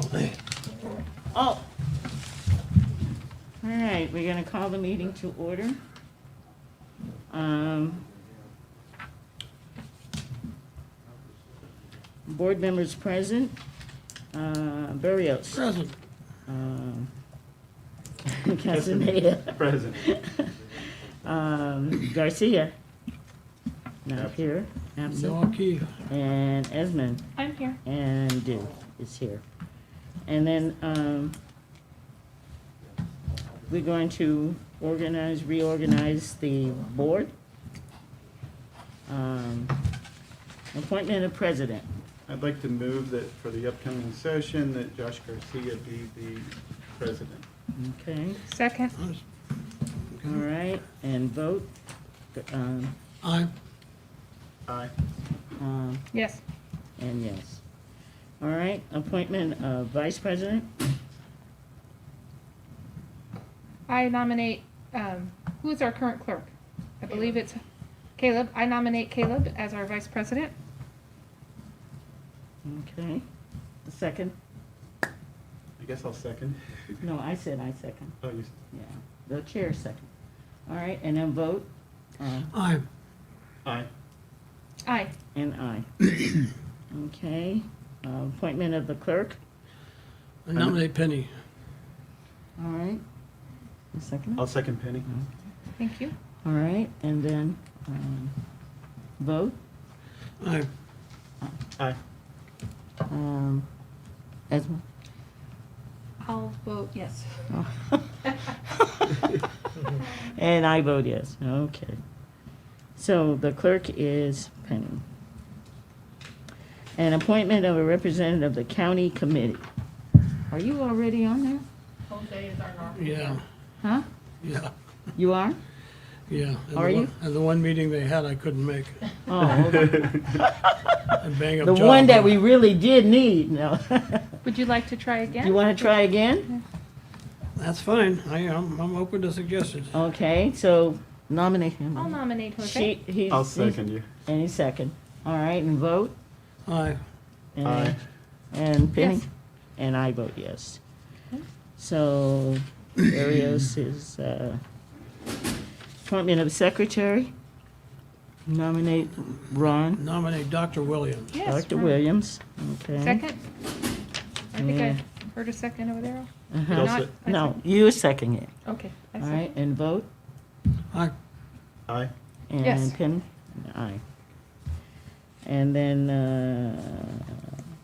Oh. All right, we're going to call the meeting to order. Board members present. Barrios. Present. Castaneda. Present. Garcia. Not here. Absent. No key. And Esmond. I'm here. And Duke is here. And then we're going to reorganize the board. Appointment of president. I'd like to move that for the upcoming session that Josh Garcia be the president. Okay, Second. all right, and vote. Aye. Aye. Yes. And yes. All right, appointment of vice president. I nominate, who is our current clerk? I believe it's Caleb. I nominate Caleb as our vice president. Okay, the second. I guess I'll second. No, I said I second. Oh, you, Yeah, the chair second. All right, and then vote. Aye. aye. Aye. And aye. Okay, appointment of the clerk. I nominate Penny. All right. The second. I'll second Penny. Thank you. All right, and then vote. Aye. Aye. Esmond. I'll vote yes. And I vote yes. Okay. So the clerk is Penny. An appointment of a representative of the county committee. Are you already on there? Jose is our normal. Yeah. Huh? Yeah. You are? Yeah. And Are the you? one- And the one meeting they had, I couldn't make. Oh, okay. A bang up The job. one that we really did need, no. Would you like to try again? You want to try again? That's fine. I'm open to suggestions. Okay, so nominate him. I'll nominate Jose. I'll second you. Any second. All right, and vote? Aye. And- Aye. And Penny? Yes. And I vote yes. So Arios is appointment of secretary. Nominate Ron, Nominate Dr. Williams. Yes. Dr. Ron. Williams. Okay. Second. I think Yeah. I heard a second over there. Uh-huh. I'll Not- se- I No, second. you second it. Okay. I All second. right, and vote? Aye. Aye. And Yes. Penny? Aye. And then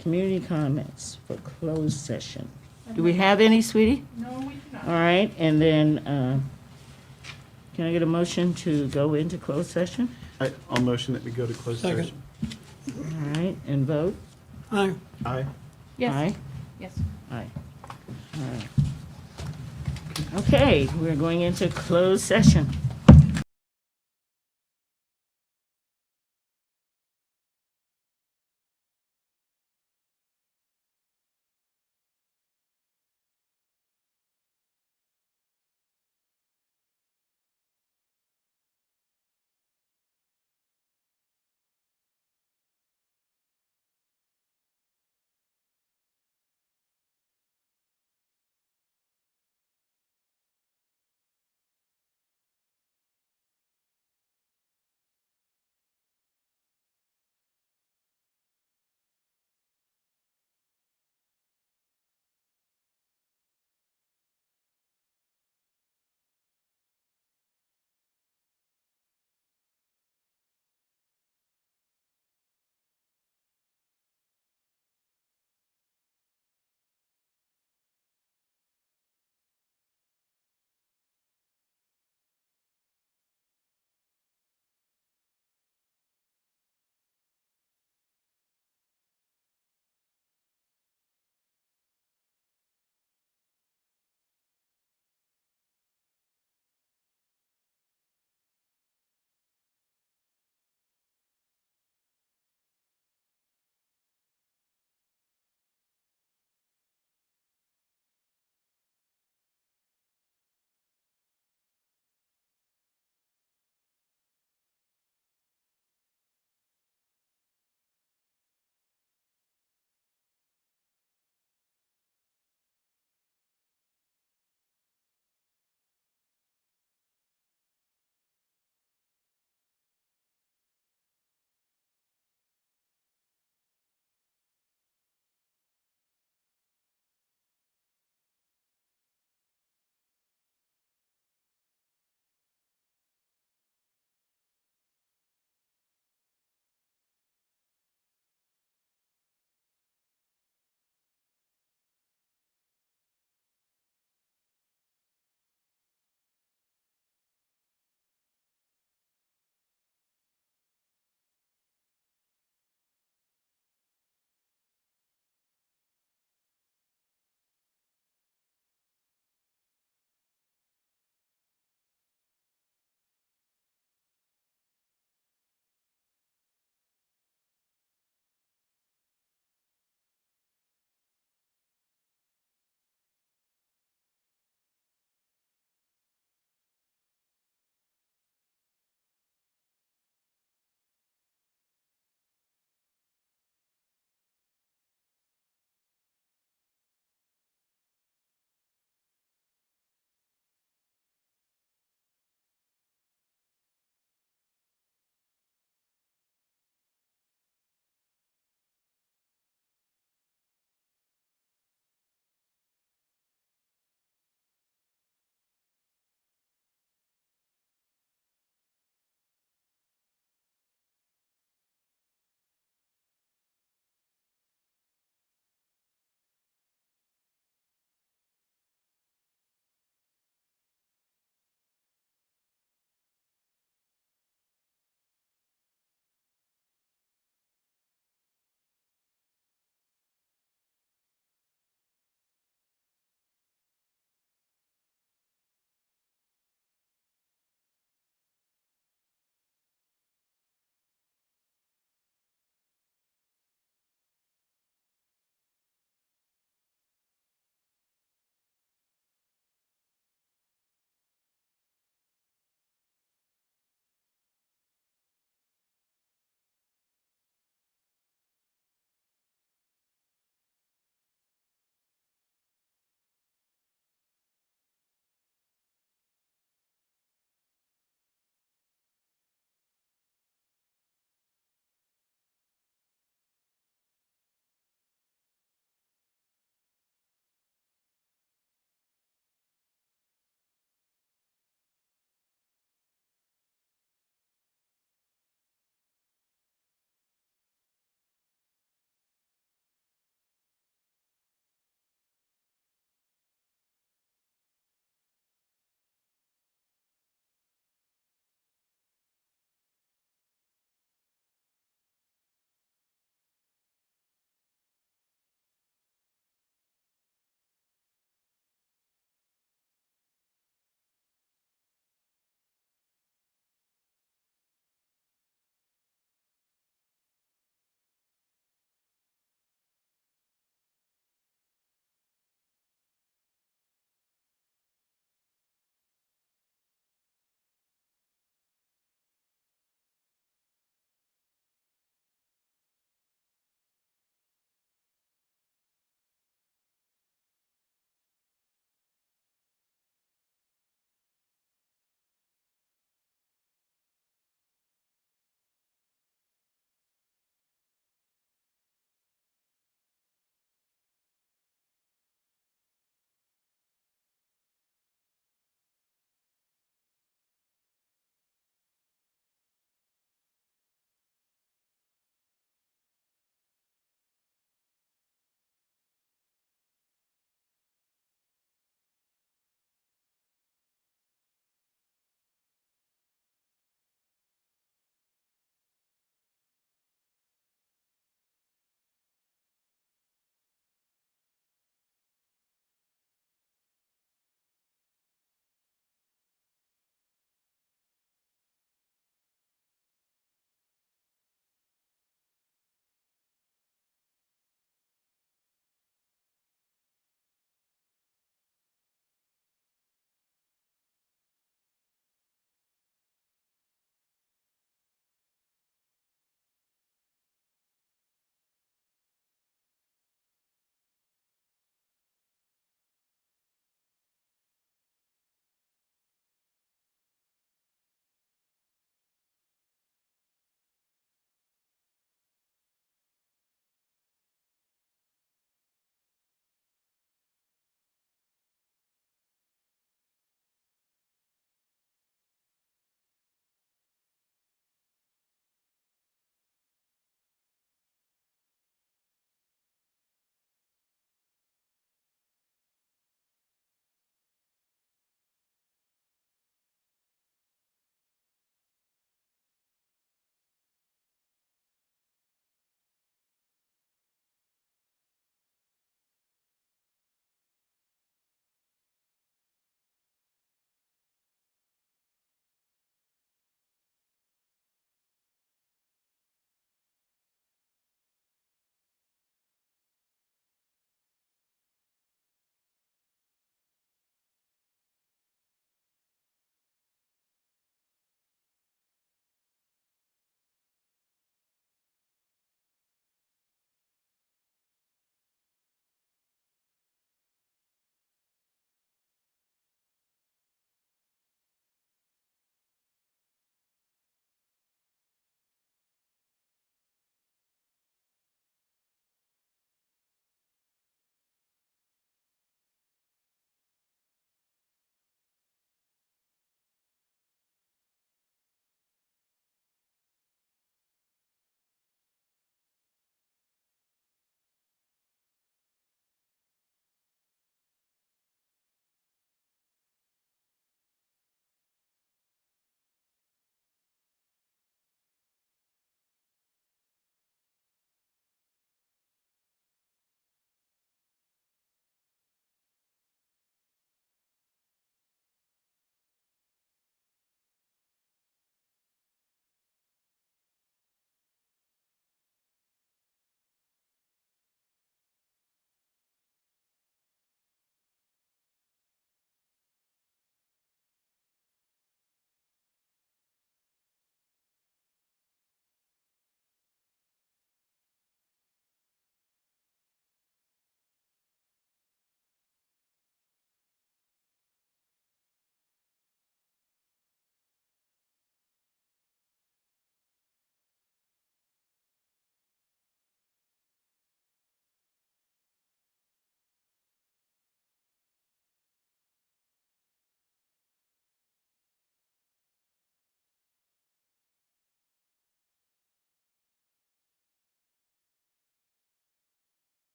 community comments for closed session. Do we have any, sweetie? No, we do not. All right, and then can I get a motion to go into closed session? I'll motion that we go to closed Second. session. All right, and vote? Aye. Aye. Yes. Aye? Yes. Aye. All right. Okay, we're going into closed session.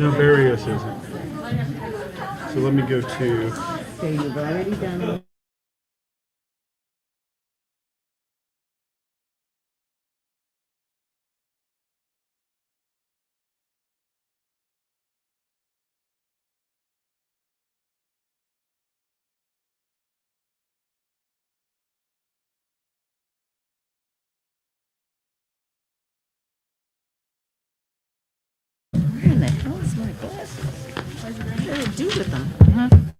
No, Barrios isn't. So let me go to, Okay, you've already done it. Where in the hell is my glasses? What did I do with them?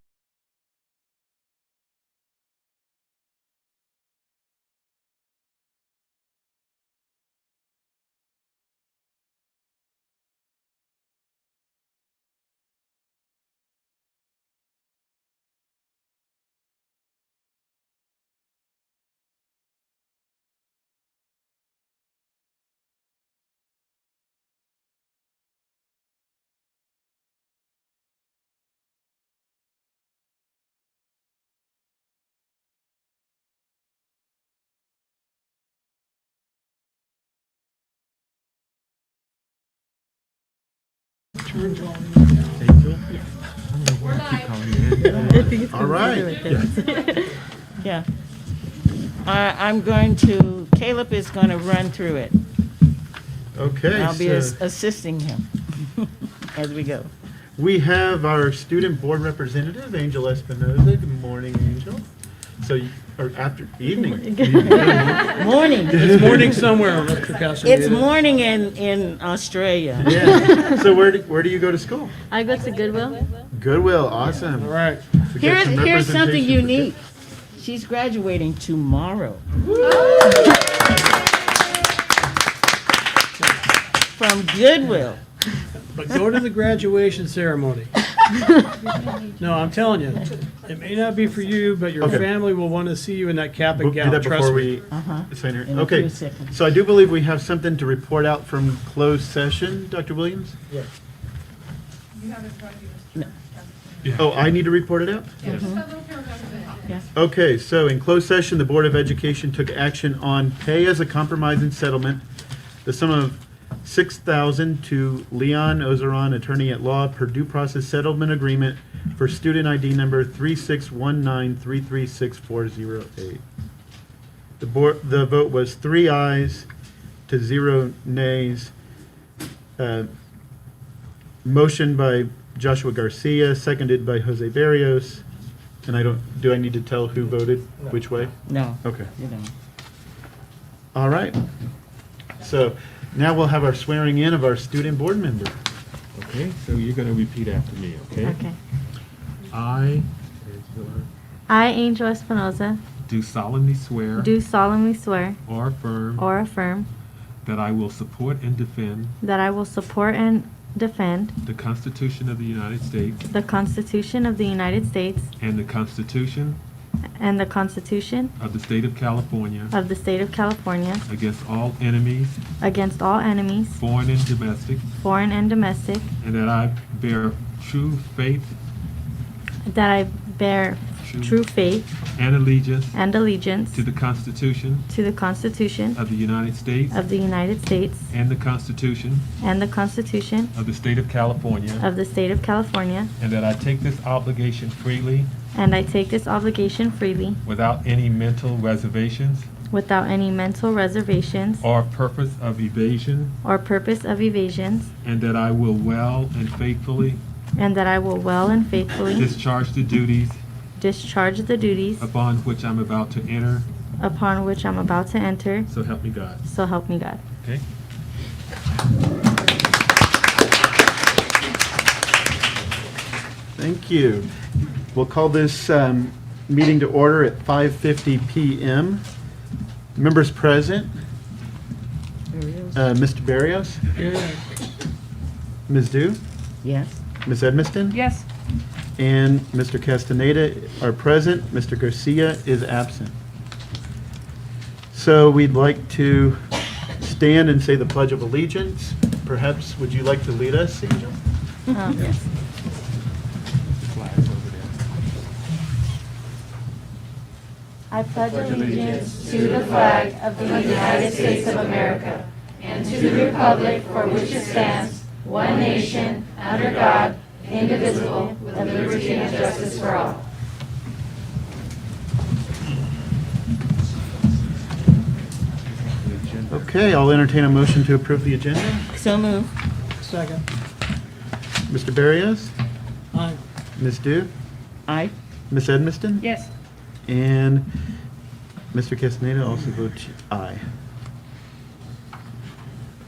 all right. Yeah. I'm going to, Caleb is going to run through it. Okay, I'll be so assisting him as we go. we have our student board representative, Angel Espinoza. Good morning, Angel. So, or after, evening. Morning. It's morning somewhere, Mr. Castaneda. It's morning in Australia. Yeah. So where do you go to school? I go to Goodwill. Goodwill, awesome. All right. We got some Here's something representation for unique. She's graduating tomorrow. From Goodwill. But go to the graduation ceremony. No, I'm telling you, it may not be for you, but your Okay. family will want to see you in that cap We'll and do gown, that trust before me. we sign her. In a Okay, few seconds. so I do believe we have something to report out from closed session, Dr. Williams? Yes. Oh, I need to report it out? Yes. Okay, so in closed session, the Board of Education took action on pay as a compromise and settlement, the sum of $6,000 to Leon Ozeron, attorney at law, per due process settlement agreement for student ID number 3619336408. The vote was 3 ayes to 0 nays. Motion by Joshua Garcia, seconded by Jose Barrios. And do I need to tell who voted which way? No, Okay. you don't. All right. So now we'll have our swearing in of our student board member. Okay, so you're going to repeat after me, okay? Okay. I I, Angel Espinoza, do solemnly swear do solemnly swear or affirm or affirm that I will support and defend that I will support and defend the Constitution of the United States the Constitution of the United States and the Constitution and the Constitution of the State of California of the State of California against all enemies, against all enemies, foreign and domestic, foreign and domestic, and that I bear true faith that I bear true faith and allegiance and allegiance to the Constitution to the Constitution of the United States of the United States and the Constitution and the Constitution of the State of California, of the State of California, and that I take this obligation freely and I take this obligation freely without any mental reservations without any mental reservations or purpose of evasion, or purpose of evasions, and that I will well and faithfully and that I will well and faithfully discharge the duties discharge the duties upon which I'm about to enter, upon which I'm about to enter, so help me God. so help me God. Okay? Thank you. We'll call this meeting to order at 5:50 PM. Members present, Mr. Barrios, Yeah. Ms. Dew, Yes. Ms. Edmiston, Yes. and Mr. Castaneda are present. Mr. Garcia is absent. So we'd like to stand and say the Pledge of Allegiance. Perhaps, would you like to lead us, Angel? Yes. The flag's over there. I pledge allegiance to the flag of the United States of America and to the republic for which it stands, one nation, under God, indivisible, with liberty and justice for all. Okay, I'll entertain a motion to approve the agenda. So move. Second. Mr. Barrios? Aye. Ms. Duke? Aye. Ms. Edmiston? Yes. And Mr. Castaneda also votes aye.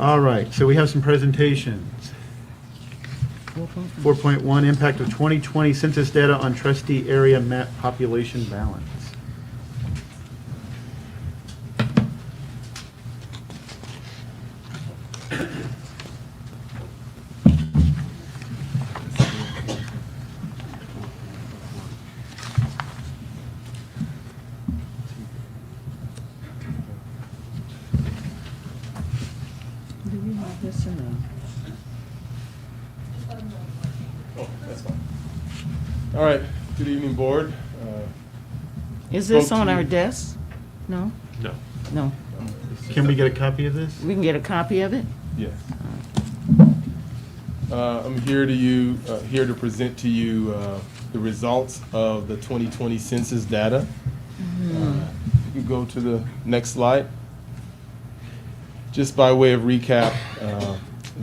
All right, so we have some presentations. 4.1, impact of 2020 census data on trustee area map population balance. Do we have this in the? Oh, that's fine. All right, good evening, board. Is this Spoke on to our you. desk? No? No. No. Can we get a copy of this? We can get a copy of it? Yes. I'm here to present to you the results of the 2020 census data. You can go to the next slide. Just by way of recap,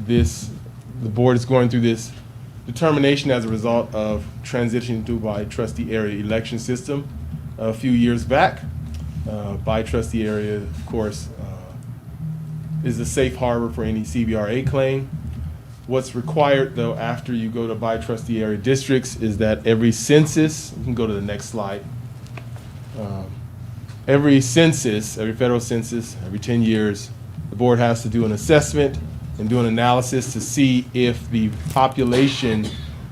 the board is going through this determination as a result of transitioning to by trustee area election system a few years back. By trustee area, of course, is a safe harbor for any CBRA claim. What's required, though, after you go to by trustee area districts is that every census, you can go to the next slide. Every census, every federal census, every 10 years, the board has to do an assessment and do an analysis to see if the population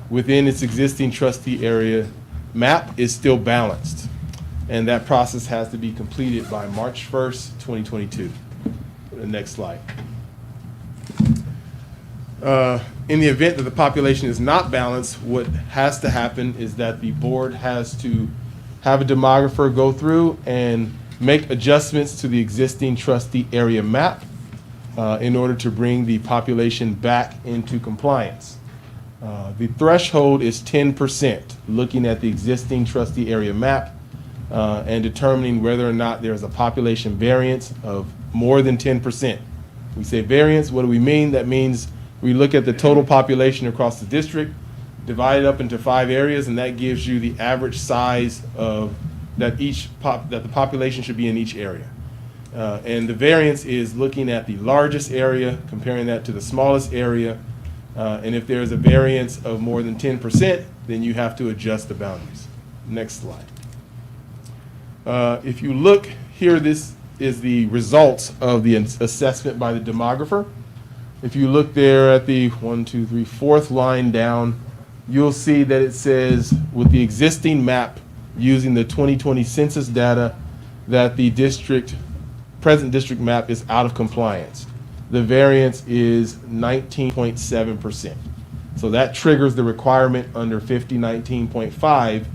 within its existing trustee area map is still balanced. And that process has to be completed by March 1st, 2022. The next slide. In the event that the population is not balanced, what has to happen is that the board has to have a demographer go through and make adjustments to the existing trustee area map in order to bring the population back into compliance. The threshold is 10%, looking at the existing trustee area map and determining whether or not there is a population variance of more than 10%. We say variance, what do we mean? That means we look at the total population across the district, divide it up into 5 areas, and that gives you the average size of that the population should be in each area. And the variance is looking at the largest area, comparing that to the smallest area, and if there is a variance of more than 10%, then you have to adjust the boundaries. Next slide. If you look here, this is the results of the assessment by the demographer. If you look there at the 4th line down, you'll see that it says with the existing map using the 2020 census data that the present district map is out of compliance. The variance is 19.7%. So that triggers the requirement under 5019.5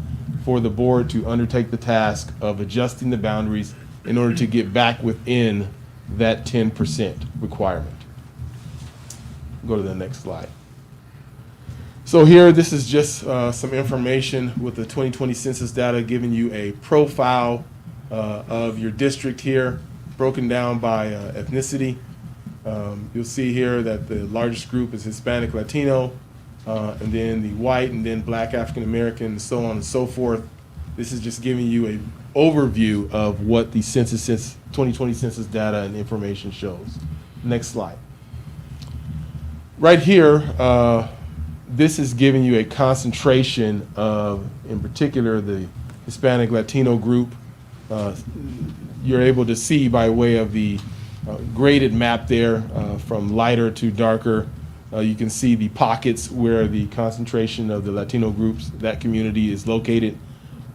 for the board to undertake the task of adjusting the boundaries in order to get back within that 10% requirement. Go to the next slide. So here, this is just some information with the 2020 census data giving you a profile of your district here, broken down by ethnicity. You'll see here that the largest group is Hispanic Latino, and then the white, and then Black African American, and so on and so forth. This is just giving you an overview of what the 2020 census data and information shows. Next slide. Right here, this is giving you a concentration of, in particular, the Hispanic Latino group. You're able to see by way of the graded map there from lighter to darker. You can see the pockets where the concentration of the Latino groups, that community is located.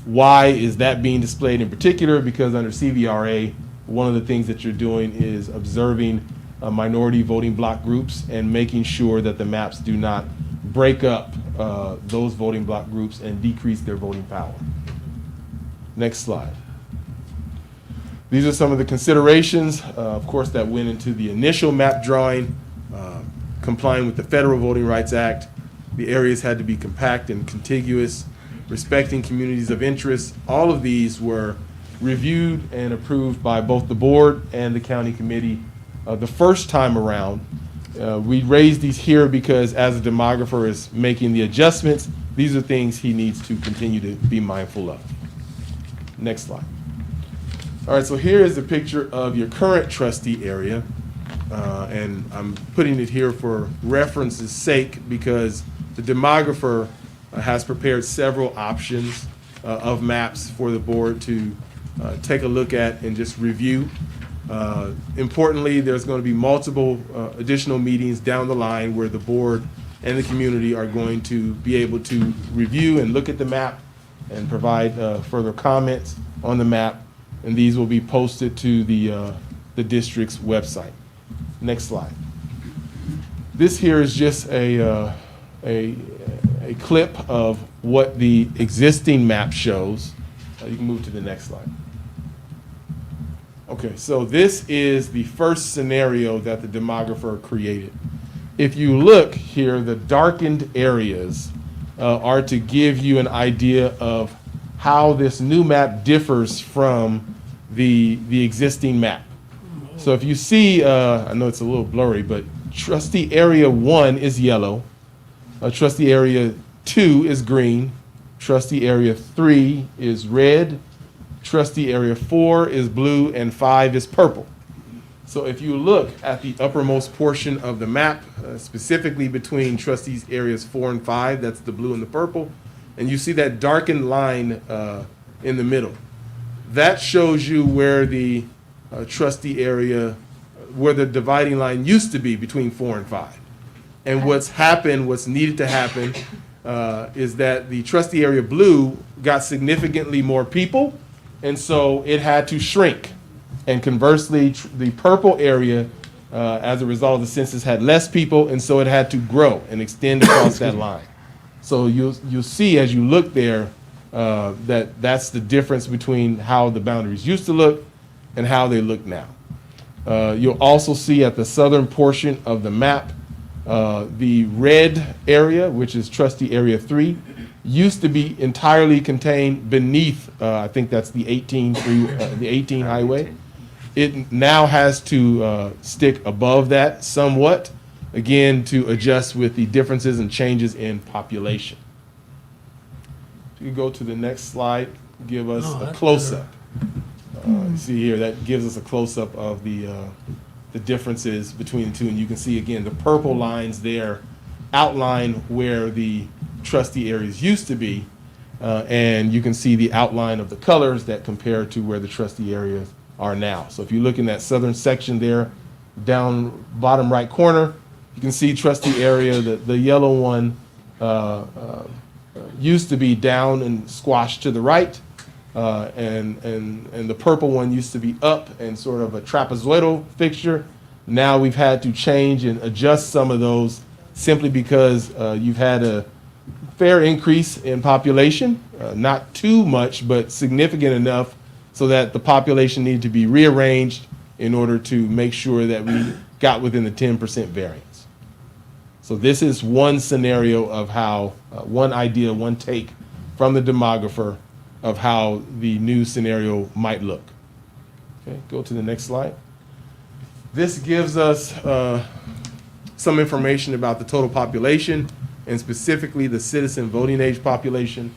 Why is that being displayed in particular? Because under CVRA, one of the things that you're doing is observing minority voting bloc groups and making sure that the maps do not break up those voting bloc groups and decrease their voting power. Next slide. These are some of the considerations, of course, that went into the initial map drawing. complying with the Federal Voting Rights Act. The areas had to be compact and contiguous, respecting communities of interest. All of these were reviewed and approved by both the board and the county committee the first time around. We raised these here because as the demographer is making the adjustments, these are things he needs to continue to be mindful of. Next slide. All right, so here is a picture of your current trustee area. And I'm putting it here for reference's sake because the demographer has prepared several options of maps for the board to take a look at and just review. Importantly, there's going to be multiple additional meetings down the line where the board and the community are going to be able to review and look at the map and provide further comments on the map. And these will be posted to the district's website. Next slide. This here is just a clip of what the existing map shows. You can move to the next slide. Okay, so this is the first scenario that the demographer created. If you look here, the darkened areas are to give you an idea of how this new map differs from the existing map. So if you see, I know it's a little blurry, but trustee area 1 is yellow, trustee area 2 is green, trustee area 3 is red, trustee area 4 is blue, and 5 is purple. So if you look at the uppermost portion of the map, specifically between trustees areas 4 and 5, that's the blue and the purple, and you see that darkened line in the middle. That shows you where the trustee area, where the dividing line used to be between 4 and 5. And what's happened, what's needed to happen, is that the trustee area blue got significantly more people, and so it had to shrink. And conversely, the purple area, as a result of the census, had less people, and so it had to grow and extend across that line. So you'll see as you look there that's the difference between how the boundaries used to look and how they look now. You'll also see at the southern portion of the map, the red area, which is trustee area 3, used to be entirely contained beneath, I think that's the 18 highway. It now has to stick above that somewhat, again, to adjust with the differences and changes in population. If you go to the next slide, give us a close-up. You see here, that gives us a close-up of the differences between the two. And you can see, again, the purple lines there outline where the trustee areas used to be. And you can see the outline of the colors that compare to where the trustee areas are now. So if you look in that southern section there, down bottom right corner, you can see trustee area, the yellow one used to be down and squashed to the right. And the purple one used to be up and sort of a trapezoidal fixture. Now we've had to change and adjust some of those simply because you've had a fair increase in population, not too much, but significant enough so that the population needed to be rearranged in order to make sure that we got within the 10% variance. So this is one scenario of how, one idea, one take from the demographer of how the new scenario might look. Okay, go to the next slide. This gives us some information about the total population and specifically the citizen voting age population.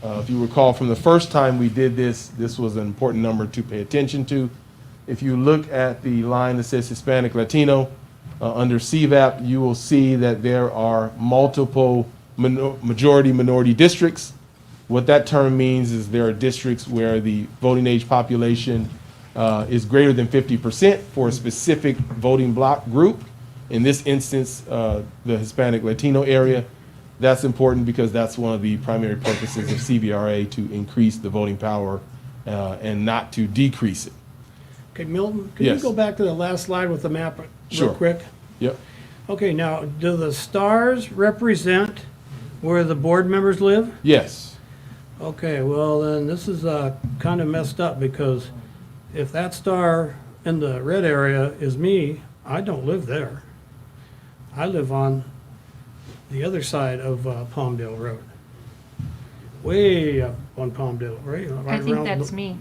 If you recall from the first time we did this, this was an important number to pay attention to. If you look at the line that says Hispanic Latino under CVAP, you will see that there are multiple majority minority districts. What that term means is there are districts where the voting age population is greater than 50% for a specific voting block group. In this instance, the Hispanic Latino area. That's important because that's one of the primary purposes of CVRA, to increase the voting power and not to decrease it. Okay, Milton, can you Yes. go back to the last slide with the map Sure. real quick? Yep. Okay, now, do the stars represent where the board members live? Yes. Okay, well, then this is kind of messed up because if that star in the red area is me, I don't live there. I live on the other side of Palmdale Road. Way up on Palmdale, right? I think that's me.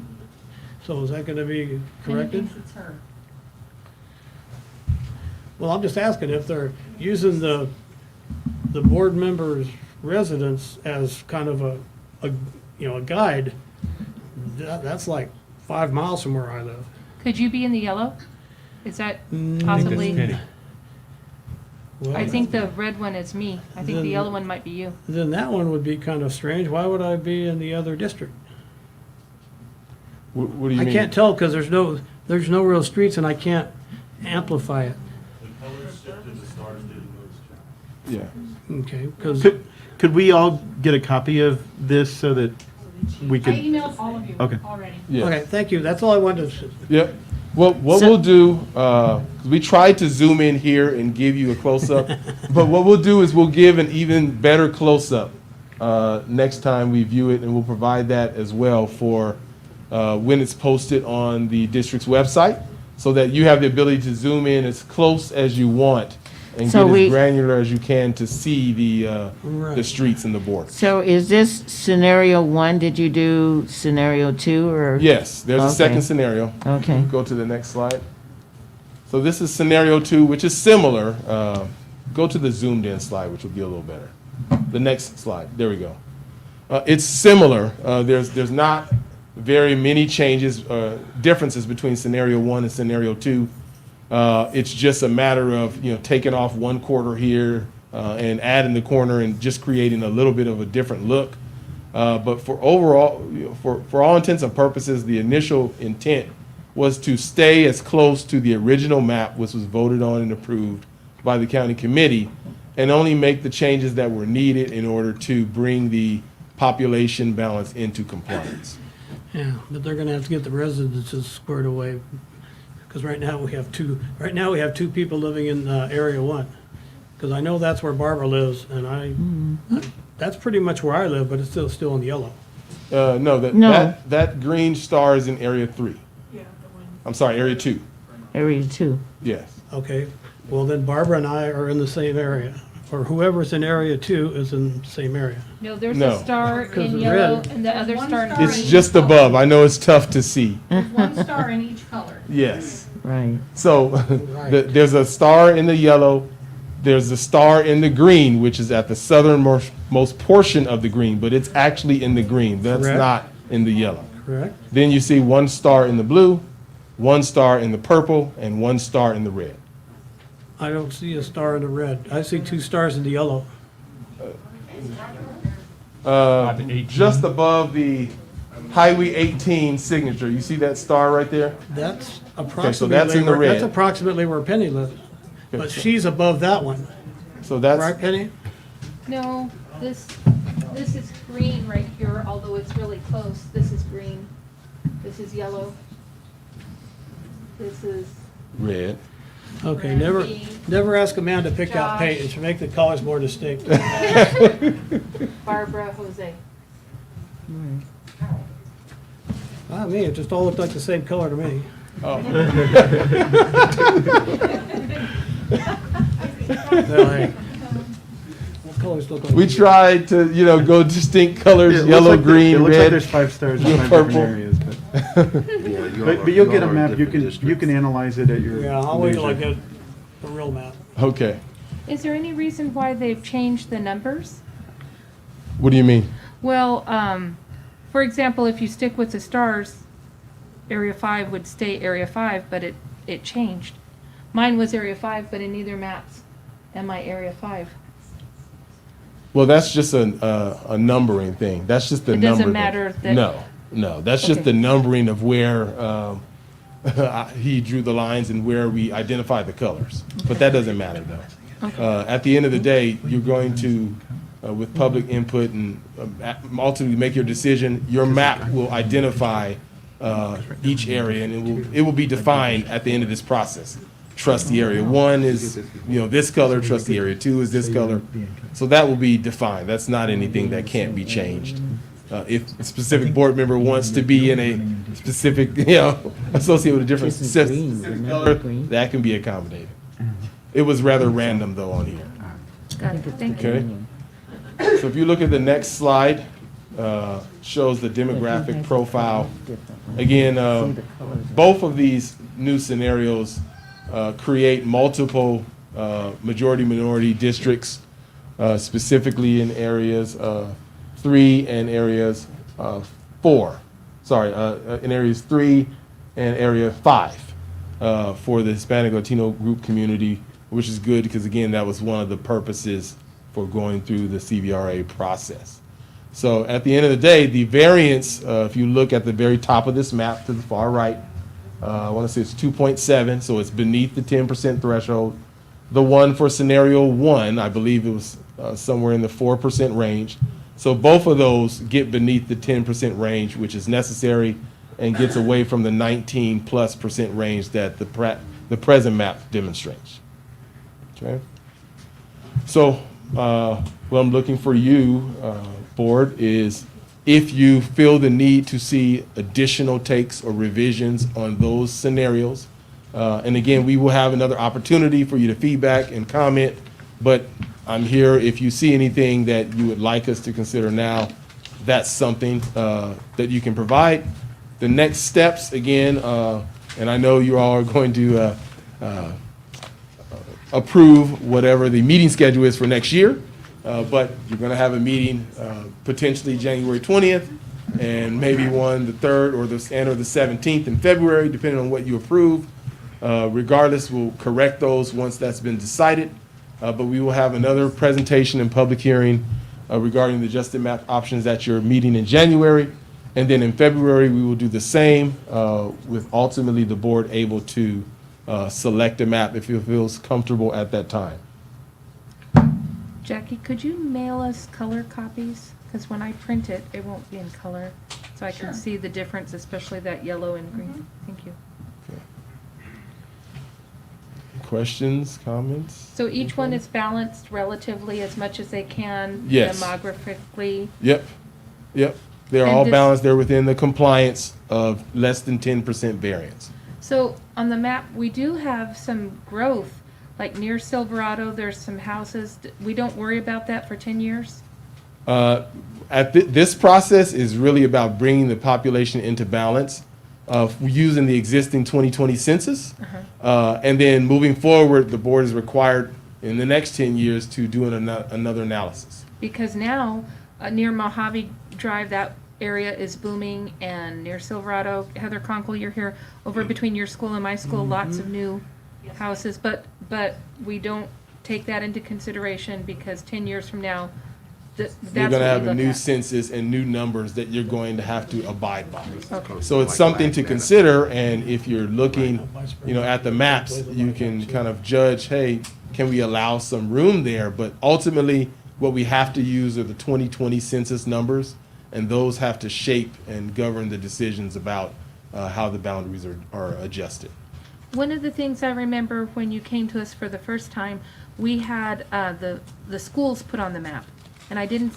So is that gonna be corrected? It's her. Well, I'm just asking if they're using the board member's residence as kind of a guide. That's like 5 miles from where I live. Could you be in the yellow? Is that Mm, possibly? Well, I think the red one is me. I think the Then- yellow one might be you. Then that one would be kind of strange. Why would I be in the other district? What do you I mean? can't tell because there's no real streets and I can't amplify it. Yeah. Okay, because, Could we all get a copy of this so that we I could? emailed all of you Okay. already. Yeah. okay, thank you. That's all I wanted to. Yep. Well, what So- we'll do, 'cause we tried to zoom in here and give you a close-up, but what we'll do is we'll give an even better close-up next time we view it, and we'll provide that as well for when it's posted on the district's website, so that you have the ability to zoom in as close as you want and So get we- as granular as you can to see the Right. streets and the board. So is this scenario 1? Did you do scenario 2 or? Yes, there's a Okay. second scenario. Okay. Go to the next slide. So this is scenario 2, which is similar. Go to the zoomed in slide, which will be a little better. The next slide. There we go. It's similar. There's not very many changes, differences between scenario 1 and scenario 2. It's just a matter of, taking off one quarter here and adding the corner and just creating a little bit of a different look. But for overall, for all intents and purposes, the initial intent was to stay as close to the original map, which was voted on and approved by the county committee, and only make the changes that were needed in order to bring the population balance into compliance. Yeah, but they're gonna have to get the residences squared away. Because right now we have two people living in area 1. Because I know that's where Barbara lives and that's pretty much where I live, but it's still in yellow. No, No. that green star is in area 3. I'm sorry, area 2. Area 2. Yes. Okay, well then Barbara and I are in the same area. Or whoever's in area 2 is in the same area. No, there's No. a star Because in of yellow red. and the other One star in star. It's green. just above. I know it's tough to see. There's one star in each color. Yes. Right. So there's a star in the yellow, there's a star in the green, which is at the southernmost portion of the green, but it's actually in the green. That's Correct. not in the yellow. Correct? Then you see one star in the blue, one star in the purple, and one star in the red. I don't see a star in the red. I see 2 stars in the yellow. Just above the Highway 18 signature, you see that star right there? That's that's in the red. That's approximately where Penny lives. But she's above that one, So that's, right, Penny? No, this is green right here, although it's really close. This is green. This is yellow. This is red. Okay, Randy. never ask a man to pick out paint. Josh. It should make the colors more distinct. Barbara, Jose. Me, it just all looked like the same color to me. Oh. Well, hey, what colors look like? We tried to, go distinct colors, It looks yellow, like green, it looks like red. there's 5 stars blue, in 5 different purple. areas, but you'll get a map. You can analyze it at your. Yeah, I'll wait till I leisure. get the real map. Okay. Is there any reason why they've changed the numbers? What do you mean? Well, for example, if you stick with the stars, Area 5 would stay Area 5, but it changed. Mine was Area 5, but in neither maps am I Area 5. Well, that's just a numbering thing. That's just the It number. doesn't matter that- No. That's just Okay. the numbering of where he drew the lines and where we identify the colors. But that doesn't matter, though. At the end of the day, you're going to, with public input and ultimately make your decision, your map will identify each area, and it will be defined at the end of this process. Trustee area 1 is, this color, trustee area 2 is this color. So that will be defined. That's not anything that can't be changed. If a specific board member wants to be in a specific, associated with a different This is green, specific remember color, green? that can be accommodated. It was rather random though on here. Got it, thank you. Okay. So if you look at the next slide, shows the demographic profile. Again, both of these new scenarios create multiple majority-minority districts, specifically in areas 3 and areas 4. Sorry, in areas 3 and area 5 for the Hispanic Latino group community, which is good because, again, that was one of the purposes for going through the CVRA process. So at the end of the day, the variance, if you look at the very top of this map to the far right, I want to say it's 2.7, so it's beneath the 10% threshold. The one for scenario 1, I believe it was somewhere in the 4% range. So both of those get beneath the 10% range, which is necessary, and gets away from the 19+% range that the present map demonstrates. Okay. So what I'm looking for you, board, is if you feel the need to see additional takes or revisions on those scenarios. And again, we will have another opportunity for you to feedback and comment, but I'm here if you see anything that you would like us to consider now, that's something that you can provide. The next steps, again, and I know you all are going to approve whatever the meeting schedule is for next year, but you're going to have a meeting potentially January 20th, and maybe one the 3rd or the 17th in February, depending on what you approve. Regardless, we'll correct those once that's been decided, but we will have another presentation and public hearing regarding the adjusted map options at your meeting in January. And then in February, we will do the same with ultimately the board able to select a map if it feels comfortable at that time. Jackie, could you mail us color copies? Because when I print it, it won't be in color, so I can see the difference, especially that yellow and green. Thank you. Questions, comments? So each one is balanced relatively as much as they can Yes. demographically? Yep, yep. They're And all this- balanced. They're within the compliance of less than 10% variance. So on the map, we do have some growth, like near Silverado, there's some houses. We don't worry about that for 10 years? This process is really about bringing the population into balance using the existing 2020 census. And then moving forward, the board is required in the next 10 years to do another analysis. Because now, near Mojave Drive, that area is booming, and near Silverado, Heather Conkle, you're here, over between your school and my school, lots of new houses, but we don't take that into consideration because 10 years from now, that's what we You're going to have a look new at. census and new numbers that you're going to have to abide by. Okay. So it's something to consider, and if you're looking, at the maps, you can kind of judge, hey, can we allow some room there? But ultimately, what we have to use are the 2020 census numbers, and those have to shape and govern the decisions about how the boundaries are adjusted. One of the things I remember when you came to us for the first time, we had the schools put on the map, and I didn't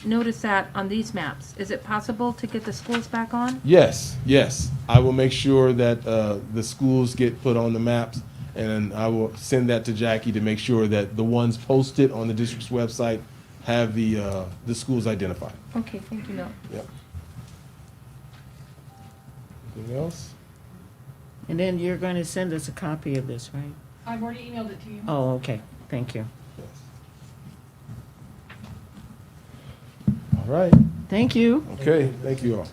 notice that on these maps. Is it possible to get the schools back on? Yes, yes. I will make sure that the schools get put on the maps, and I will send that to Jackie to make sure that the ones posted on the district's website have the schools identified. Okay, thank you, Milt. Yep. Anything else? And then you're going to send us a copy of this, right? I've already emailed it to you. Oh, okay, thank you. All right. Thank you. Okay, thank you all.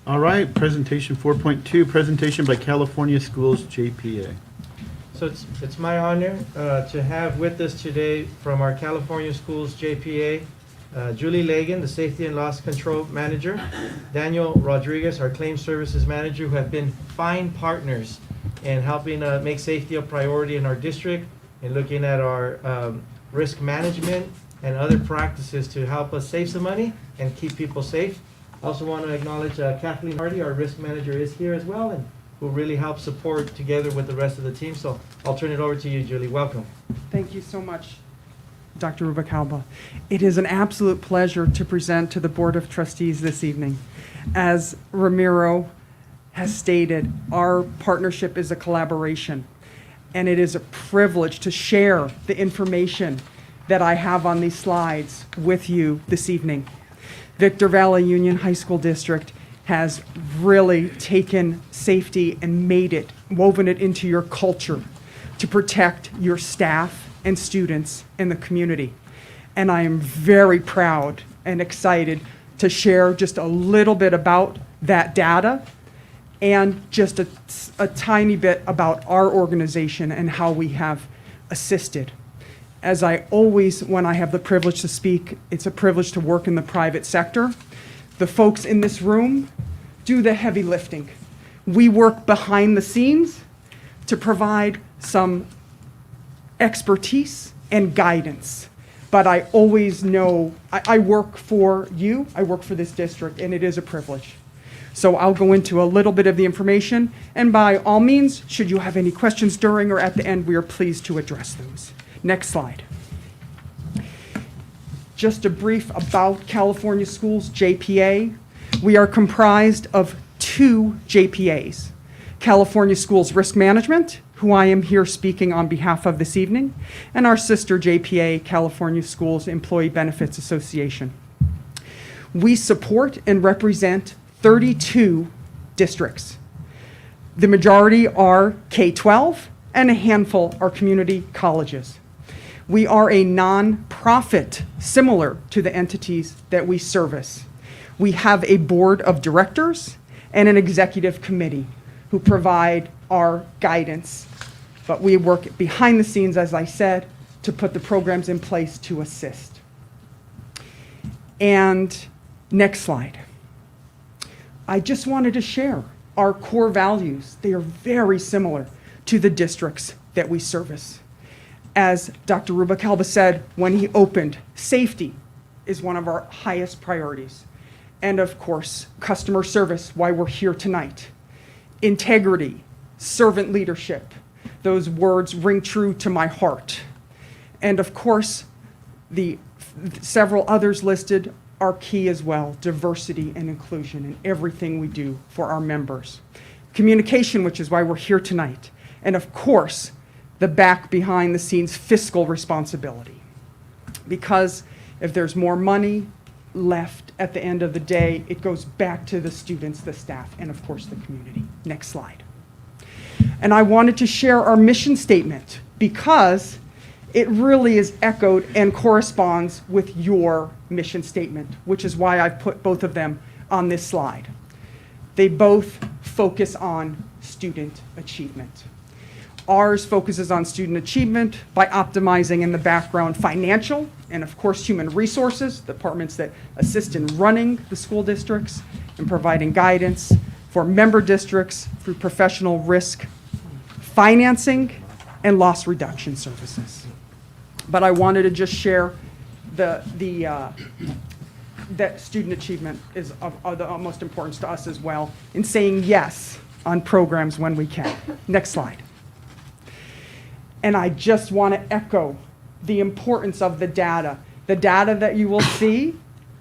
All right, presentation 4.2, presentation by California Schools JPA. So it's my honor to have with us today from our California Schools JPA, Julie Lagan, the Safety and Loss Control Manager, Daniel Rodriguez, our Claims Services Manager, who have been fine partners in helping make safety a priority in our district and looking at our risk management and other practices to help us save some money and keep people safe. I also want to acknowledge Kathleen Hardy, our risk manager, is here as well, and who really help support together with the rest of the team. So I'll turn it over to you, Julie. Welcome. Thank you so much, Dr. Rubalcaba. It is an absolute pleasure to present to the Board of Trustees this evening. As Ramiro has stated, our partnership is a collaboration. and it is a privilege to share the information that I have on these slides with you this evening. Victor Valley Union High School District has really taken safety and woven it into your culture to protect your staff and students in the community. And I am very proud and excited to share just a little bit about that data and just a tiny bit about our organization and how we have assisted. As I always, when I have the privilege to speak, it's a privilege to work in the private sector. The folks in this room do the heavy lifting. We work behind the scenes to provide some expertise and guidance. But I always know, I work for you, I work for this district, and it is a privilege. So I'll go into a little bit of the information, and by all means, should you have any questions during or at the end, we are pleased to address those. Next slide. Just a brief about California Schools, JPA. We are comprised of 2 JPAs. California Schools Risk Management, who I am here speaking on behalf of this evening, and our sister JPA, California Schools Employee Benefits Association. We support and represent 32 districts. The majority are K-12, and a handful are community colleges. We are a nonprofit similar to the entities that we service. We have a board of directors and an executive committee who provide our guidance. But we work behind the scenes, as I said, to put the programs in place to assist. And next slide. I just wanted to share our core values. They are very similar to the districts that we service. As Dr. Rubalcaba said when he opened, safety is one of our highest priorities. And of course, customer service, why we're here tonight. Integrity, servant leadership, those words ring true to my heart. And of course, the several others listed are key as well, diversity and inclusion in everything we do for our members. Communication, which is why we're here tonight. And of course, the back behind the scenes fiscal responsibility. Because if there's more money left at the end of the day, it goes back to the students, the staff, and of course the community. Next slide. And I wanted to share our mission statement because it really is echoed and corresponds with your mission statement, which is why I've put both of them on this slide. They both focus on student achievement. Ours focuses on student achievement by optimizing in the background financial and of course human resources, departments that assist in running the school districts and providing guidance for member districts through professional risk financing and loss reduction services. But I wanted to just share that student achievement is of the utmost importance to us as well in saying yes on programs when we can. Next slide. And I just want to echo the importance of the data. The data that you will see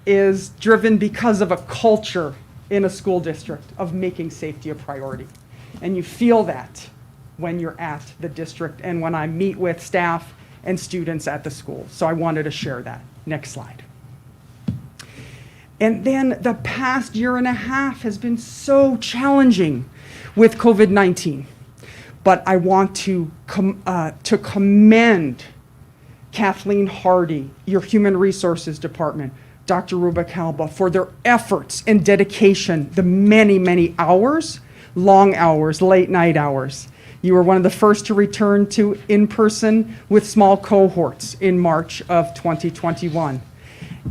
is driven because of a culture in a school district of making safety a priority. And you feel that when you're at the district and when I meet with staff and students at the school. So I wanted to share that. Next slide. And then the past year and a half has been so challenging with COVID-19. But I want to commend Kathleen Hardy, your Human Resources Department, Dr. Rubalcaba, for their efforts and dedication, the many, many hours, long hours, late night hours. You were one of the first to return to in-person with small cohorts in March of 2021.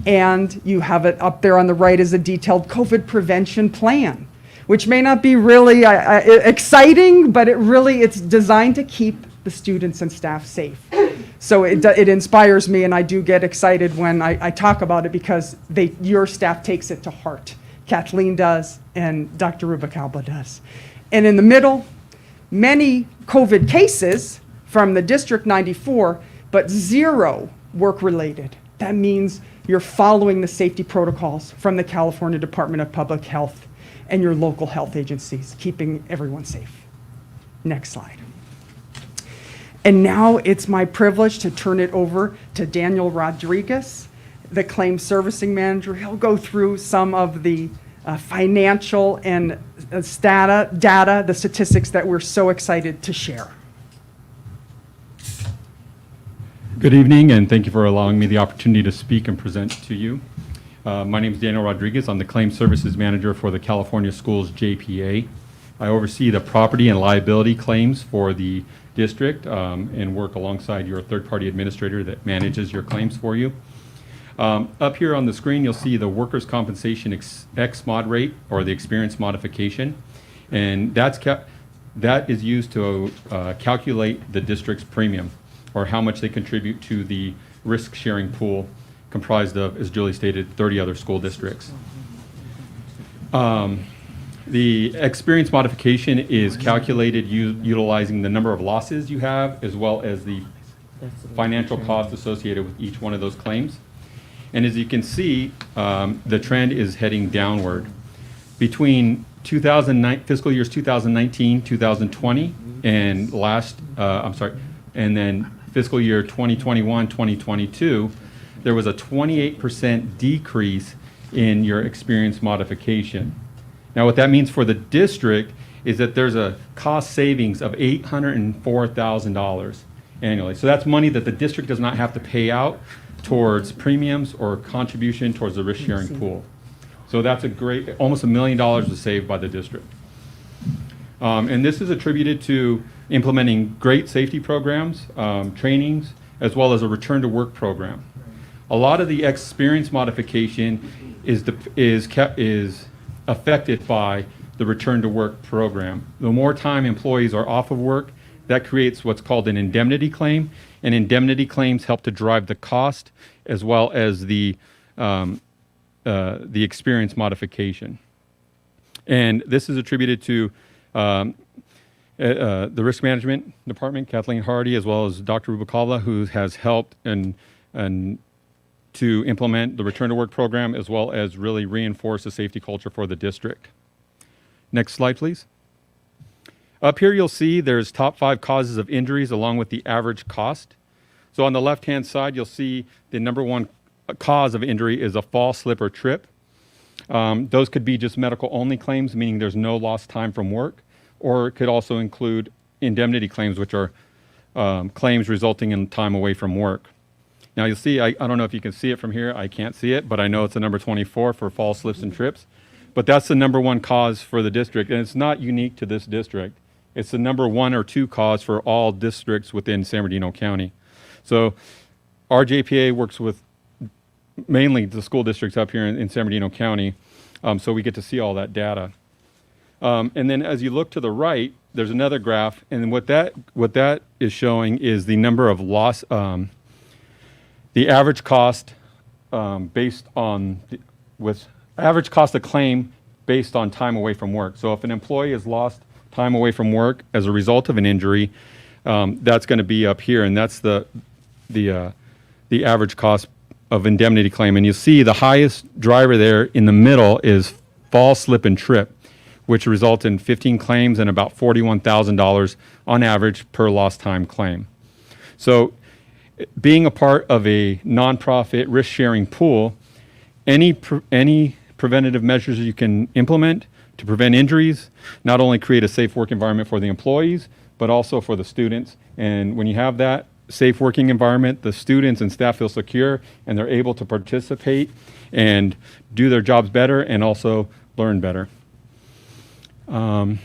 And you have it up there on the right as a detailed COVID prevention plan, which may not be really exciting, but it's designed to keep the students and staff safe. So it inspires me, and I do get excited when I talk about it because your staff takes it to heart. Kathleen does, and Dr. Rubalcaba does. And in the middle, many COVID cases from the District 94, but 0 work-related. That means you're following the safety protocols from the California Department of Public Health and your local health agencies, keeping everyone safe. Next slide. And now it's my privilege to turn it over to Daniel Rodriguez, the claims servicing manager. He'll go through some of the financial and data, the statistics that we're so excited to share. Good evening, and thank you for allowing me the opportunity to speak and present to you. My name is Daniel Rodriguez. I'm the Claims Services Manager for the California Schools JPA. I oversee the property and liability claims for the district and work alongside your third-party administrator that manages your claims for you. Up here on the screen, you'll see the workers' compensation X-mod rate, or the experience modification, and that is used to calculate the district's premium, or how much they contribute to the risk-sharing pool comprised of, as Julie stated, 30 other school districts. The experience modification is calculated utilizing the number of losses you have, as well as the financial cost associated with each one of those claims. And as you can see, the trend is heading downward. Between fiscal years 2019, 2020, and and then fiscal year 2021, 2022, there was a 28% decrease in your experience modification. Now, what that means for the district is that there's a cost savings of $804,000 annually. So that's money that the district does not have to pay out towards premiums or contribution towards the risk-sharing pool. So that's a great, almost $1 million was saved by the district. And this is attributed to implementing great safety programs, trainings, as well as a return-to-work program. A lot of the experience modification is affected by the return-to-work program. The more time employees are off of work, that creates what's called an indemnity claim, and indemnity claims help to drive the cost as well as the experience modification. And this is attributed to the risk management department, Kathleen Hardy, as well as Dr. Rubicalla, who has helped and to implement the return to work program, as well as really reinforce the safety culture for the district. Next slide, please. Up here, you'll see there's top 5 causes of injuries along with the average cost. So on the left-hand side, you'll see the number 1 cause of injury is a fall, slip, or trip. Those could be just medical-only claims, meaning there's no lost time from work, or it could also include indemnity claims, which are claims resulting in time away from work. Now you'll see, I don't know if you can see it from here, I can't see it, but I know it's the number 24 for fall, slips, and trips. But that's the number 1 cause for the district, and it's not unique to this district. It's the number 1 or 2 cause for all districts within San Bernardino County. So our JPA works with mainly the school districts up here in San Bernardino County, so we get to see all that data. And then as you look to the right, there's another graph, and what that is showing is the number of loss, the average cost based on average cost of claim based on time away from work. So if an employee has lost time away from work as a result of an injury, that's going to be up here, and that's the average cost of indemnity claim. And you see the highest driver there in the middle is fall, slip, and trip, which result in 15 claims and about $41,000 on average per lost time claim. So being a part of a nonprofit risk-sharing pool, any preventative measures you can implement to prevent injuries not only create a safe work environment for the employees, but also for the students. And when you have that safe working environment, the students and staff feel secure, and they're able to participate and do their jobs better and also learn better. The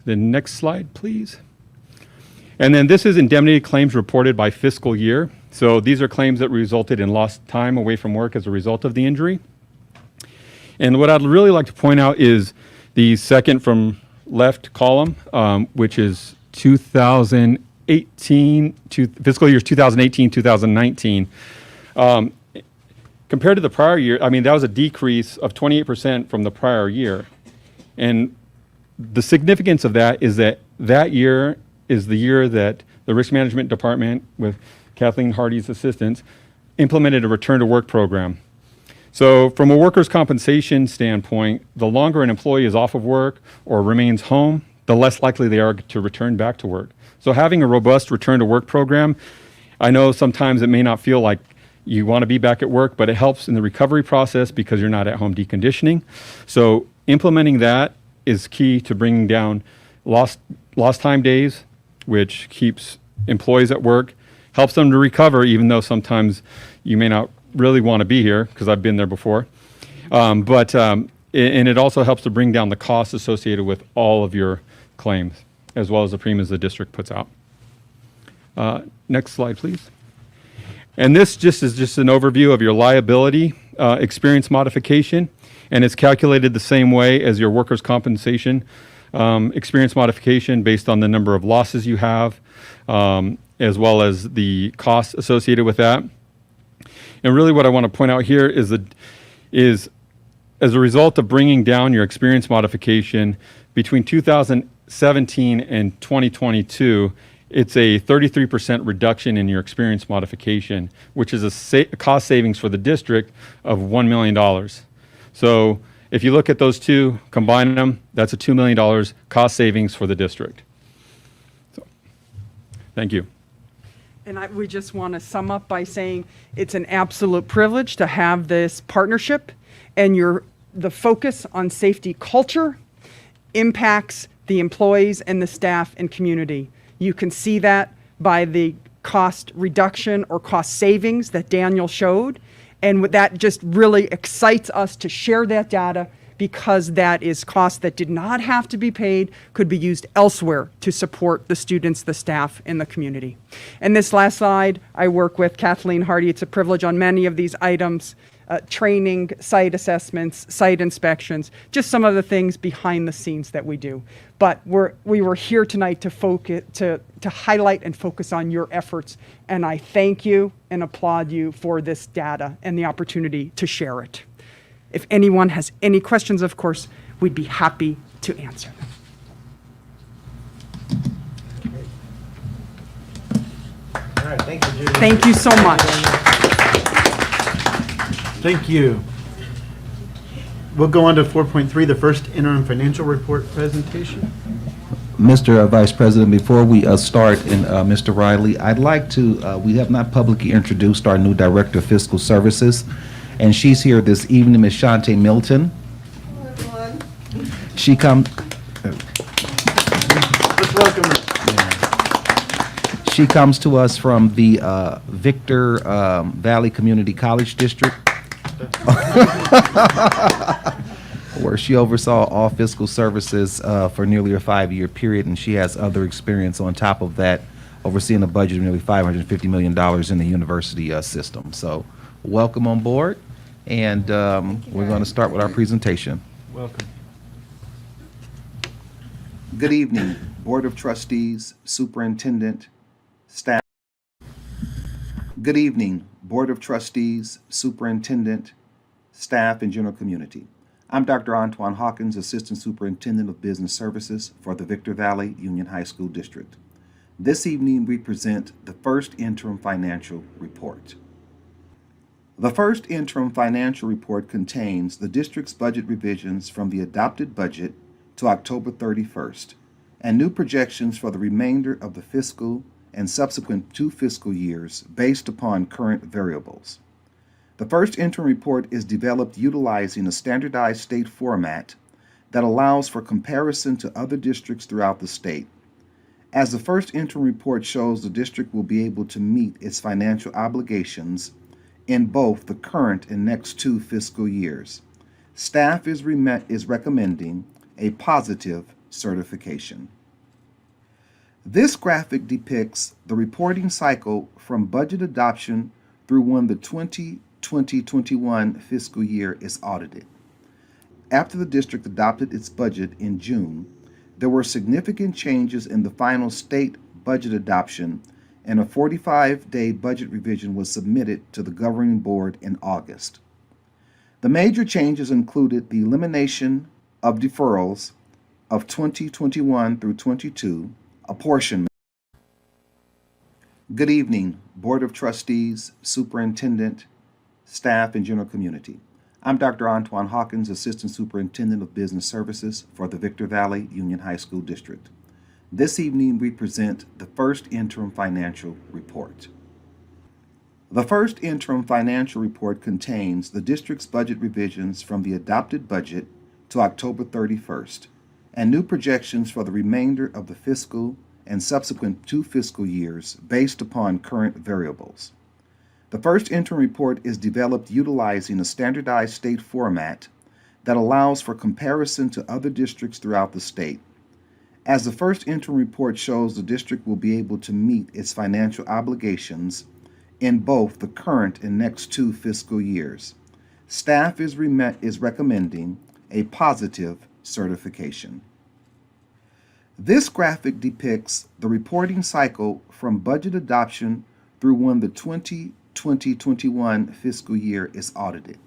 next slide, please. And then this is indemnity claims reported by fiscal year. So these are claims that resulted in lost time away from work as a result of the injury. And what I'd really like to point out is the second from left column, which is 2018 to fiscal years 2018, 2019. Compared to the prior year, I mean, that was a decrease of 28% from the prior year. And the significance of that is that that year is the year that the risk management department, with Kathleen Hardy's assistance, implemented a return to work program. So from a workers' compensation standpoint, the longer an employee is off of work or remains home, the less likely they are to return back to work. So having a robust return to work program, I know sometimes it may not feel like you want to be back at work, but it helps in the recovery process because you're not at home deconditioning. So implementing that is key to bringing down lost time days, which keeps employees at work, helps them to recover, even though sometimes you may not really want to be here, because I've been there before. And it also helps to bring down the costs associated with all of your claims, as well as the premiums the district puts out. Next slide, please. And this is just an overview of your liability experience modification, and it's calculated the same way as your workers' compensation experience modification based on the number of losses you have, as well as the costs associated with that. And really what I want to point out here is as a result of bringing down your experience modification between 2017 and 2022, it's a 33% reduction in your experience modification, which is a cost savings for the district of $1 million. So if you look at those two, combine them, that's a $2 million cost savings for the district. So, thank you. And we just want to sum up by saying it's an absolute privilege to have this partnership, and the focus on safety culture impacts the employees and the staff and community. You can see that by the cost reduction or cost savings that Daniel showed. And that just really excites us to share that data, because that is cost that did not have to be paid, could be used elsewhere to support the students, the staff, and the community. And this last slide, I work with Kathleen Hardy. It's a privilege on many of these items. Training, site assessments, site inspections, just some of the things behind the scenes that we do. But we were here tonight to focus, to highlight and focus on your efforts, and I thank you and applaud you for this data and the opportunity to share it. If anyone has any questions, of course, we'd be happy to answer them. All right, thank you, Judy. Thank you so much. Thank you. We'll go on to 4.3, the first interim financial report presentation. Mr. Vice President, before we start, and Mr. Riley, I'd like to, we have not publicly introduced our new Director of Fiscal Services, and she's here this evening, Ms. Shante Milton. Hello, everyone. She comes. Let's welcome her. She comes to us from the Victor Valley Community College District, where she oversaw all fiscal services for nearly a 5-year period, and she has other experience on top of that, overseeing a budget of nearly $550 million in the university system. So welcome on board, and we're going to start with our presentation. Welcome. Good evening, Board of Trustees, Superintendent, staff. Good evening, Board of Trustees, Superintendent, staff, and general community. I'm Dr. Antoine Hawkins, Assistant Superintendent of Business Services for the Victor Valley Union High School District. This evening, we present the first interim financial report. The first interim financial report contains the district's budget revisions from the adopted budget to October 31st, and new projections for the remainder of the fiscal and subsequent 2 fiscal years based upon current variables. The first interim report is developed utilizing a standardized state format that allows for comparison to other districts throughout the state. As the first interim report shows, the district will be able to meet its financial obligations in both the current and next 2 fiscal years. Staff is recommending a positive certification. This graphic depicts the reporting cycle from budget adoption through when the 2020-21 fiscal year is audited. After the district adopted its budget in June, there were significant changes in the final state budget adoption, and a 45-day budget revision was submitted to the governing board in August. The major changes included the elimination of deferrals of 2021 through 22, apportionment. Good evening, Board of Trustees, Superintendent, staff, and general community. I'm Dr. Antoine Hawkins, Assistant Superintendent of Business Services for the Victor Valley Union High School District. This evening, we present the first interim financial report. The first interim financial report contains the district's budget revisions from the adopted budget to October 31st and new projections for the remainder of the fiscal and subsequent 2 fiscal years based upon current variables. The first interim report is developed utilizing a standardized state format that allows for comparison to other districts throughout the state. As the first interim report shows, the district will be able to meet its financial obligations in both the current and next 2 fiscal years. Staff is recommending a positive certification. This graphic depicts the reporting cycle from budget adoption through when the 2020-21 fiscal year is audited.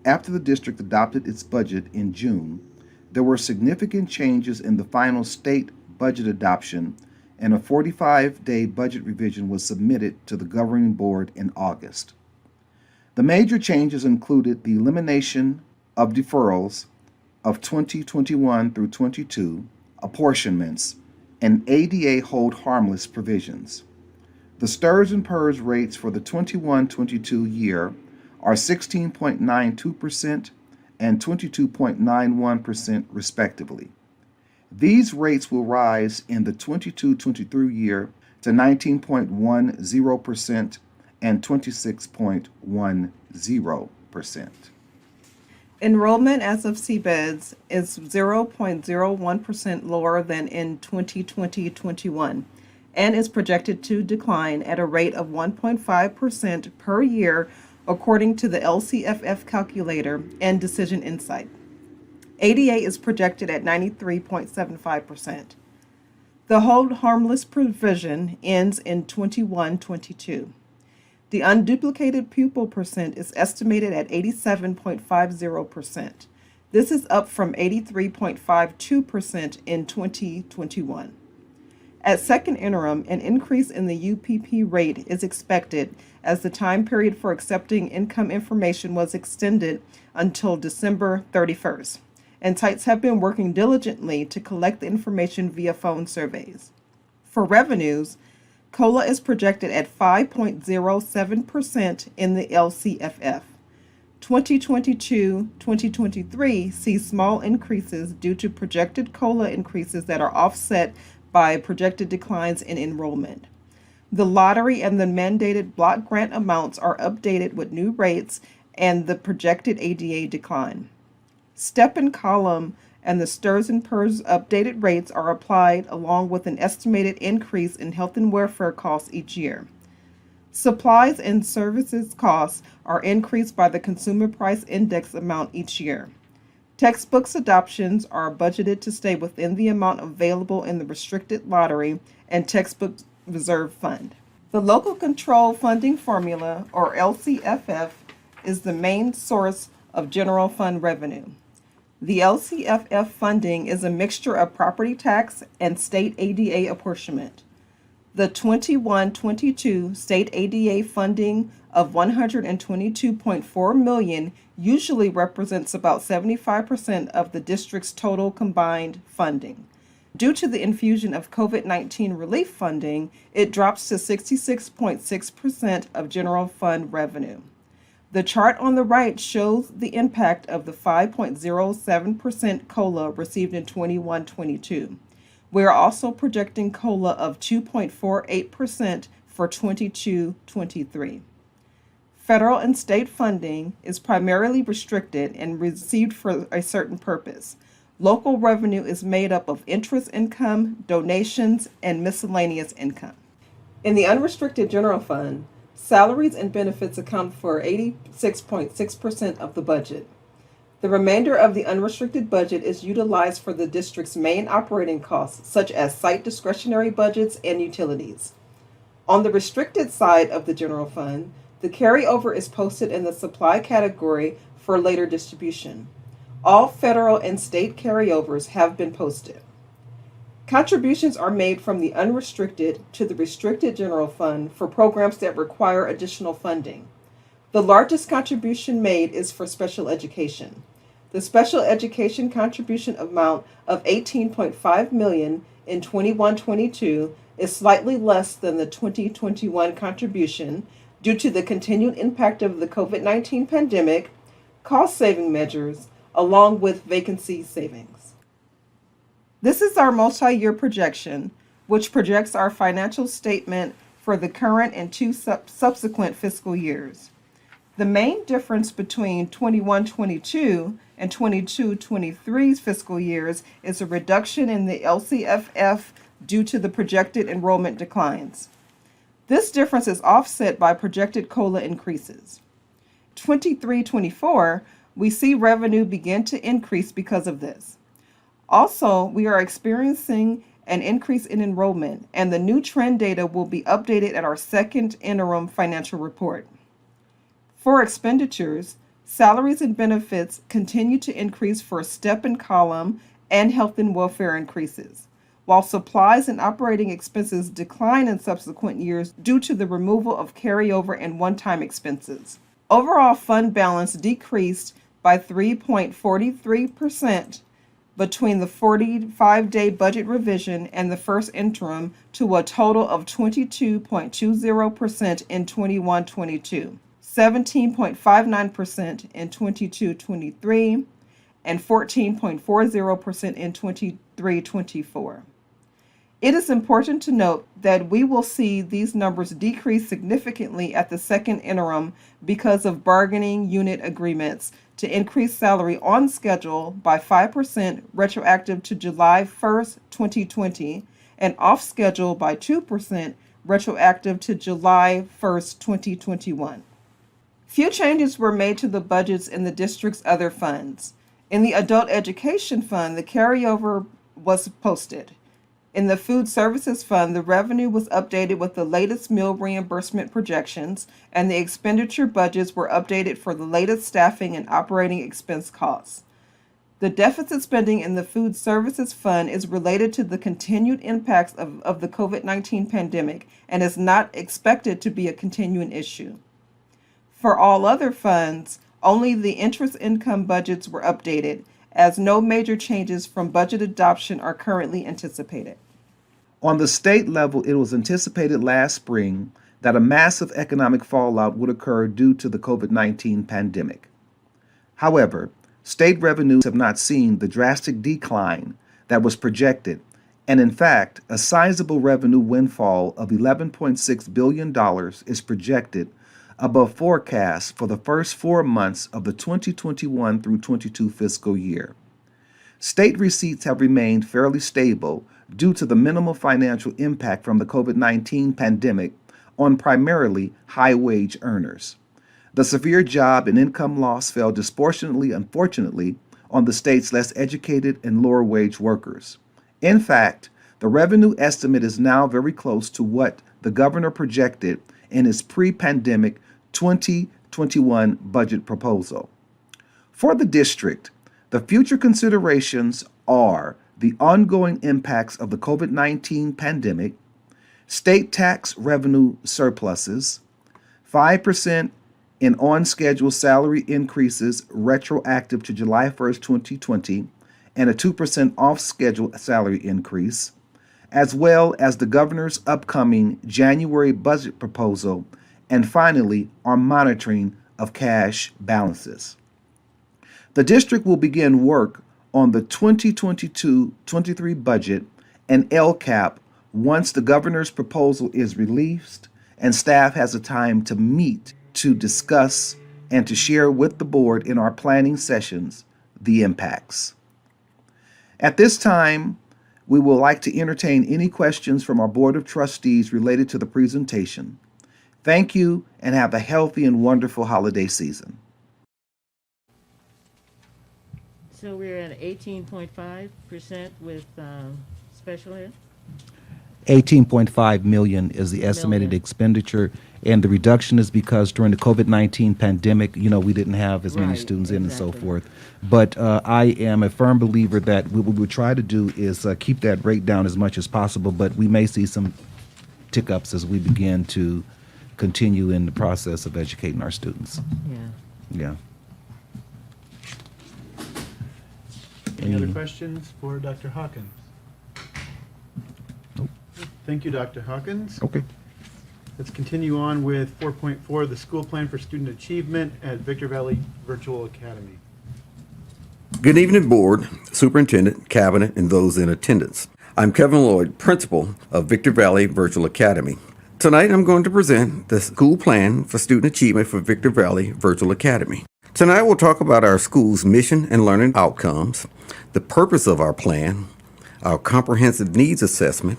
After the district adopted its budget in June, there were significant changes in the final state budget adoption, and a 45-day budget revision was submitted to the governing board in August. The major changes included the elimination of deferrals of 2021 through 22, apportionments, and ADA hold harmless provisions. The STRS and PERS rates for the 21-22 year are 16.92% and 22.91% respectively. These rates will rise in the 22-23 year to 19.10% and 26.10%. Enrollment as of CBEDS is 0.01% lower than in 2020-21 and is projected to decline at a rate of 1.5% per year according to the LCFF calculator and Decision Insight. ADA is projected at 93.75%. The hold harmless provision ends in 21-22. The unduplicated pupil percent is estimated at 87.50%. This is up from 83.52% in 2021. At second interim, an increase in the UPP rate is expected as the time period for accepting income information was extended until December 31st, and sites have been working diligently to collect the information via phone surveys. For revenues, COLA is projected at 5.07% in the LCFF. 2022-2023 sees small increases due to projected COLA increases that are offset by projected declines in enrollment. The lottery and the mandated block grant amounts are updated with new rates and the projected ADA decline. Step and column and the STRS and PERS updated rates are applied along with an estimated increase in health and welfare costs each year. Supplies and services costs are increased by the Consumer Price Index amount each year. Textbooks adoptions are budgeted to stay within the amount available in the restricted lottery and textbook reserve fund. The local control funding formula, or LCFF, is the main source of general fund revenue. The LCFF funding is a mixture of property tax and state ADA apportionment. The 21-22 state ADA funding of $122.4 million usually represents about 75% of the district's total combined funding. Due to the infusion of COVID-19 relief funding, it drops to 66.6% of general fund revenue. The chart on the right shows the impact of the 5.07% COLA received in 21-22. We are also projecting COLA of 2.48% for 22-23. Federal and state funding is primarily restricted and received for a certain purpose. Local revenue is made up of interest income, donations, and miscellaneous income. In the unrestricted general fund, salaries and benefits account for 86.6% of the budget. The remainder of the unrestricted budget is utilized for the district's main operating costs, such as site discretionary budgets and utilities. On the restricted side of the general fund, the carryover is posted in the supply category for later distribution. All federal and state carryovers have been posted. Contributions are made from the unrestricted to the restricted general fund for programs that require additional funding. The largest contribution made is for special education. The special education contribution amount of $18.5 million in 21-22 is slightly less than the 2021 contribution due to the continued impact of the COVID-19 pandemic, cost-saving measures, along with vacancy savings. This is our multi-year projection, which projects our financial statement for the current and two subsequent fiscal years. The main difference between 21-22 and 22-23's fiscal years is a reduction in the LCFF due to the projected enrollment declines. This difference is offset by projected COLA increases. 23-24, we see revenue begin to increase because of this. Also, we are experiencing an increase in enrollment, and the new trend data will be updated at our second interim financial report. For expenditures, salaries and benefits continue to increase for step and column and health and welfare increases, while supplies and operating expenses decline in subsequent years due to the removal of carryover and one-time expenses. Overall fund balance decreased by 3.43% between the 45-day budget revision and the first interim to a total of 22.20% in 21-22. 17.59% in 22-23, and 14.40% in 23-24. It is important to note that we will see these numbers decrease significantly at the second interim because of bargaining unit agreements to increase salary on schedule by 5% retroactive to July 1st, 2020, and off schedule by 2% retroactive to July 1st, 2021. Few changes were made to the budgets in the district's other funds. In the Adult Education Fund, the carryover was posted. In the Food Services Fund, the revenue was updated with the latest meal reimbursement projections, and the expenditure budgets were updated for the latest staffing and operating expense costs. The deficit spending in the Food Services Fund is related to the continued impacts of the COVID-19 pandemic and is not expected to be a continuing issue. For all other funds, only the interest income budgets were updated, as no major changes from budget adoption are currently anticipated. On the state level, it was anticipated last spring that a massive economic fallout would occur due to the COVID-19 pandemic. However, state revenues have not seen the drastic decline that was projected, and in fact, a sizable revenue windfall of $11.6 billion is projected above forecast for the first 4 months of the 2021 through 22 fiscal year. State receipts have remained fairly stable due to the minimal financial impact from the COVID-19 pandemic on primarily high-wage earners. The severe job and income loss fell disproportionately, unfortunately, on the state's less educated and lower-wage workers. In fact, the revenue estimate is now very close to what the governor projected in his pre-pandemic 2021 budget proposal. For the district, the future considerations are the ongoing impacts of the COVID-19 pandemic, state tax revenue surpluses, 5% in on-schedule salary increases retroactive to July 1st, 2020, and a 2% off-schedule salary increase, as well as the governor's upcoming January budget proposal, and finally, our monitoring of cash balances. The district will begin work on the 2022-23 budget and LCAP once the governor's proposal is released and staff has the time to meet to discuss and to share with the board in our planning sessions the impacts. At this time, we would like to entertain any questions from our Board of Trustees related to the presentation. Thank you and have a healthy and wonderful holiday season. So we're at 18.5% with special ed? 18.5 million is the estimated expenditure, and the reduction is because during the COVID-19 pandemic, we didn't have as many Right, students in and so exactly. forth. But I am a firm believer that what we would try to do is keep that rate down as much as possible, but we may see some tick-ups as we begin to continue in the process of educating our students. Yeah. Yeah. Any other questions for Dr. Hawkins? Thank you, Dr. Hawkins. Okay. Let's continue on with 4.4, the school plan for student achievement at Victor Valley Virtual Academy. Good evening, Board, Superintendent, Cabinet, and those in attendance. I'm Kevin Lloyd, Principal of Victor Valley Virtual Academy. Tonight, I'm going to present the school plan for student achievement for Victor Valley Virtual Academy. Tonight, we'll talk about our school's mission and learning outcomes, the purpose of our plan, our comprehensive needs assessment,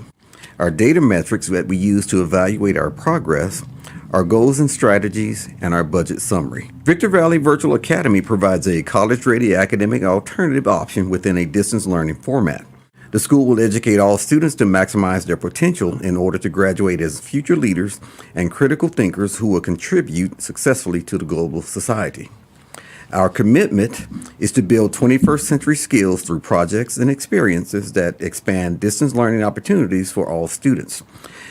our data metrics that we use to evaluate our progress, our goals and strategies, and our budget summary. Victor Valley Virtual Academy provides a college-ready academic alternative option within a distance learning format. The school will educate all students to maximize their potential in order to graduate as future leaders and critical thinkers who will contribute successfully to the global society. Our commitment is to build 21st century skills through projects and experiences that expand distance learning opportunities for all students.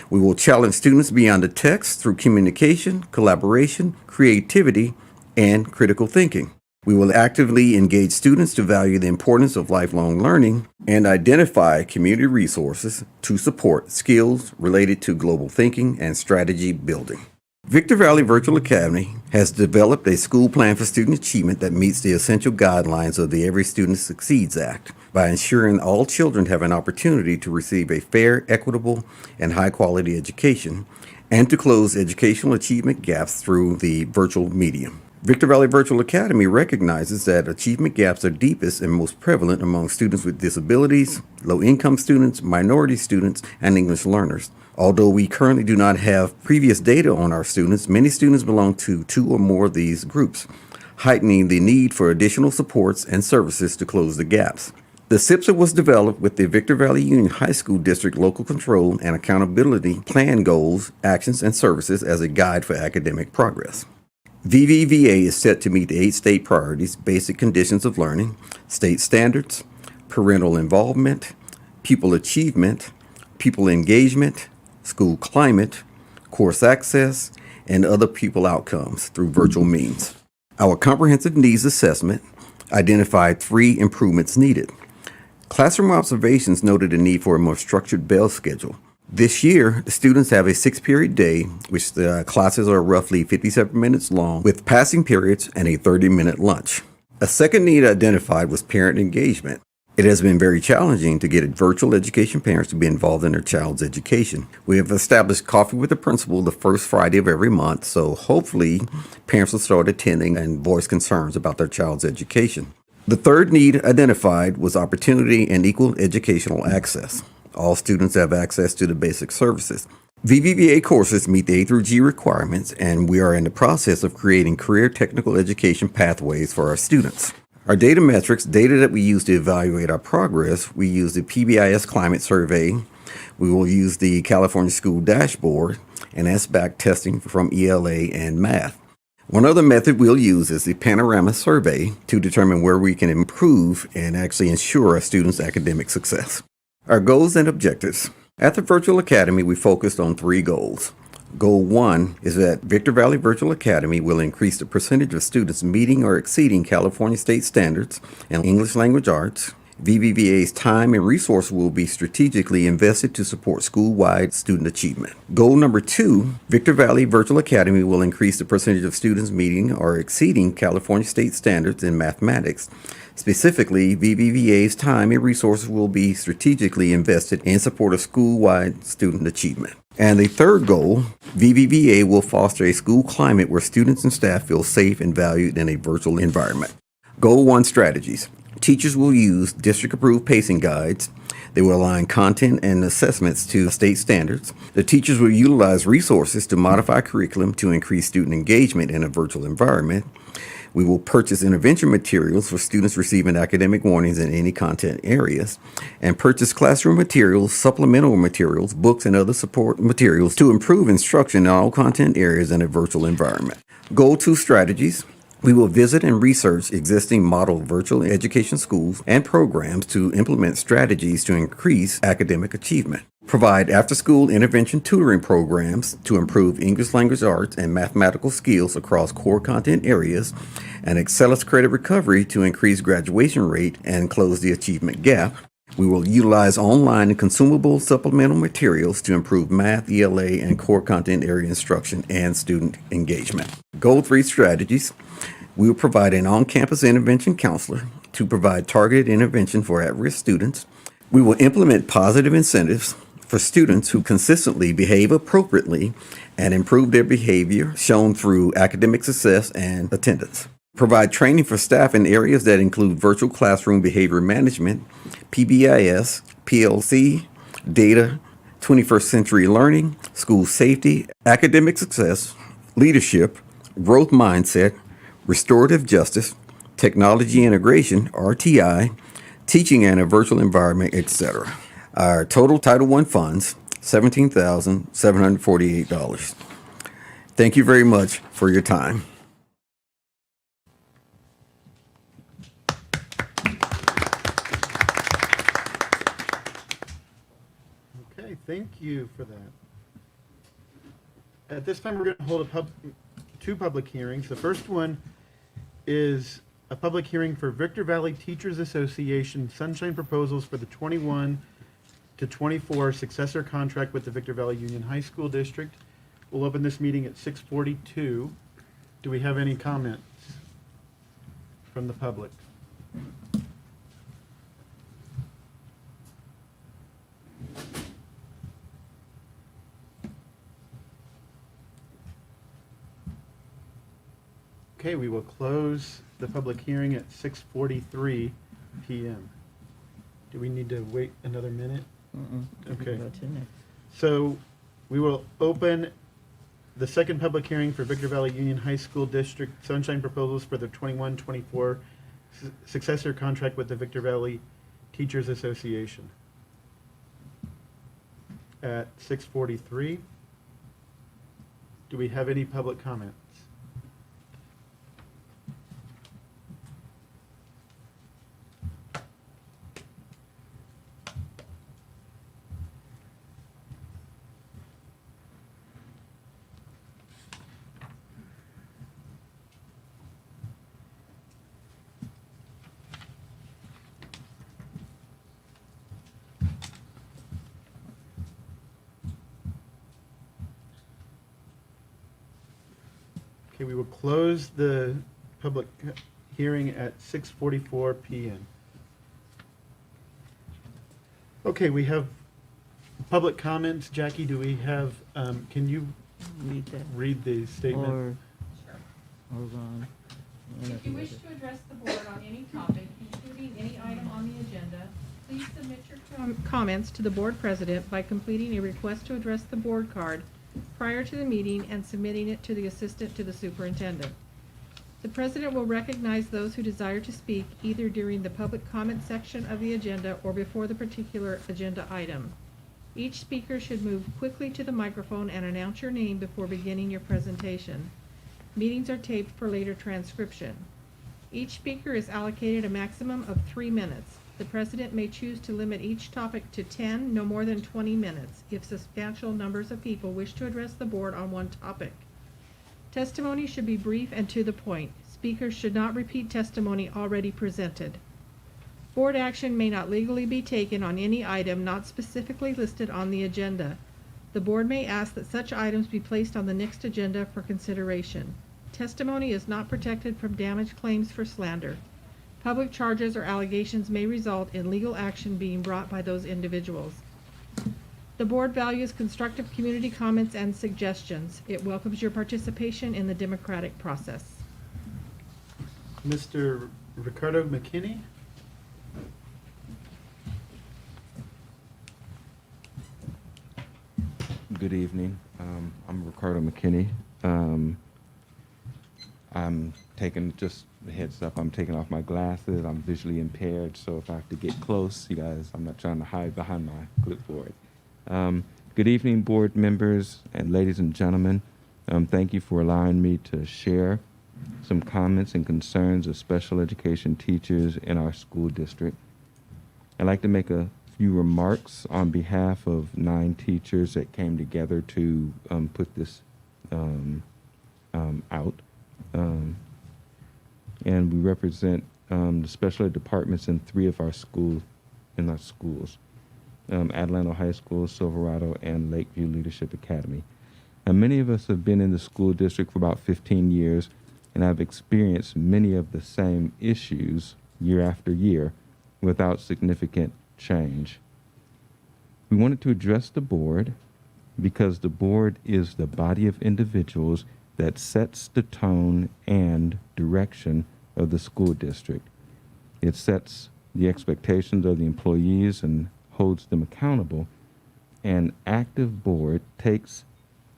We will challenge students beyond the text through communication, collaboration, creativity, and critical thinking. We will actively engage students to value the importance of lifelong learning and identify community resources to support skills related to global thinking and strategy building. Victor Valley Virtual Academy has developed a school plan for student achievement that meets the essential guidelines of the Every Student Succeeds Act by ensuring all children have an opportunity to receive a fair, equitable, and high-quality education, and to close educational achievement gaps through the virtual medium. Victor Valley Virtual Academy recognizes that achievement gaps are deepest and most prevalent among students with disabilities, low-income students, minority students, and English learners. Although we currently do not have previous data on our students, many students belong to two or more of these groups, heightening the need for additional supports and services to close the gaps. The CIPSA was developed with the Victor Valley Union High School District Local Control and Accountability Plan goals, actions, and services as a guide for academic progress. VVVA is set to meet the 8 state priorities: basic conditions of learning, state standards, parental involvement, pupil achievement, pupil engagement, school climate, course access, and other pupil outcomes through virtual means. Our comprehensive needs assessment identified 3 improvements needed. Classroom observations noted a need for a more structured bell schedule. This year, the students have a 6-period day, which the classes are roughly 57 minutes long, with passing periods and a 30-minute lunch. A second need identified was parent engagement. It has been very challenging to get virtual education parents to be involved in their child's education. We have established Coffee with the Principal the first Friday of every month, so hopefully parents will start attending and voice concerns about their child's education. The third need identified was opportunity and equal educational access. All students have access to the basic services. VVVA courses meet the A through G requirements, and we are in the process of creating career technical education pathways for our students. Our data metrics, data that we use to evaluate our progress, we use the PBIS Climate Survey, we will use the California School Dashboard, and SBAC testing from ELA and math. One other method we'll use is the Panorama Survey to determine where we can improve and actually ensure our students' academic success. Our goals and objectives. At the Virtual Academy, we focused on 3 goals. Goal 1 is that Victor Valley Virtual Academy will increase the percentage of students meeting or exceeding California state standards in English language arts. VVVA's time and resources will be strategically invested to support school-wide student achievement. Goal number 2, Victor Valley Virtual Academy will increase the percentage of students meeting or exceeding California state standards in mathematics. Specifically, VVVA's time and resources will be strategically invested in support of school-wide student achievement. And the third goal, VVVA will foster a school climate where students and staff feel safe and valued in a virtual environment. Goal 1 strategies. Teachers will use district-approved pacing guides. They will align content and assessments to state standards. The teachers will utilize resources to modify curriculum to increase student engagement in a virtual environment. We will purchase intervention materials for students receiving academic warnings in any content areas, and purchase classroom materials, supplemental materials, books, and other support materials to improve instruction in all content areas in a virtual environment. Goal 2 strategies. We will visit and research existing model virtual education schools and programs to implement strategies to increase academic achievement. provide after-school intervention tutoring programs to improve English language arts and mathematical skills across core content areas, and accelerate credit recovery to increase graduation rate and close the achievement gap. We will utilize online and consumable supplemental materials to improve math, ELA, and core content area instruction and student engagement. Goal 3 strategies. We will provide an on-campus intervention counselor to provide targeted intervention for at-risk students. We will implement positive incentives for students who consistently behave appropriately and improve their behavior, shown through academic success and attendance. Provide training for staff in areas that include virtual classroom behavior management, PBIS, PLC, data, 21st century learning, school safety, academic success, leadership, growth mindset, restorative justice, technology integration, RTI, teaching in a virtual environment, etc. Our total Title I funds, $17,748. Thank you very much for your time. Okay, thank you for that. At this time, we're going to hold two public hearings. The first one is a public hearing for Victor Valley Teachers Association Sunshine Proposals for the 21 to 24 successor contract with the Victor Valley Union High School District. We'll open this meeting at 6:42. Do we have any comments from the public? Okay, we will close the public hearing at 6:43 p.m. Do we need to wait another minute? Okay. So we will open the second public hearing for Victor Valley Union High School District Sunshine Proposals for the 21-24 successor contract with the Victor Valley Teachers Association at 6:43. Do we have any public comments? Okay, we will close the public hearing at 6:44 p.m. Okay, we have public comments. Jackie, do we have, can you read the statement? Or, hold on. If you wish to address the board on any topic, including any item on the agenda, please submit your comments to the board president by completing a request to address the board card prior to the meeting and submitting it to the assistant to the superintendent. The president will recognize those who desire to speak either during the public comment section of the agenda or before the particular agenda item. Each speaker should move quickly to the microphone and announce your name before beginning your presentation. Meetings are taped for later transcription. Each speaker is allocated a maximum of 3 minutes. The president may choose to limit each topic to 10, no more than 20 minutes, if substantial numbers of people wish to address the board on one topic. Testimony should be brief and to the point. Speakers should not repeat testimony already presented. Board action may not legally be taken on any item not specifically listed on the agenda. The board may ask that such items be placed on the next agenda for consideration. Testimony is not protected from damage claims for slander. Public charges or allegations may result in legal action being brought by those individuals. The board values constructive community comments and suggestions. It welcomes your participation in the democratic process. Mr. Ricardo McKinney? Good evening. I'm Ricardo McKinney. I'm taking, just a heads up, I'm taking off my glasses. I'm visually impaired, so if I have to get close, you guys, I'm not trying to hide behind my clipboard. Good evening, board members and ladies and gentlemen. Thank you for allowing me to share some comments and concerns of special education teachers in our school district. I'd like to make a few remarks on behalf of 9 teachers that came together to put this out. And we represent the special ed departments in 3 of our schools, Adelanto High School, Silverado, and Lakeview Leadership Academy. And many of us have been in the school district for about 15 years, and I've experienced many of the same issues year after year without significant change. We wanted to address the board because the board is the body of individuals that sets the tone and direction of the school district. It sets the expectations of the employees and holds them accountable. An active board takes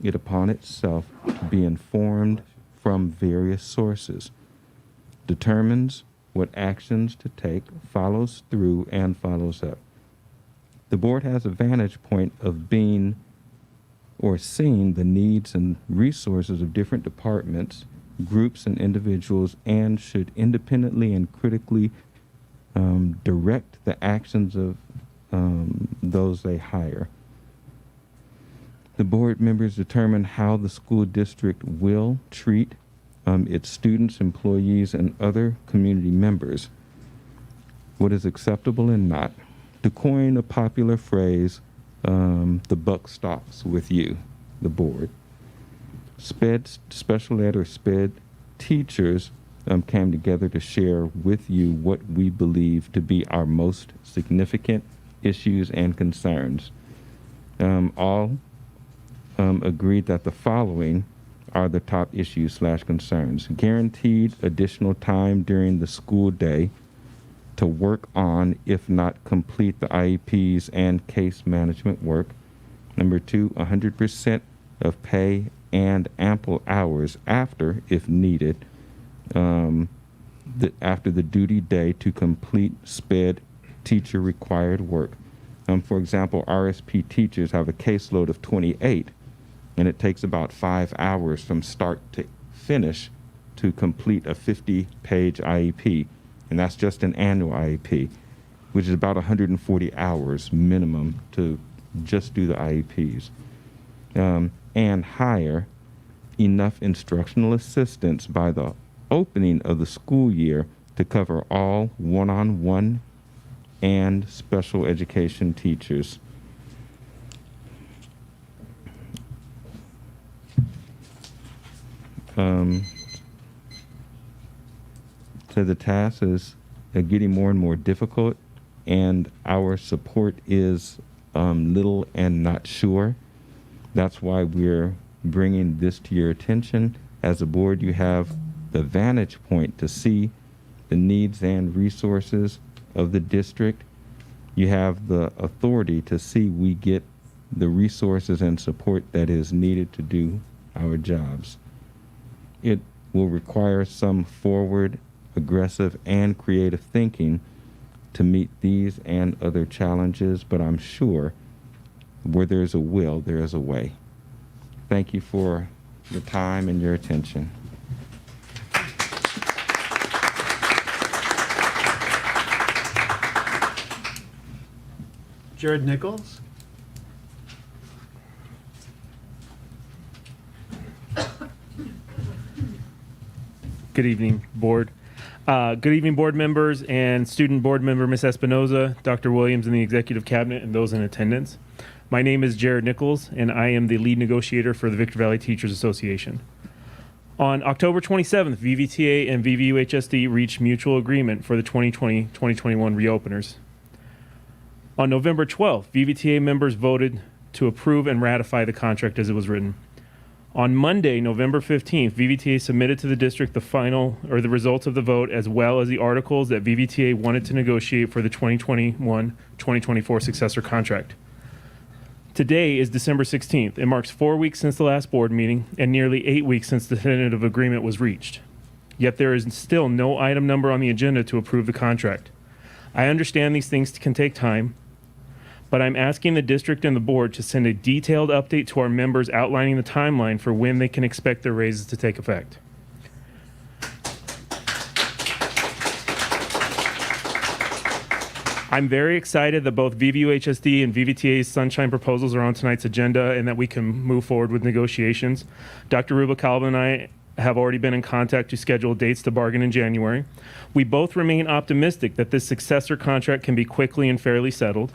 it upon itself to be informed from various sources, determines what actions to take, follows through, and follows up. The board has a vantage point of being or seeing the needs and resources of different departments, groups, and individuals, and should independently and critically direct the actions of those they hire. The board members determine how the school district will treat its students, employees, and other community members, what is acceptable and not. To coin a popular phrase, the buck stops with you, the board. Special ed or SPED teachers came together to share with you what we believe to be our most significant issues and concerns. All agreed that the following are the top issues/concerns. Guaranteed additional time during the school day to work on, if not complete, the IEPs and case management work. Number 2, 100% of pay and ample hours after, if needed, after the duty day to complete SPED teacher required work. For example, RSP teachers have a caseload of 28, and it takes about 5 hours from start to finish to complete a 50-page IEP. And that's just an annual IEP, which is about 140 hours minimum to just do the IEPs. And hire enough instructional assistants by the opening of the school year to cover all one-on-one and special education teachers. So the task is getting more and more difficult, and our support is little and not sure. That's why we're bringing this to your attention. As a board, you have the vantage point to see the needs and resources of the district. You have the authority to see we get the resources and support that is needed to do our jobs. It will require some forward, aggressive, and creative thinking to meet these and other challenges, but I'm sure where there's a will, there is a way. Thank you for your time and your attention. Jared Nichols. Good evening, board. Good evening, board members and student board member Ms. Espinoza, Dr. Williams, and the executive cabinet, and those in attendance. My name is Jared Nichols, and I am the lead negotiator for the Victor Valley Teachers Association. On October 27th, VVTA and VVUHSD reached mutual agreement for the 2020-2021 reopeners. On November 12th, VVTA members voted to approve and ratify the contract as it was written. On Monday, November 15th, VVTA submitted to the district the final or the results of the vote, as well as the articles that VVTA wanted to negotiate for the 2021-2024 successor contract. Today is December 16th. It marks 4 weeks since the last board meeting and nearly 8 weeks since the definitive agreement was reached. Yet there is still no item number on the agenda to approve the contract. I understand these things can take time, but I'm asking the district and the board to send a detailed update to our members outlining the timeline for when they can expect their raises to take effect. I'm very excited that both VVUHSD and VVTA's Sunshine proposals are on tonight's agenda and that we can move forward with negotiations. Dr. Rubalcaba and I have already been in contact to schedule dates to bargain in January. We both remain optimistic that this successor contract can be quickly and fairly settled.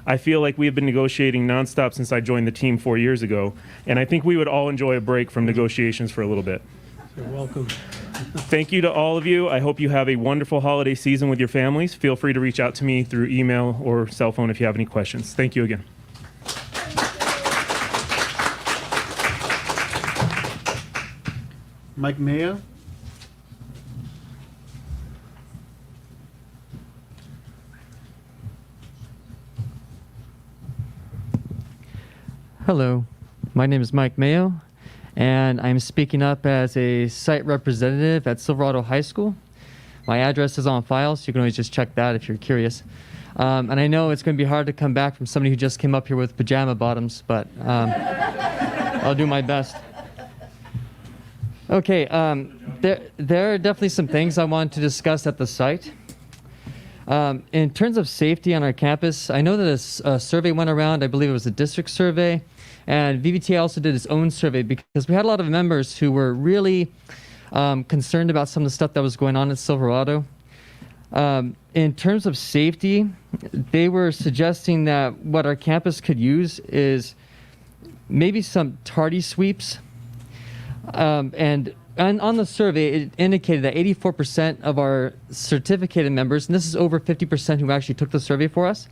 I feel like we have been negotiating nonstop since I joined the team 4 years ago, and I think we would all enjoy a break from negotiations for a little bit. You're welcome. Thank you to all of you. I hope you have a wonderful holiday season with your families. Feel free to reach out to me through email or cell phone if you have any questions. Thank you again. Mike Mayo? Hello, my name is Mike Mayo, and I'm speaking up as a site representative at Silverado High School. My address is on file, so you can always just check that if you're curious. And I know it's going to be hard to come back from somebody who just came up here with pajama bottoms, but I'll do my best. Okay, there are definitely some things I want to discuss at the site. In terms of safety on our campus, I know that a survey went around. I believe it was a district survey, and VVTA also did its own survey because we had a lot of members who were really concerned about some of the stuff that was going on in Silverado. In terms of safety, they were suggesting that what our campus could use is maybe some tardy sweeps. And on the survey, it indicated that 84% of our certificated members, and this is over 50% who actually took the survey for us,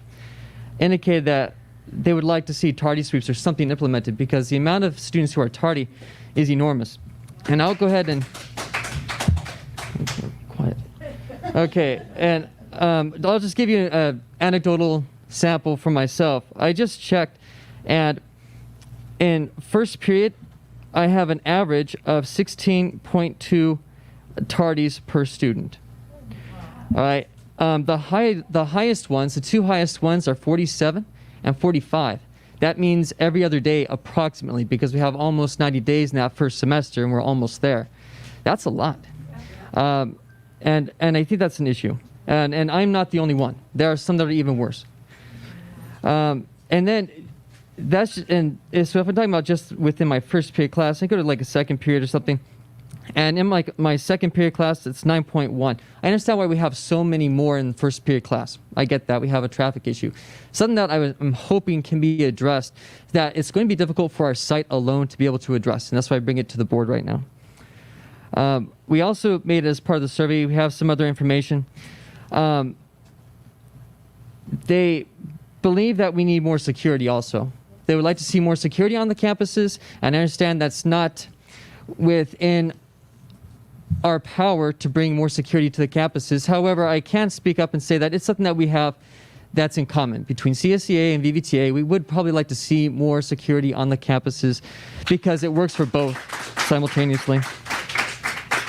indicated that they would like to see tardy sweeps or something implemented because the amount of students who are tardy is enormous. And I'll go ahead and... Quiet. Okay, and I'll just give you an anecdotal sample for myself. I just checked, and in first period, I have an average of 16.2 tardies per student. All right, the highest ones, the two highest ones are 47 and 45. That means every other day approximately, because we have almost 90 days in that first semester and we're almost there. That's a lot. And I think that's an issue. And I'm not the only one. There are some that are even worse. And then so if I'm talking about just within my first period class, I go to like a second period or something. And in my second period class, it's 9.1. I understand why we have so many more in the first period class. I get that. We have a traffic issue. Something that I'm hoping can be addressed, that it's going to be difficult for our site alone to be able to address. And that's why I bring it to the board right now. We also made, as part of the survey, we have some other information. They believe that we need more security also. They would like to see more security on the campuses, and I understand that's not within our power to bring more security to the campuses. However, I can speak up and say that it's something that we have that's in common between CSEA and VVTA. We would probably like to see more security on the campuses because it works for both simultaneously.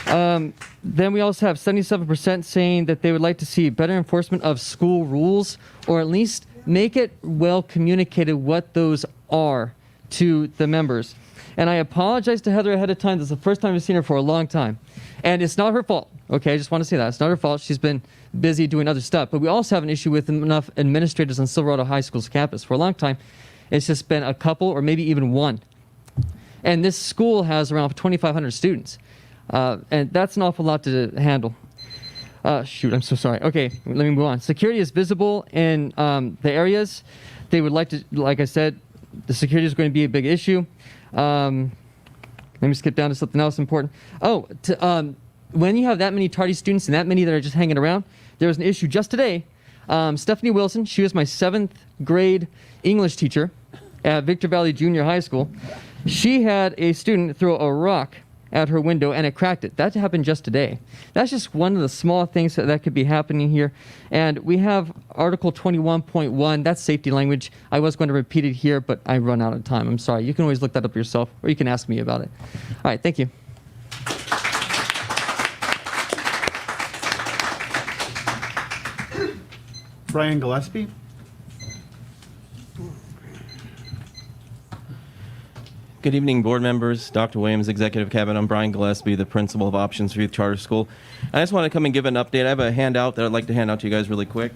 Then we also have 77% saying that they would like to see better enforcement of school rules, or at least make it well communicated what those are to the members. And I apologize to Heather ahead of time. This is the first time I've seen her for a long time. And it's not her fault, okay? I just want to say that. It's not her fault. She's been busy doing other stuff. But we also have an issue with enough administrators on Silverado High School's campus. For a long time, it's just been a couple or maybe even one. And this school has around 2,500 students. And that's an awful lot to handle. Shoot, I'm so sorry. Okay, let me move on. Security is visible in the areas. They would like to, like I said, the security is going to be a big issue. Let me skip down to something else important. Oh, when you have that many tardy students and that many that are just hanging around, there was an issue just today. Stephanie Wilson, she was my 7th grade English teacher at Victor Valley Junior High School. She had a student throw a rock at her window and it cracked it. That happened just today. That's just one of the small things that could be happening here. And we have Article 21.1, that's safety language. I was going to repeat it here, but I run out of time. I'm sorry. You can always look that up yourself, or you can ask me about it. All right, thank you. Brian Gillespie. Good evening, board members, Dr. Williams, Executive Cabinet. I'm Brian Gillespie, the principal of Options for Youth Charter School. I just want to come and give an update. I have a handout that I'd like to hand out to you guys really quick.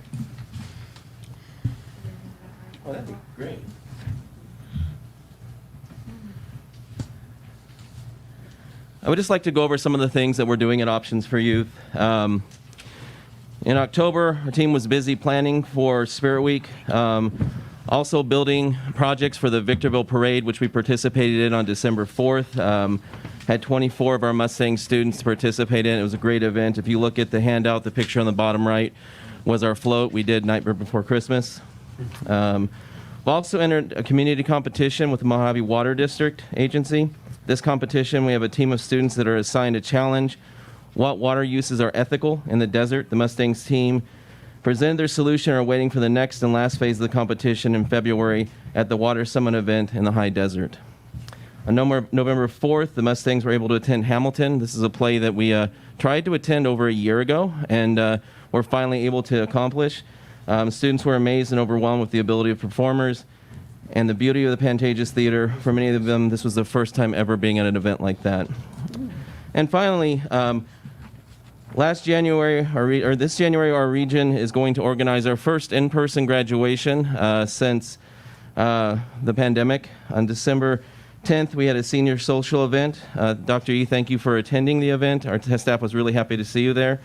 I would just like to go over some of the things that we're doing at Options for Youth. In October, our team was busy planning for Spirit Week, also building projects for the Victorville Parade, which we participated in on December 4th. Had 24 of our Mustang students participate in it. It was a great event. If you look at the handout, the picture on the bottom right was our float we did night before Christmas. We also entered a community competition with the Mojave Water District Agency. This competition, we have a team of students that are assigned a challenge. What water uses are ethical in the desert? The Mustangs team presented their solution and are waiting for the next and last phase of the competition in February at the Water Summit event in the high desert. On November 4th, the Mustangs were able to attend Hamilton. This is a play that we tried to attend over a year ago and were finally able to accomplish. Students were amazed and overwhelmed with the ability of performers and the beauty of the Pantages Theater. For many of them, this was the first time ever being at an event like that. And finally, this January, our region is going to organize our first in-person graduation since the pandemic. On December 10th, we had a senior social event. Dr. E, thank you for attending the event. Our staff was really happy to see you there.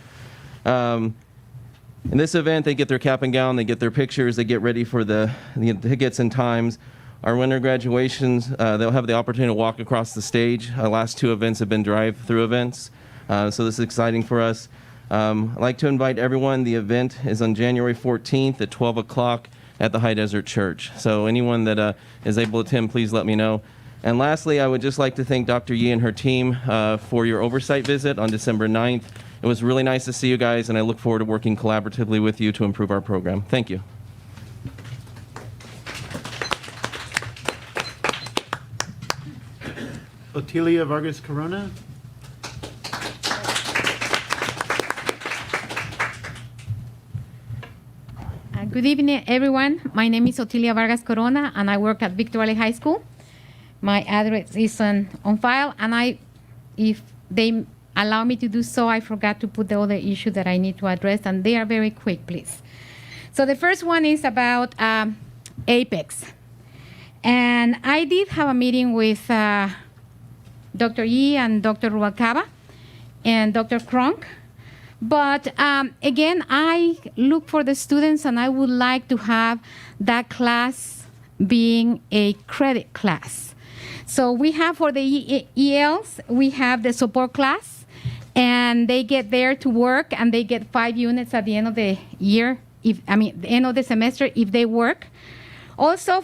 In this event, they get their cap and gown, they get their pictures, they get ready for the tickets and times. Our winter graduations, they'll have the opportunity to walk across the stage. Our last two events have been drive-through events, so this is exciting for us. I'd like to invite everyone. The event is on January 14th at 12 o'clock at the High Desert Church. So anyone that is able to attend, please let me know. And lastly, I would just like to thank Dr. Yee and her team for your oversight visit on December 9th. It was really nice to see you guys, and I look forward to working collaboratively with you to improve our program. Thank you. Otilia Vargas Corona. Good evening, everyone. My name is Otilia Vargas Corona, and I work at Victor Valley High School. My address is on file, and if they allow me to do so, I forgot to put the other issue that I need to address, and they are very quick, please. So the first one is about Apex. And I did have a meeting with Dr. Yee and Dr. Rubalcaba and Dr. Kronk. But again, I look for the students, and I would like to have that class being a credit class. So we have for the ELs, we have the support class, and they get there to work, and they get 5 units at the end of the year, the end of the semester if they work. Also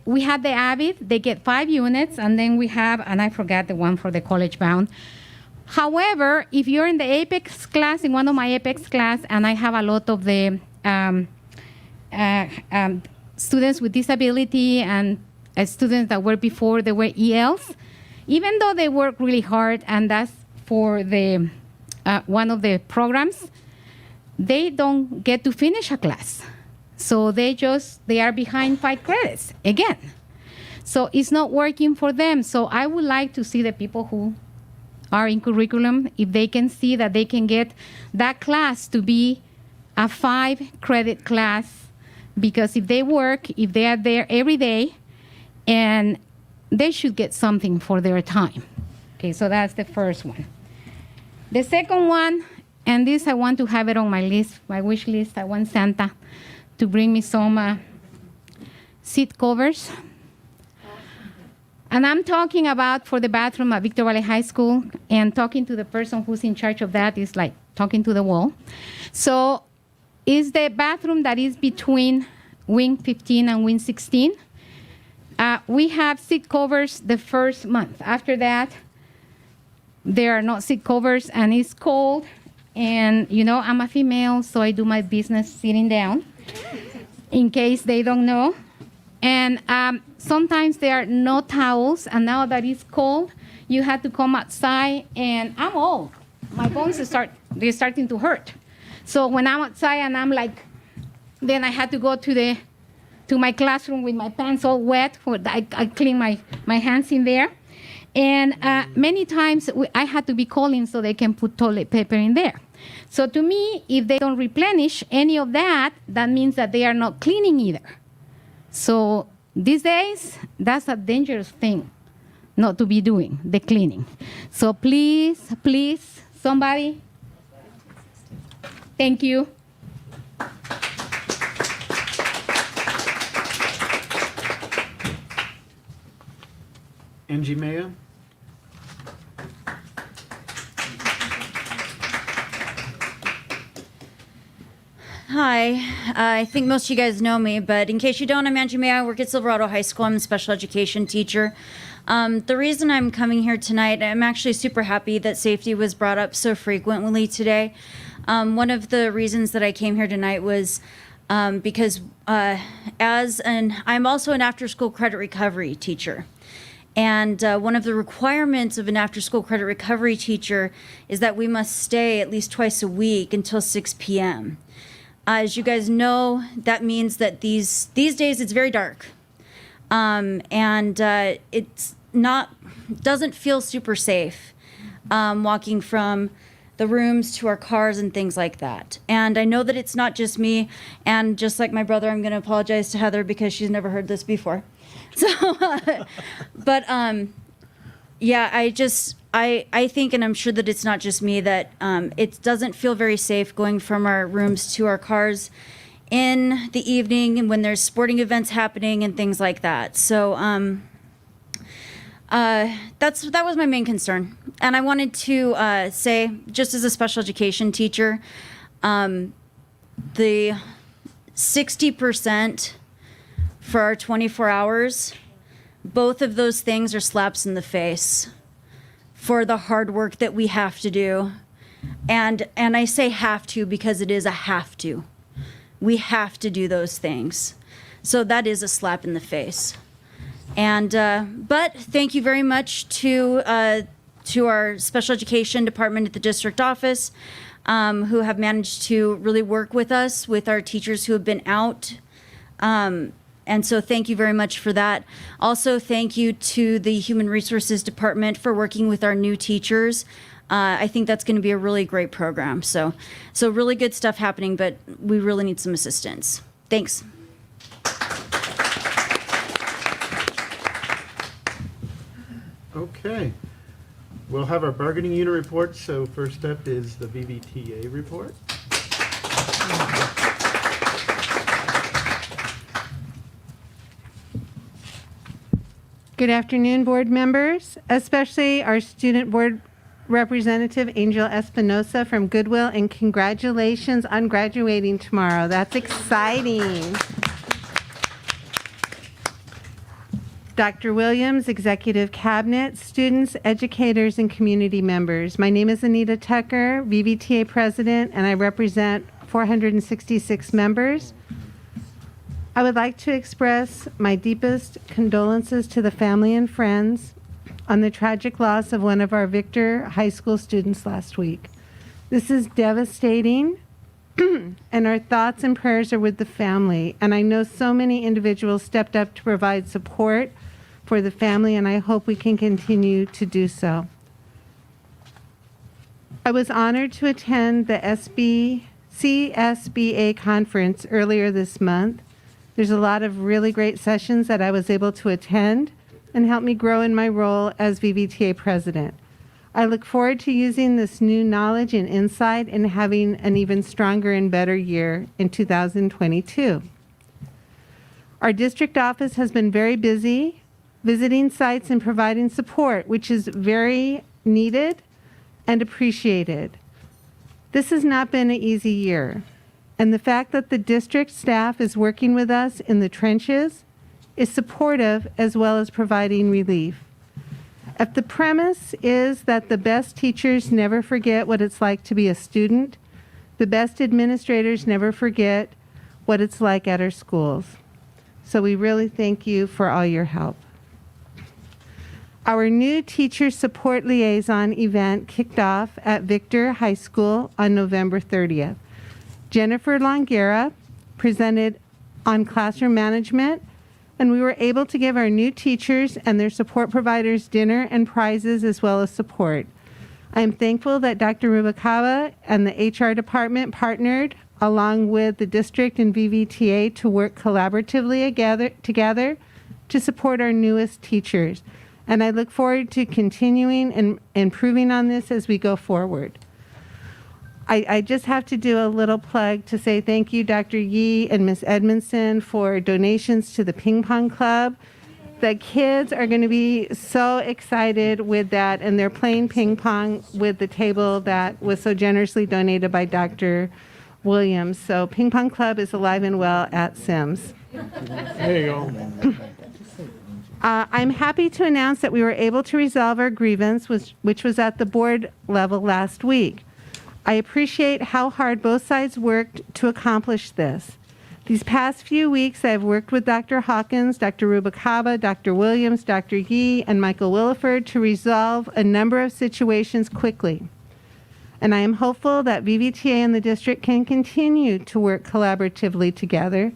we have the AVID, they get 5 units, and then we have, and I forgot the one for the college bound. However, if you're in the Apex class, in one of my Apex class, and I have a lot of the students with disability and students that were before they were ELs, even though they work really hard, and that's for the one of the programs, they don't get to finish a class. So they are behind 5 credits again. So it's not working for them. So I would like to see the people who are in curriculum, if they can see that they can get that class to be a 5-credit class, because if they work, if they are there every day, and they should get something for their time. Okay, so that's the first one. The second one, and this I want to have it on my list, my wish list. I want Santa to bring me some seat covers. And I'm talking about for the bathroom at Victor Valley High School, and talking to the person who's in charge of that is like talking to the wall. So is the bathroom that is between wing 15 and wing 16. We have seat covers the first month. After that, there are no seat covers, and it's cold. And you know, I'm a female, so I do my business sitting down, in case they don't know. And sometimes there are no towels, and now that it's cold, you have to come outside, and I'm old. My bones they're starting to hurt. So when I'm outside and I'm like, then I had to go to my classroom with my pants all wet. I clean my hands in there. And many times I had to be calling so they can put toilet paper in there. So to me, if they don't replenish any of that, that means that they are not cleaning either. So these days, that's a dangerous thing, not to be doing the cleaning. So please, please, somebody. Thank you. Angie Mayo? Hi, I think most of you guys know me, but in case you don't, I'm Angie May. I work at Silverado High School. I'm a special education teacher. The reason I'm coming here tonight, I'm actually super happy that safety was brought up so frequently today. One of the reasons that I came here tonight was because I'm also an after-school credit recovery teacher. And one of the requirements of an after-school credit recovery teacher is that we must stay at least twice a week until 6 p.m. As you guys know, that means that these days it's very dark, and it's doesn't feel super safe walking from the rooms to our cars and things like that. And I know that it's not just me, and just like my brother, I'm going to apologize to Heather because she's never heard this before. So, but yeah, I think, and I'm sure that it's not just me, that it doesn't feel very safe going from our rooms to our cars in the evening and when there's sporting events happening and things like that. So that was my main concern. And I wanted to say, just as a special education teacher, the 60% for our 24 hours, both of those things are slaps in the face for the hard work that we have to do. And I say have to because it is a have to. We have to do those things. So that is a slap in the face. And but thank you very much to our special education department at the district office, who have managed to really work with us, with our teachers who have been out. And so thank you very much for that. Also, thank you to the Human Resources Department for working with our new teachers. I think that's going to be a really great program. So really good stuff happening, but we really need some assistance. Thanks. Okay. We'll have our bargaining unit report. So first up is the VVTA report. Good afternoon, board members, especially our student board representative, Angel Espinosa from Goodwill, and congratulations on graduating tomorrow. That's exciting. Dr. Williams, Executive Cabinet, students, educators, and community members. My name is Anita Tucker, VVTA President, and I represent 466 members. I would like to express my deepest condolences to the family and friends on the tragic loss of one of our Victor High School students last week. This is devastating, and our thoughts and prayers are with the family. And I know so many individuals stepped up to provide support for the family, and I hope we can continue to do so. I was honored to attend the CSBA conference earlier this month. There's a lot of really great sessions that I was able to attend and help me grow in my role as VVTA president. I look forward to using this new knowledge and insight and having an even stronger and better year in 2022. Our district office has been very busy visiting sites and providing support, which is very needed and appreciated. This has not been an easy year. And the fact that the district staff is working with us in the trenches is supportive as well as providing relief. If the premise is that the best teachers never forget what it's like to be a student, the best administrators never forget what it's like at our schools. So we really thank you for all your help. Our new Teacher Support Liaison event kicked off at Victor High School on November 30th. Jennifer Longera presented on classroom management, and we were able to give our new teachers and their support providers dinner and prizes as well as support. I am thankful that Dr. Rubalcaba and the HR department partnered along with the district and VVTA to work collaboratively together to support our newest teachers. And I look forward to continuing and improving on this as we go forward. I just have to do a little plug to say thank you, Dr. Yee and Ms. Edmondson, for donations to the Ping Pong Club. The kids are going to be so excited with that, and they're playing ping pong with the table that was so generously donated by Dr. Williams. So Ping Pong Club is alive and well at Sims. There you go. I'm happy to announce that we were able to resolve our grievance, which was at the board level last week. I appreciate how hard both sides worked to accomplish this. These past few weeks, I've worked with Dr. Hawkins, Dr. Rubacaba, Dr. Williams, Dr. Yee, and Michael Williford to resolve a number of situations quickly. And I am hopeful that VVTA and the district can continue to work collaboratively together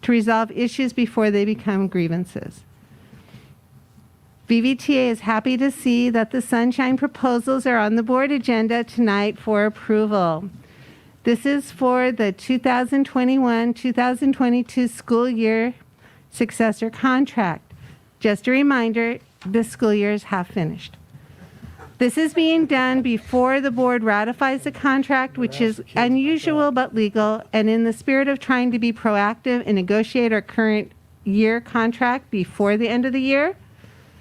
to resolve issues before they become grievances. VVTA is happy to see that the Sunshine proposals are on the board agenda tonight for approval. This is for the 2021-2022 school year successor contract. Just a reminder, this school year is half finished. This is being done before the board ratifies the contract, which is unusual but legal, and in the spirit of trying to be proactive and negotiate our current year contract before the end of the year.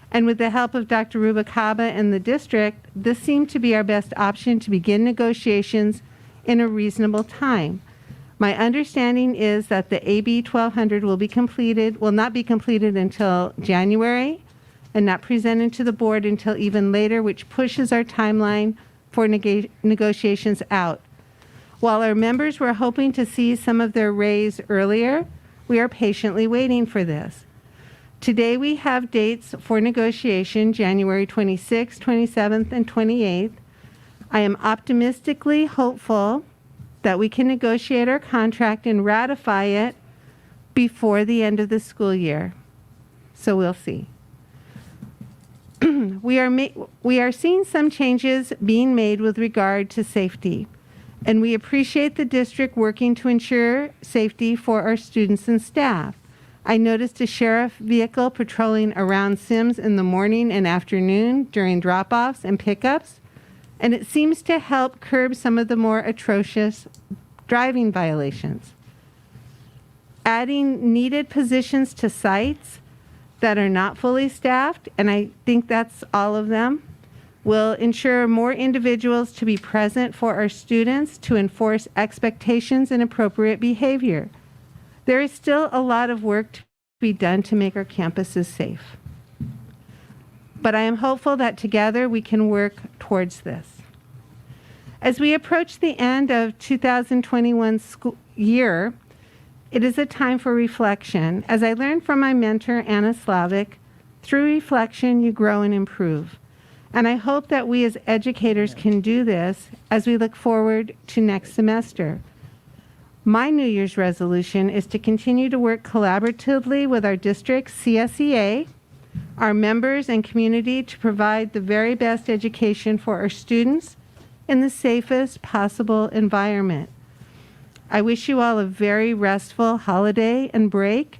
And with the help of Dr. Rubacaba and the district, this seemed to be our best option to begin negotiations in a reasonable time. My understanding is that the AB 1200 will not be completed until January and not presented to the board until even later, which pushes our timeline for negotiations out. While our members were hoping to see some of their raise earlier, we are patiently waiting for this. Today we have dates for negotiation, January 26th, 27th, and 28th. I am optimistically hopeful that we can negotiate our contract and ratify it before the end of the school year. So we'll see. We are seeing some changes being made with regard to safety, and we appreciate the district working to ensure safety for our students and staff. I noticed a sheriff vehicle patrolling around Sims in the morning and afternoon during drop-offs and pickups, and it seems to help curb some of the more atrocious driving violations. Adding needed positions to sites that are not fully staffed, and I think that's all of them, will ensure more individuals to be present for our students to enforce expectations and appropriate behavior. There is still a lot of work to be done to make our campuses safe. But I am hopeful that together we can work towards this. As we approach the end of 2021 school year, it is a time for reflection. As I learned from my mentor, Anna Slavic, through reflection you grow and improve. And I hope that we as educators can do this as we look forward to next semester. My New Year's resolution is to continue to work collaboratively with our district CSEA, our members and community to provide the very best education for our students in the safest possible environment. I wish you all a very restful holiday and break,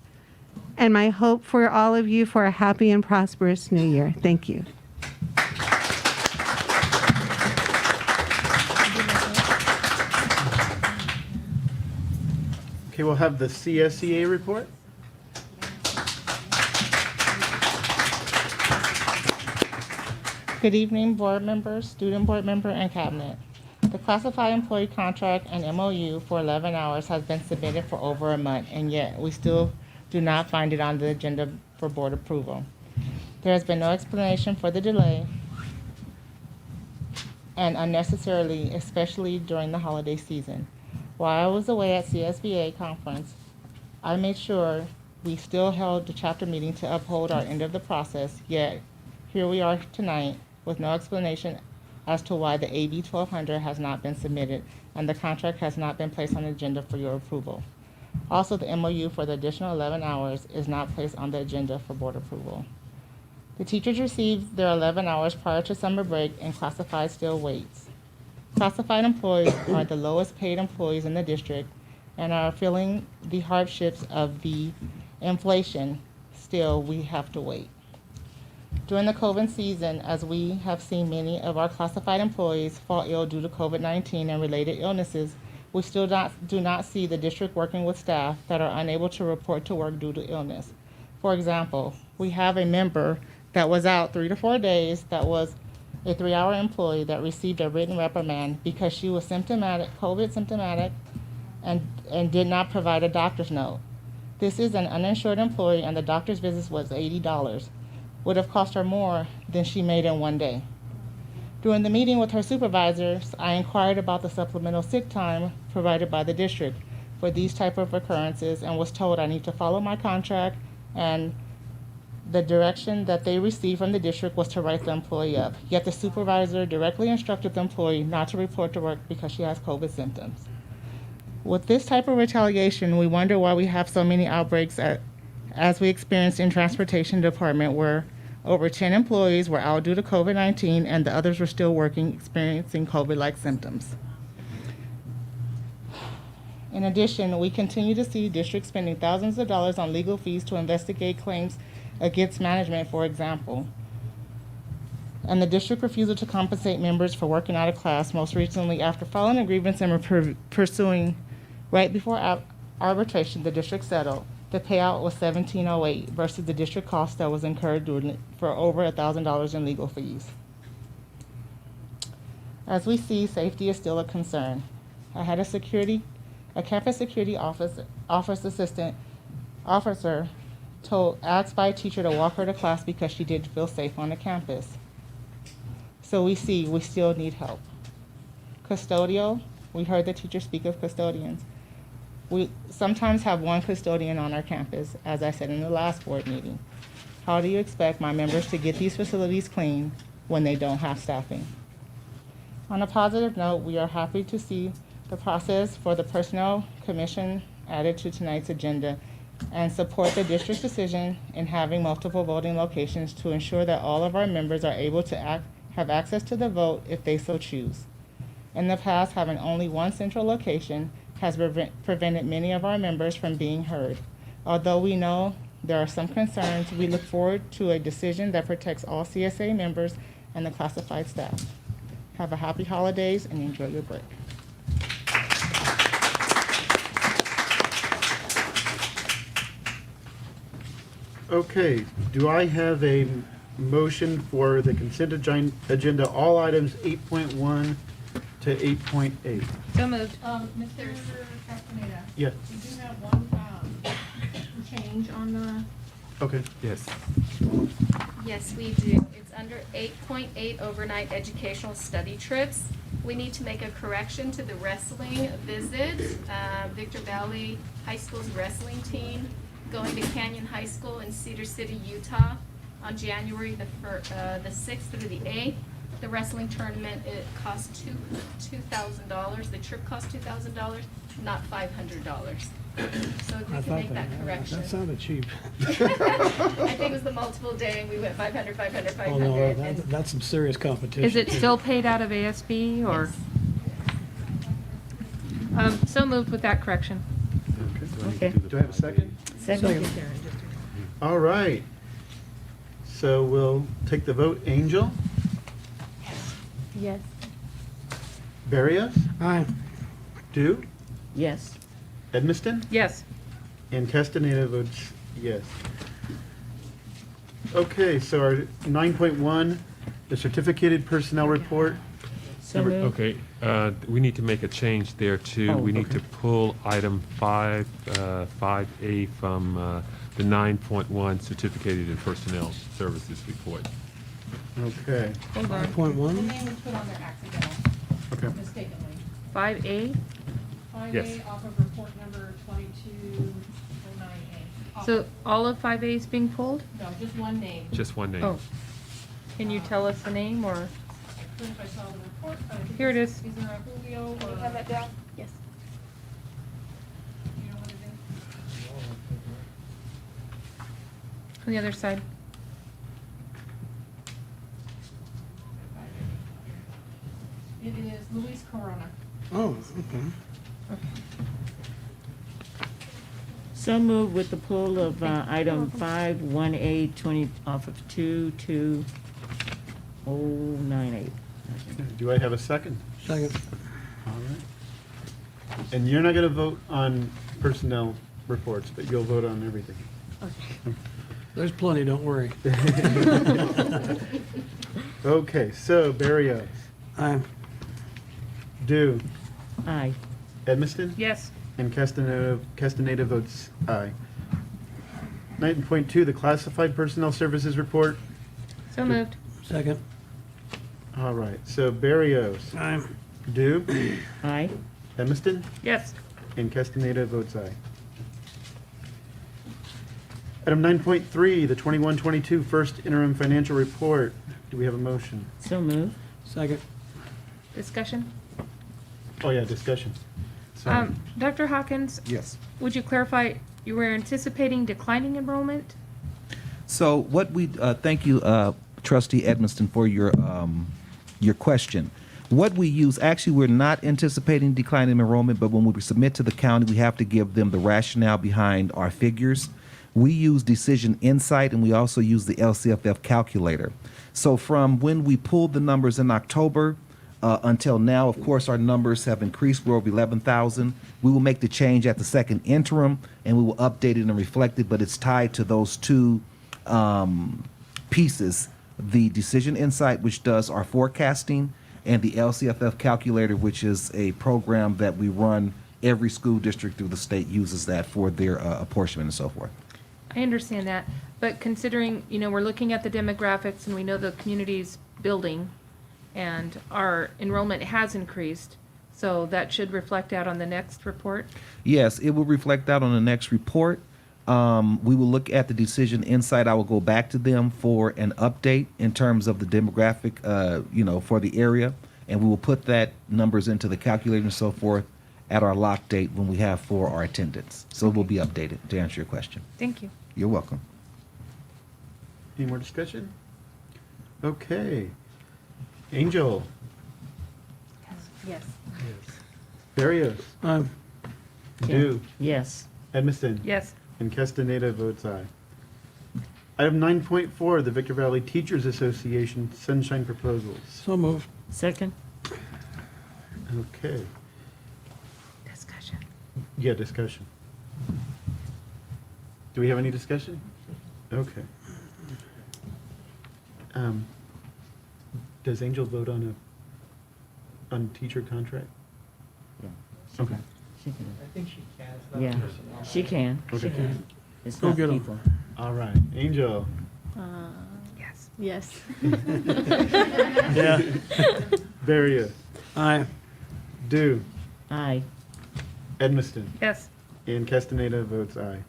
and my hope for all of you for a happy and prosperous new year. Thank you. Okay, we'll have the CSEA report. Good evening, board members, student board member, and cabinet. The classified employee contract and MOU for 11 hours has been submitted for over a month, and yet we still do not find it on the agenda for board approval. There has been no explanation for the delay, and unnecessarily, especially during the holiday season. While I was away at CSBA conference, I made sure we still held the chapter meeting to uphold our end of the process, yet here we are tonight with no explanation as to why the AB 1200 has not been submitted and the contract has not been placed on the agenda for your approval. Also, the MOU for the additional 11 hours is not placed on the agenda for board approval. The teachers received their 11 hours prior to summer break, and classified still waits. Classified employees are the lowest paid employees in the district and are feeling the hardships of the inflation. Still, we have to wait. During the COVID season, as we have seen many of our classified employees fall ill due to COVID-19 and related illnesses, we still do not see the district working with staff that are unable to report to work due to illness. For example, we have a member that was out 3 to 4 days that was a 3-hour employee that received a written reprimand because she was COVID symptomatic, and did not provide a doctor's note. This is an uninsured employee, and the doctor's visit was $80. Would have cost her more than she made in 1 day. During the meeting with her supervisors, I inquired about the supplemental sick time provided by the district for these type of occurrences and was told I need to follow my contract, and the direction that they received from the district was to write the employee up. Yet the supervisor directly instructed the employee not to report to work because she has COVID symptoms. With this type of retaliation, we wonder why we have so many outbreaks as we experienced in transportation department, where over 10 employees were out due to COVID-19 and the others were still working, experiencing COVID-like symptoms. In addition, we continue to see districts spending thousands of dollars on legal fees to investigate claims against management, for example. And the district refusal to compensate members for working out of class, most recently after filing a grievance and pursuing right before arbitration, the district settled. The payout was $1,708 versus the district cost that was incurred for over $1,000 in legal fees. As we see, safety is still a concern. I had a campus security officer asked by a teacher to walk her to class because she didn't feel safe on the campus. So we still need help. Custodial, we heard the teacher speak of custodians. We sometimes have one custodian on our campus, as I said in the last board meeting. How do you expect my members to get these facilities clean when they don't have staffing? On a positive note, we are happy to see the process for the Personnel Commission added to tonight's agenda and support the district's decision in having multiple voting locations to ensure that all of our members are able to have access to the vote if they so choose. In the past, having only one central location has prevented many of our members from being heard. Although we know there are some concerns, we look forward to a decision that protects all CSA members and the classified staff. Have a happy holidays and enjoy your break. Okay, do I have a motion for the consent agenda, all items 8.1 to 8.8? So moved. Mr. Castaneda? Yes. We do have one change on the... Okay. Yes. Yes, we do. It's under 8.8 overnight educational study trips. We need to make a correction to the wrestling visit. Victor Valley High School's wrestling team going to Canyon High School in Cedar City, Utah on January the 6th through the 8th. The wrestling tournament, it cost $2,000. The trip cost $2,000, not $500. So if we can make that correction. That sounded cheap. I think it was the multiple day, and we went 500, 500, 500. Oh, no, and that's some serious competition. Is it still paid out of ASB or? So moved with that correction. Okay. Do I have a second? Second. All right. So we'll take the vote. Angel? Yes. Barrios? Aye. Dew? Yes. Edmiston? Yes. And Castaneda votes yes. Okay, so our 9.1, the certificated personnel report. So moved. Okay, we need to make a change there too. Oh, We need to pull item 5A from the 9.1 certificated and personnel services report. Okay. Hold on. 5.1? The name was put on there accidentally, Okay. mistakenly. 5A? 5A Yes. off of report number 2209A. So all of 5A is being pulled? No, just one name. Just one name. Oh. Can you tell us the name or? I don't know if I saw the report, but I think Here it it's is. either a Julio or... Can you have that down? Yes. You know what it is? On the other side. It is Luis Corona. Oh, okay. So moved with the pull of item 518 20 off of 22098. Do I have a second? Second. All right. And you're not going to vote on personnel reports, but you'll vote on everything. There's plenty, don't worry. Okay, so Barrios. Aye. Dew. Aye. Edmiston? Yes. And Castaneda votes aye. 9.2, the classified personnel services report. So moved. Second. All right, so Barrios. Aye. Dew. Aye. Edmiston? Yes. And Castaneda votes aye. Item 9.3, the 21-22 first interim financial report. Do we have a motion? So moved. Second. Discussion? Oh, yeah, discussion. Sorry. Dr. Hawkins? Yes. Would you clarify, you were anticipating declining enrollment? So what we, thank you, Trustee Edmiston, for your question. What we use, actually, we're not anticipating decline in enrollment, but when we submit to the county, we have to give them the rationale behind our figures. We use Decision Insight, and we also use the LCFF calculator. So from when we pulled the numbers in October until now, of course, our numbers have increased. We're over 11,000. We will make the change at the second interim, and we will update it and reflect it, but it's tied to those two pieces, the Decision Insight, which does our forecasting, and the LCFF calculator, which is a program that we run. Every school district through the state uses that for their apportionment and so forth. I understand that, but considering, we're looking at the demographics and we know the community's building and our enrollment has increased, so that should reflect out on the next report? Yes, it will reflect out on the next report. We will look at the Decision Insight. I will go back to them for an update in terms of the demographic, for the area, and we will put that numbers into the calculator and so forth at our lock date when we have for our attendance. So it will be updated to answer your question. Thank you. You're welcome. Any more discussion? Okay. Angel. Yes. Barrios. Aye. Dew. Yes. Edmiston. Yes. And Castaneda votes aye. Item 9.4, the Victor Valley Teachers Association Sunshine Proposals. So moved. Second. Okay. Discussion. Yeah, discussion. Do we have any discussion? Okay. Does Angel vote on teacher contract? Okay. She can. I think she can. Yeah, she can. She Okay. can. It's Go not get 'em. people. All right, Angel. Yes. Yes. Yeah. Barrios. Aye. Dew. Aye. Edmiston. Yes. And Castaneda votes aye.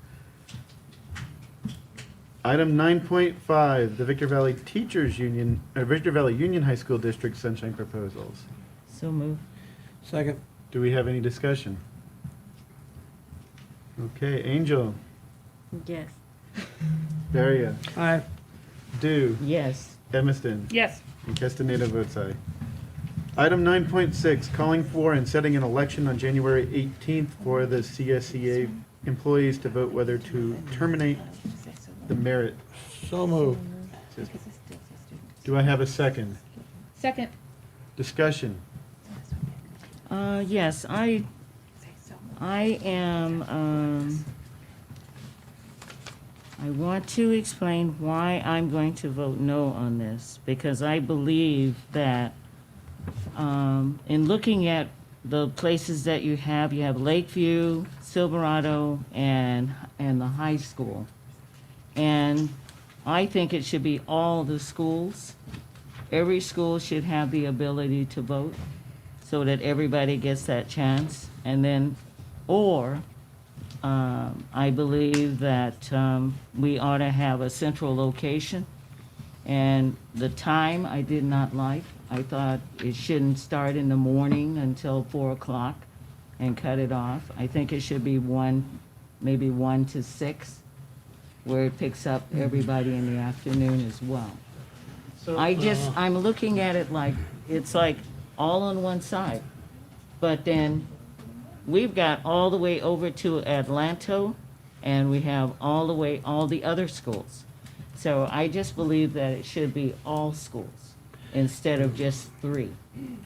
Item 9.5, the Victor Valley Teachers Union, Victor Valley Union High School District Sunshine Proposals. So moved. Second. Do we have any discussion? Okay, Angel. Yes. Barrios. Aye. Dew. Yes. Edmiston. Yes. And Castaneda votes aye. Item 9.6, calling for and setting an election on January 18th for the CSEA employees to vote whether to terminate the merit. So moved. Do I have a second? Second. Discussion. Yes, I am, I want to explain why I'm going to vote no on this, because I believe that, in looking at the places that you have Lakeview, Silverado, and the high school. And I think it should be all the schools. Every school should have the ability to vote so that everybody gets that chance. And then, I believe that we ought to have a central location. And the time I did not like. I thought it shouldn't start in the morning until 4 o'clock and cut it off. I think it should be maybe 1 to 6, where it picks up everybody in the afternoon as well. I'm looking at it like, it's like all on one side. But then we've got all the way over to Atlanta and we have all the other schools. So I just believe that it should be all schools instead of just 3.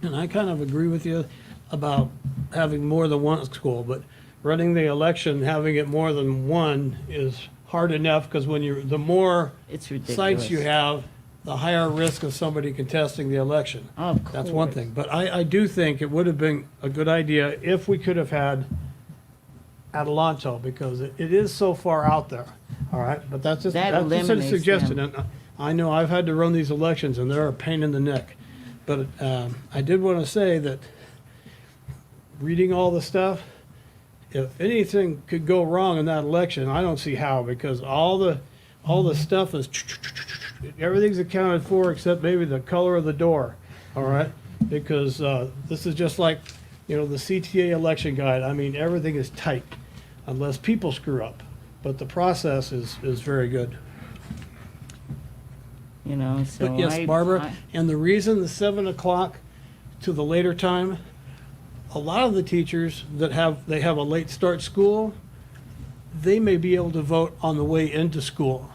And I kind of agree with you about having more than one school, but running the election, having it more than one is hard enough, because the more It's sites ridiculous. you have, the higher risk of somebody contesting the election. Of That's one course. thing. But I do think it would have been a good idea if we could have had Adelanto, because it is so far out there, all right? But that's just That a eliminates suggestion. them. And I know I've had to run these elections, and they're a pain in the neck. But I did want to say that reading all the stuff, if anything could go wrong in that election, I don't see how, because all the stuff is, everything's accounted for except maybe the color of the door, all right? Because this is just like, the CTA election guide. I mean, everything is tight unless people screw up. But the process is very good. So But yes, Barbara, and the reason the 7 o'clock to the later time, a lot of the teachers that have a late start school, they may be able to vote on the way into school.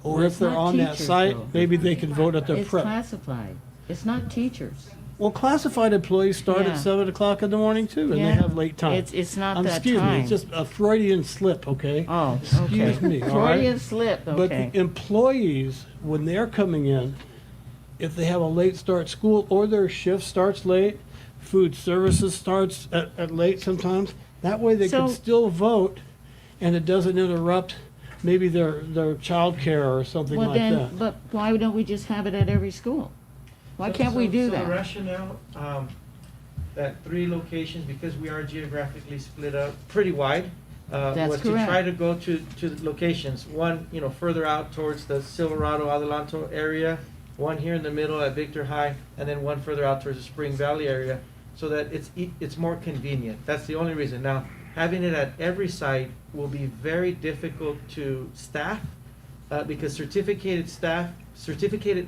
Or Well, if it's they're not on that teachers, site, though. maybe they can vote at their It's prep. classified. It's not teachers. Well, classified employees start Yeah. at 7 o'clock in the morning too, and Yeah. they have late time. It's not that Excuse me, time. it's just a Freudian slip, okay? Oh, okay. Excuse me, all right? Freudian slip, But okay. the employees, when they're coming in, if they have a late start school or their shift starts late, food services starts at late sometimes, that way they can So- still vote and it doesn't interrupt maybe their childcare or something Well, like then, that. but why don't we just have it at every school? Why can't we do So the that? rationale, that 3 locations, because we are geographically split up pretty wide, That's was to correct. try to go to the locations. One, further out towards the Silverado, Adelanto area, one here in the middle at Victor High, and then one further out towards the Spring Valley area, so that it's more convenient. That's the only reason. Now, having it at every site will be very difficult to staff, because certificated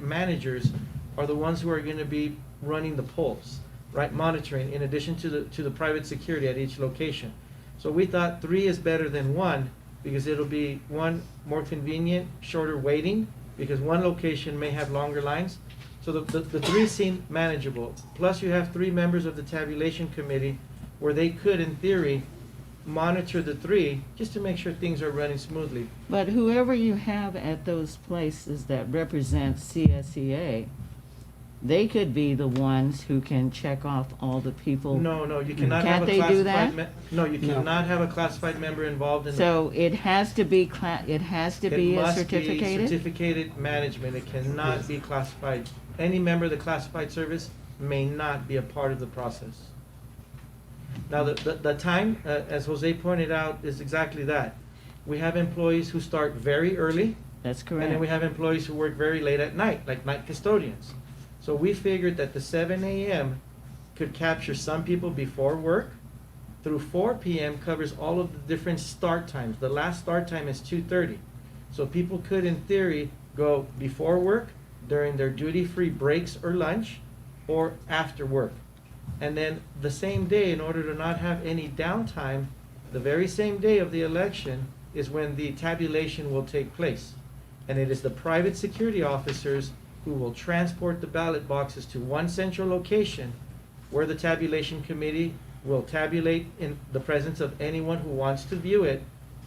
managers are the ones who are going to be running the polls, right, monitoring, in addition to the private security at each location. So we thought 3 is better than 1, because it'll be, 1, more convenient, shorter waiting, because one location may have longer lines. So the 3 seem manageable. Plus you have 3 members of the tabulation committee where they could, in theory, monitor the 3 just to make sure things are running smoothly. But whoever you have at those places that represent CSEA, they could be the ones who can check off all the people. No, you cannot Can't have a they do classified. that? No, you No. cannot have a classified member involved in the. So it has to be it has to It be a must certificated? certificated management. It cannot be classified. Any member of the classified service may not be a part of the process. Now, the time, as Jose pointed out, is exactly that. We have employees who start very early. That's And then correct. we have employees who work very late at night, like night custodians. So we figured that the 7 a.m. could capture some people before work. Through 4 p.m. covers all of the different start times. The last start time is 2:30. So people could, in theory, go before work, during their duty-free breaks or lunch, or after work. And then the same day, in order to not have any downtime, the very same day of the election is when the tabulation will take place. And it is the private security officers who will transport the ballot boxes to one central location where the tabulation committee will tabulate in the presence of anyone who wants to view it,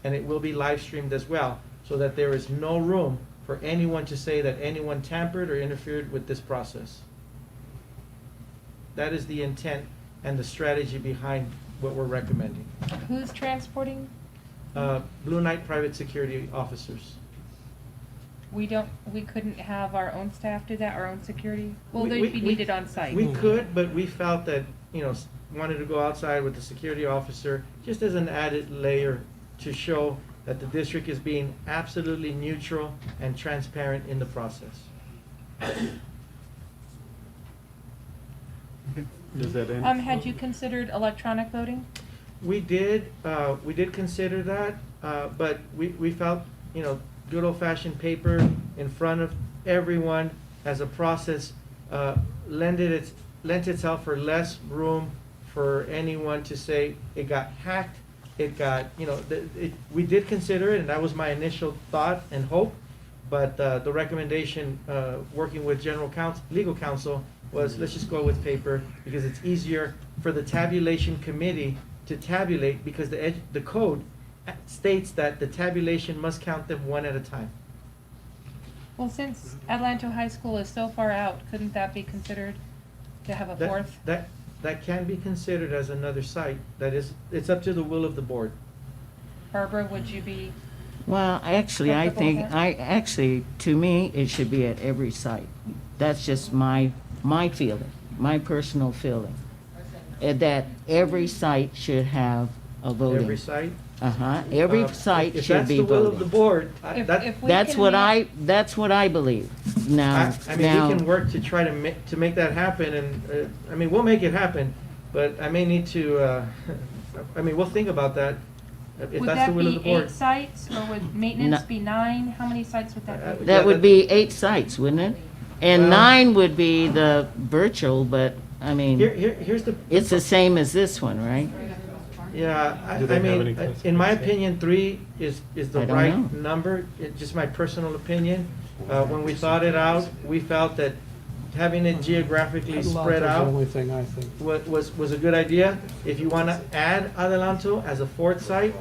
and it will be live streamed as well, so that there is no room for anyone to say that anyone tampered or interfered with this process. That is the intent and the strategy behind what we're recommending. Who's transporting? Blue Knight private security officers. We couldn't have our own staff do that, our own security? Well, We- they'd we- be we- needed on site. We could, but we felt that, wanted to go outside with the security officer, just as an added layer to show that the district is being absolutely neutral and transparent in the process. Does that end? Had you considered electronic voting? We did consider that, but we felt, good old-fashioned paper in front of everyone as a process, lent itself for less room for anyone to say it got hacked, it got, we did consider it, and that was my initial thought and hope, but the recommendation, working with legal counsel, was let's just go with paper, because it's easier for the tabulation committee to tabulate, because the code states that the tabulation must count them one at a time. Well, since Adelanto High School is so far out, couldn't that be considered to have a fourth? That can be considered as another site. It's up to the will of the board. Barbara, would you be? Well, actually, I Comfortable think, with to me, it should be at every site. That's just my feeling, my personal feeling. That every site should have a voting. Every site? Every site should be If that's the will of voting. the board, That's what I believe. Now, we can work to try to make that happen, and, we'll make it happen, but I may need to, we'll think about that, if Would that's the that will of the be board. 8 sites, or would maintenance be 9? How many sites would that be? that would be 8 sites, wouldn't it? And Well- 9 would be the virtual, but, Here's the. it's the same as this one, right? Yeah, Do they have any questions? in my opinion, 3 is the I don't right know. number. It's just my personal opinion. When we thought it out, we felt that having it geographically spread Adelanto's the out only thing I think. was a good idea. If you want to add Adelanto as a 4th site,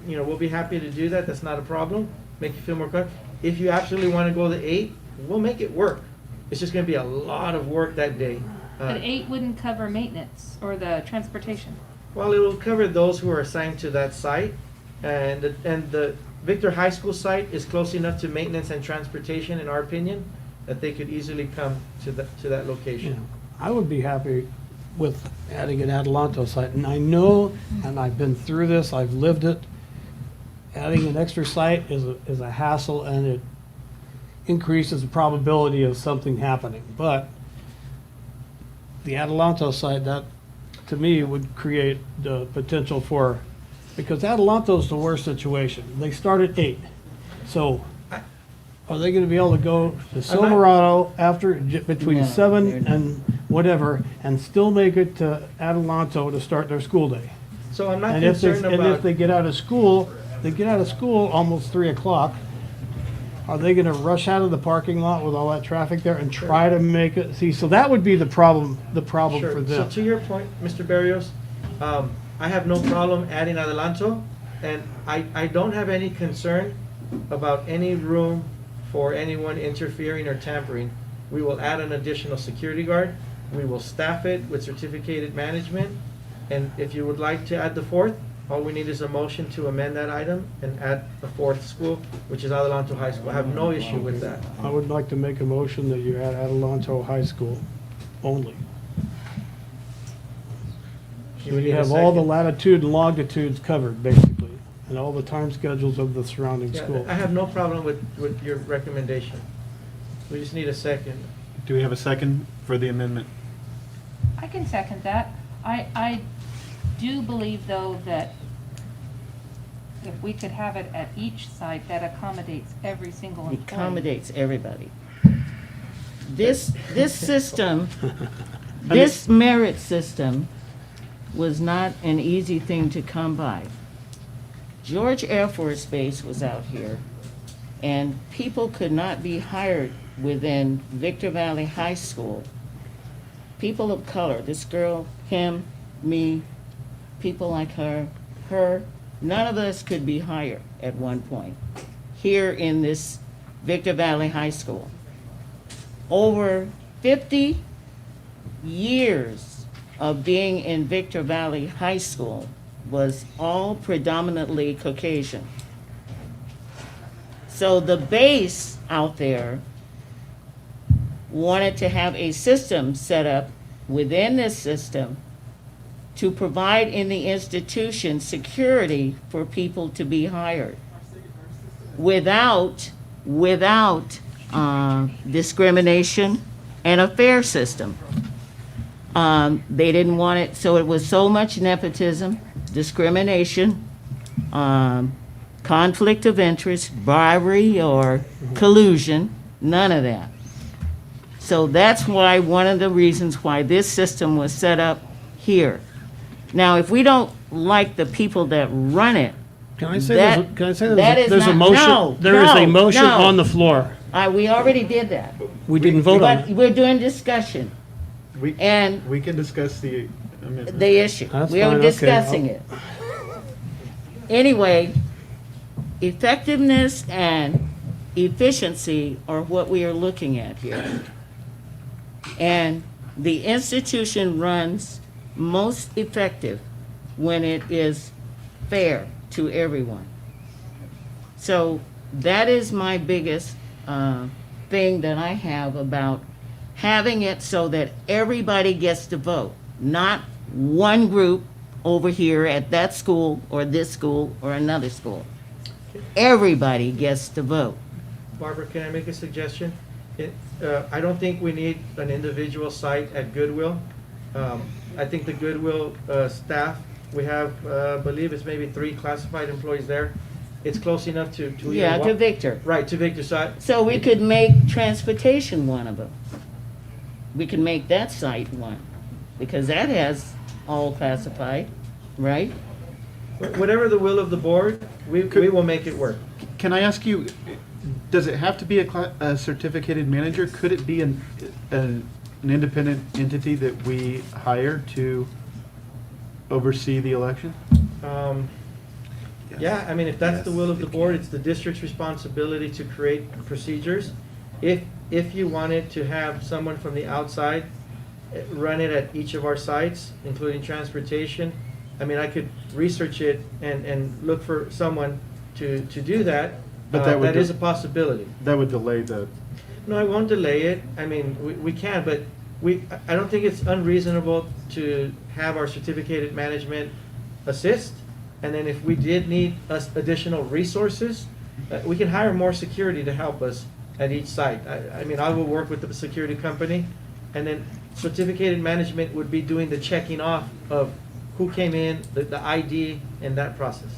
we'll be happy to do that. That's not a problem. Make you feel more comfortable. If you absolutely want to go to 8, we'll make it work. It's just going to be a lot of work that day. But 8 wouldn't cover maintenance or the transportation. Well, it will cover those who are assigned to that site, and the Victor High School site is close enough to maintenance and transportation, in our opinion, that they could easily come to that location. I would be happy with adding an Adelanto site, and I know, and I've been through this, I've lived it. Adding an extra site is a hassle, and it increases the probability of something happening. But the Adelanto site, that to me would create the potential for, because Adelanto's the worst situation. They start at 8, so are they going to be able to go to Silverado between No, 7 they're not. and whatever, and still make it to Adelanto to start their school day? So I'm not And if concerned and about. if they get out of school, almost 3 o'clock. Are they gonna rush out of the parking lot with all that traffic there and try to make it, so that would be the problem Sure. for So them. to your point, Mr. Barrios, I have no problem adding Adelanto, and I don't have any concern about any room for anyone interfering or tampering. We will add an additional security guard. We will staff it with certificated management. And if you would like to add the 4th, all we need is a motion to amend that item and add the 4th school, which is Adelanto High School. I have no issue with that. I would like to make a motion that you add Adelanto High School only. So we you need a have all the second? latitude and longitudes covered, basically, and all the time schedules of the surrounding Yeah, schools. I have no problem with your recommendation. We just need a second. Do we have a second for the amendment? I can second that. I do believe, though, that if we could have it at each site, that accommodates every single employee. Accommodates everybody. This system, this merit system was not an easy thing to come by. George Air Force Base was out here, and people could not be hired within Victor Valley High School. People of color, this girl, him, me, people like her, none of us could be hired at one point here in this Victor Valley High School. Over 50 years of being in Victor Valley High School was all predominantly Caucasian. So the base out there wanted to have a system set up within this system to provide in the institution security for people to be hired without discrimination and a fair system. They didn't want it, so it was so much nepotism, discrimination, conflict of interest, bribery or collusion, none of that. So that's why, one of the reasons why this system was set up here. Now, if we don't like the people that run it. Can I say That- that is there's a not- motion? no, There is a no, motion no. on the floor. We already did that. We didn't vote on But it. we're doing discussion, and We can discuss the amendment. the issue. That's We fine, are okay. discussing it. Anyway, effectiveness and efficiency are what we are looking at here. And the institution runs most effective when it is fair to everyone. So that is my biggest thing that I have about having it so that everybody gets to vote, not one group over here at that school or this school or another school. Everybody gets to vote. Barbara, can I make a suggestion? I don't think we need an individual site at Goodwill. I think the Goodwill staff, we have, believe it's maybe 3 classified employees there. It's close enough to Yeah, either to one- Victor. Right, to Victor. So we could make transportation one of them. We can make that site one, because that has all classified, right? Whatever the will of the board, we will make it work. Can I ask you, does it have to be a certificated manager? Could it be an independent entity that we hire to oversee the election? Yeah, I mean, if that's the will of the board, it's the district's responsibility to create procedures. If you wanted to have someone from the outside run it at each of our sites, including transportation, I mean, I could research it and look for someone to do that. But that is a possibility. That would delay the. No, I won't delay it. I mean, we can, but I don't think it's unreasonable to have our certificated management assist. And then if we did need additional resources, we can hire more security to help us at each site. I mean, I will work with the security company, and then certificated management would be doing the checking off of who came in, the ID, and that process.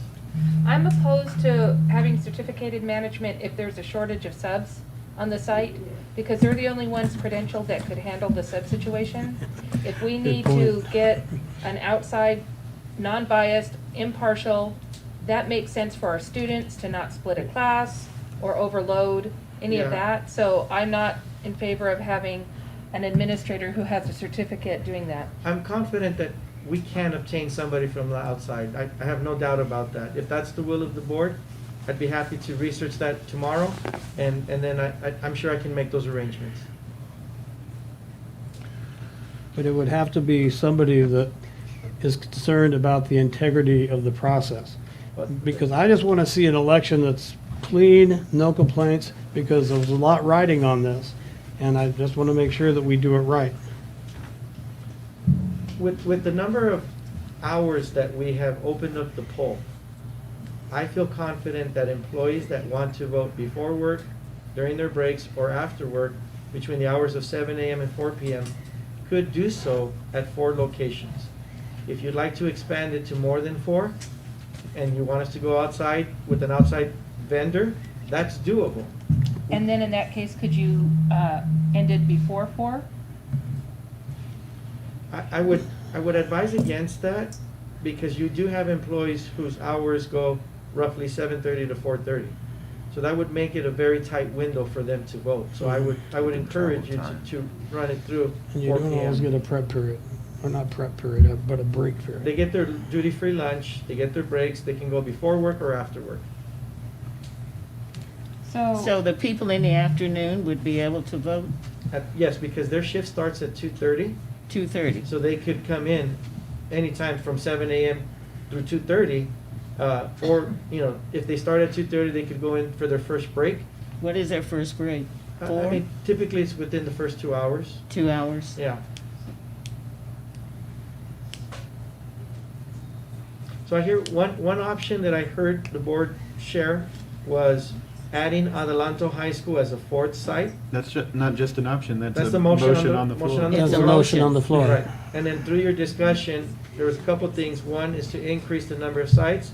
I'm opposed to having certificated management if there's a shortage of subs on the site, because they're the only ones credentialed that could handle the sub situation. If we need to get an outside, non-biased, impartial, that makes sense for our students to not split a class or overload any of Yeah. that. So I'm not in favor of having an administrator who has a certificate doing that. I'm confident that we can obtain somebody from the outside. I have no doubt about that. If that's the will of the board, I'd be happy to research that tomorrow, and then I'm sure I can make those arrangements. But it would have to be somebody that is concerned about the integrity of the process. Because I just want to see an election that's clean, no complaints, because there's a lot riding on this. And I just want to make sure that we do it right. With the number of hours that we have opened up the poll, I feel confident that employees that want to vote before work, during their breaks, or after work, between the hours of 7 a.m. and 4 p.m., could do so at 4 locations. If you'd like to expand it to more than 4, and you want us to go outside with an outside vendor, that's doable. And then in that case, could you end it before 4? I would advise against that, because you do have employees whose hours go roughly 7:30 to 4:30. So that would make it a very tight window for them to vote. So I would encourage you to run it through And you 4 don't always p.m. get a prep period, or not prep period, but a break period. They get their duty-free lunch, they get their breaks, they can go before work or after work. So the people in the afternoon would be able to vote? Yes, because their shift starts at 2:30. 2:30. So they could come in anytime from 7 a.m. through 2:30. Or, if they start at 2:30, they could go in for their first break. What is their first break? I 4? mean, typically it's within the first 2 hours. 2 hours? Yeah. So I hear one option that I heard the board share was adding Adelanto High School as a 4th site. That's not just an option, that's That's a the motion on the floor. motion on the That's floor. a motion on the floor. Right. And then through your discussion, there was a couple of things. One is to increase the number of sites,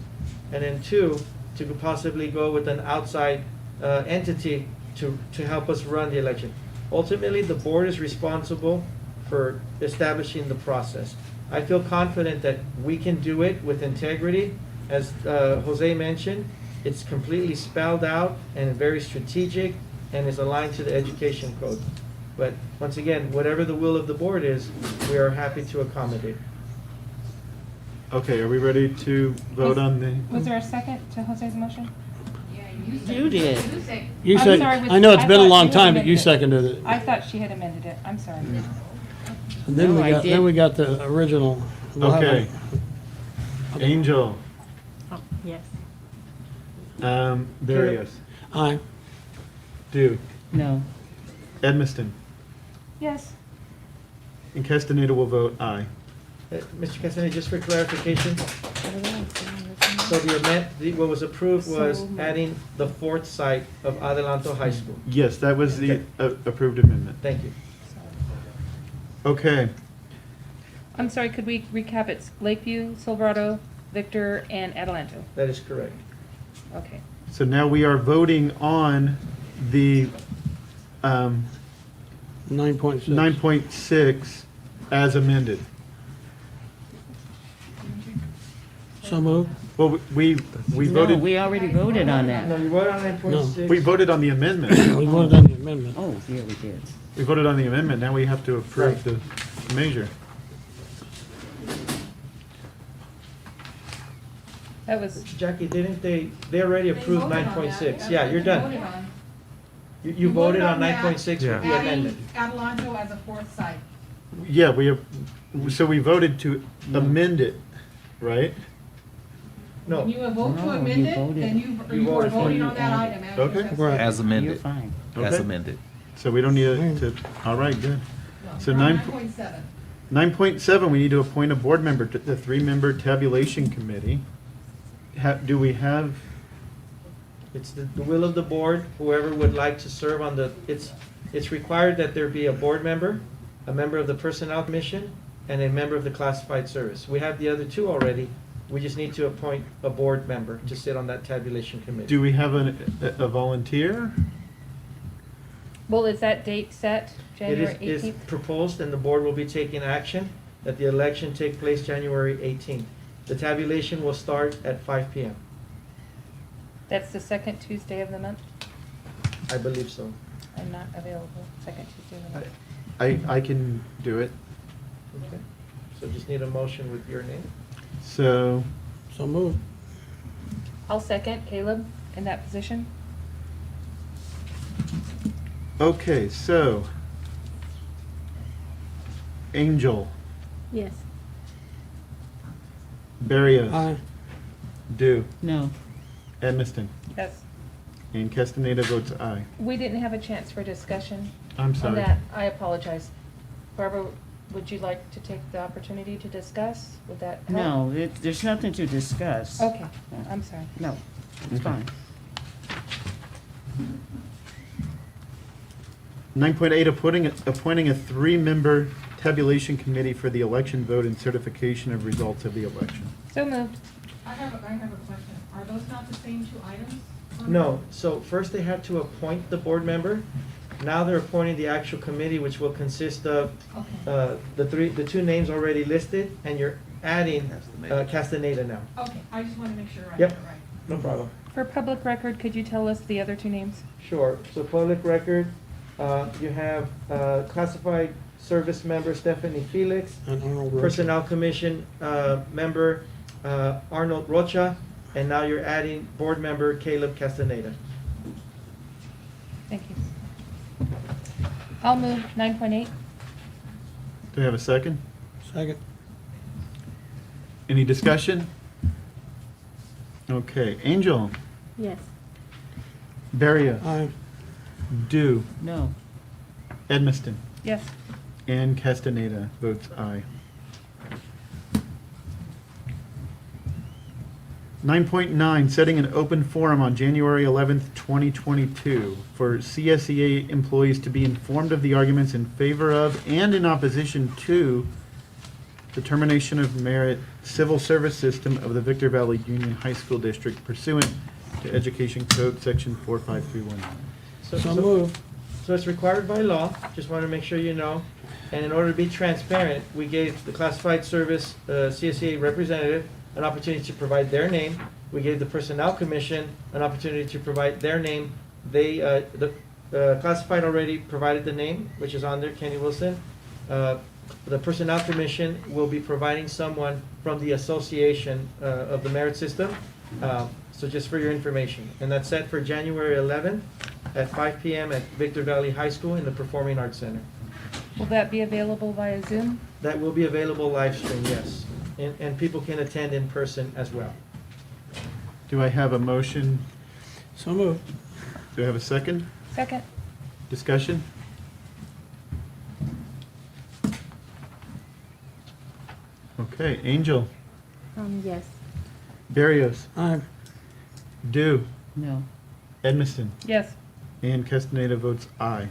and then 2, to possibly go with an outside entity to help us run the election. Ultimately, the board is responsible for establishing the process. I feel confident that we can do it with integrity. As Jose mentioned, it's completely spelled out and very strategic and is aligned to the education code. But once again, whatever the will of the board is, we are happy to accommodate. Okay, are we ready to vote on the? Was there a second to Jose's motion? You did. You I'm said, sorry, I know it's been a thought long she had time, but you amended it. seconded it. I thought she had amended it. I'm sorry. And then No, we I got, did. then we got the original. We'll have Okay. Angel, Oh, yes. Barrios, Aye. Du, No. Edmiston, Yes. and Castaneda will vote aye. Mr. Castaneda, just for clarification, so what was approved was adding the fourth site of Adelanto High School. Yes, that was the Okay. approved amendment. Thank you. Okay, I'm sorry, could we recap? It's Lakeview, Silverado, Victor, and Adelanto. That is correct. Okay. so now we are voting on the 9.6. 9.6 as amended. So moved. Well, we No, voted, we already voted on that. No, you voted on 9.6. we voted on the amendment. We voted on the amendment. Oh, yeah, we did. We voted on the amendment, now we have to approve the measure. That was, Jackie, didn't they already approved 9.6? Yeah, you're done. You voted on 9.6 with the amendment. Adelanto as a fourth site. Yeah, so we voted to amend it, right? No. When you vote to No, amend you it, voted. then you are voted for voting it. on that item. as Okay. you just Right. said. As You're amended. fine. As Okay. amended. So we don't need to, all right, good. So No, 9.7, 9.7. we need to appoint a board member to the 3-member tabulation committee. Do we have, It's the will of the board, whoever would like to serve on it's required that there be a board member, a member of the Personnel Commission, and a member of the Classified Service. We have the other two already. We just need to appoint a board member to sit on that tabulation committee. do we have a volunteer? well, is that date set, It January is 18th? proposed, and the board will be taking action, that the election take place January 18th. The tabulation will start at 5 p.m. That's the second Tuesday of the month? I believe so. I'm not available, second Tuesday of the month. I can do it. Okay. So just need a motion with your name. So, So moved. I'll second Caleb in that position. okay, so Angel, Yes. Barrios, Aye. Du, No. Edmiston, Yes. and Castaneda votes aye. We didn't have a chance for discussion I'm on sorry. that. I apologize. Barbara, would you like to take the opportunity to discuss? Would that help? No, there's nothing to discuss. Okay, I'm sorry. No, it's fine. 9.8, appointing a 3-member tabulation committee for the election vote and certification of results of the election. So moved. I have a question. Are those not the same two items? No, so first they had to appoint the board member. Now they're appointing the actual committee, which will consist of the two names already listed, and you're adding Castaneda now. Okay, I just want to make sure I Yep. have it right. No problem. For public record, could you tell us the other two names? Sure. So public record, you have classified service member Stephanie Felix, And Arnold Roach. Personnel Commission member Arnold Rocha, and now you're adding board member Caleb Castaneda. Thank you. I'll move 9.8. Do we have a second? Second. Any discussion? Okay, Angel, Yes. Barrios, Aye. Du, No. Edmiston, Yes. and Castaneda votes aye. 9.9, setting an open forum on January 11th, 2022 for CSEA employees to be informed of the arguments in favor of and in opposition to the termination of merit civil service system of the Victor Valley Union High School District pursuant to Education Code Section 45319. So moved. So it's required by law, just want to make sure you know. And in order to be transparent, we gave the classified service CSEA representative an opportunity to provide their name. We gave the Personnel Commission an opportunity to provide their name. The classified already provided the name, which is on there, Kenny Wilson. The Personnel Commission will be providing someone from the Association of the Merit System. So just for your information. And that's set for January 11th at 5 p.m. at Victor Valley High School in the Performing Arts Center. Will that be available via Zoom? That will be available live stream, yes. And people can attend in person as well. Do I have a motion? So moved. Do I have a second? Second. Discussion? Okay, Angel, Yes. Barrios, Aye. Dew, No. Edmiston, Yes. and Castaneda votes aye.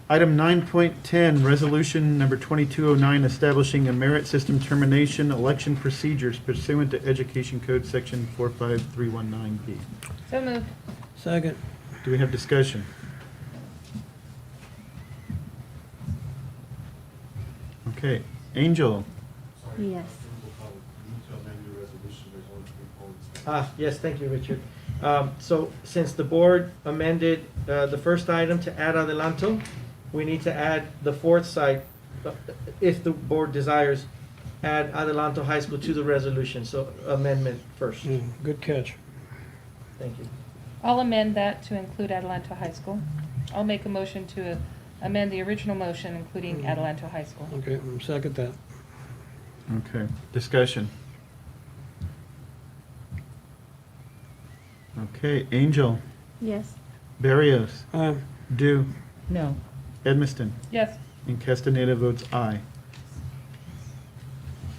Item 9.10, resolution number 2209, establishing a merit system termination election procedures pursuant to Education Code Section 45319B. So moved. Second. Do we have discussion? Okay, Angel, Yes. Yes, thank you, Richard. So since the board amended the first item to add adelanto, we need to add the fourth site, if the board desires, add Adelanto High School to the resolution, so amendment first. Good catch. Thank you. I'll amend that to include Adelanto High School. I'll make a motion to amend the original motion, including Adelanto High School. Okay, second that. okay, discussion. Okay, Angel, Yes. Barrios, Aye. Dew, No. Edmiston, Yes. and Castaneda votes aye.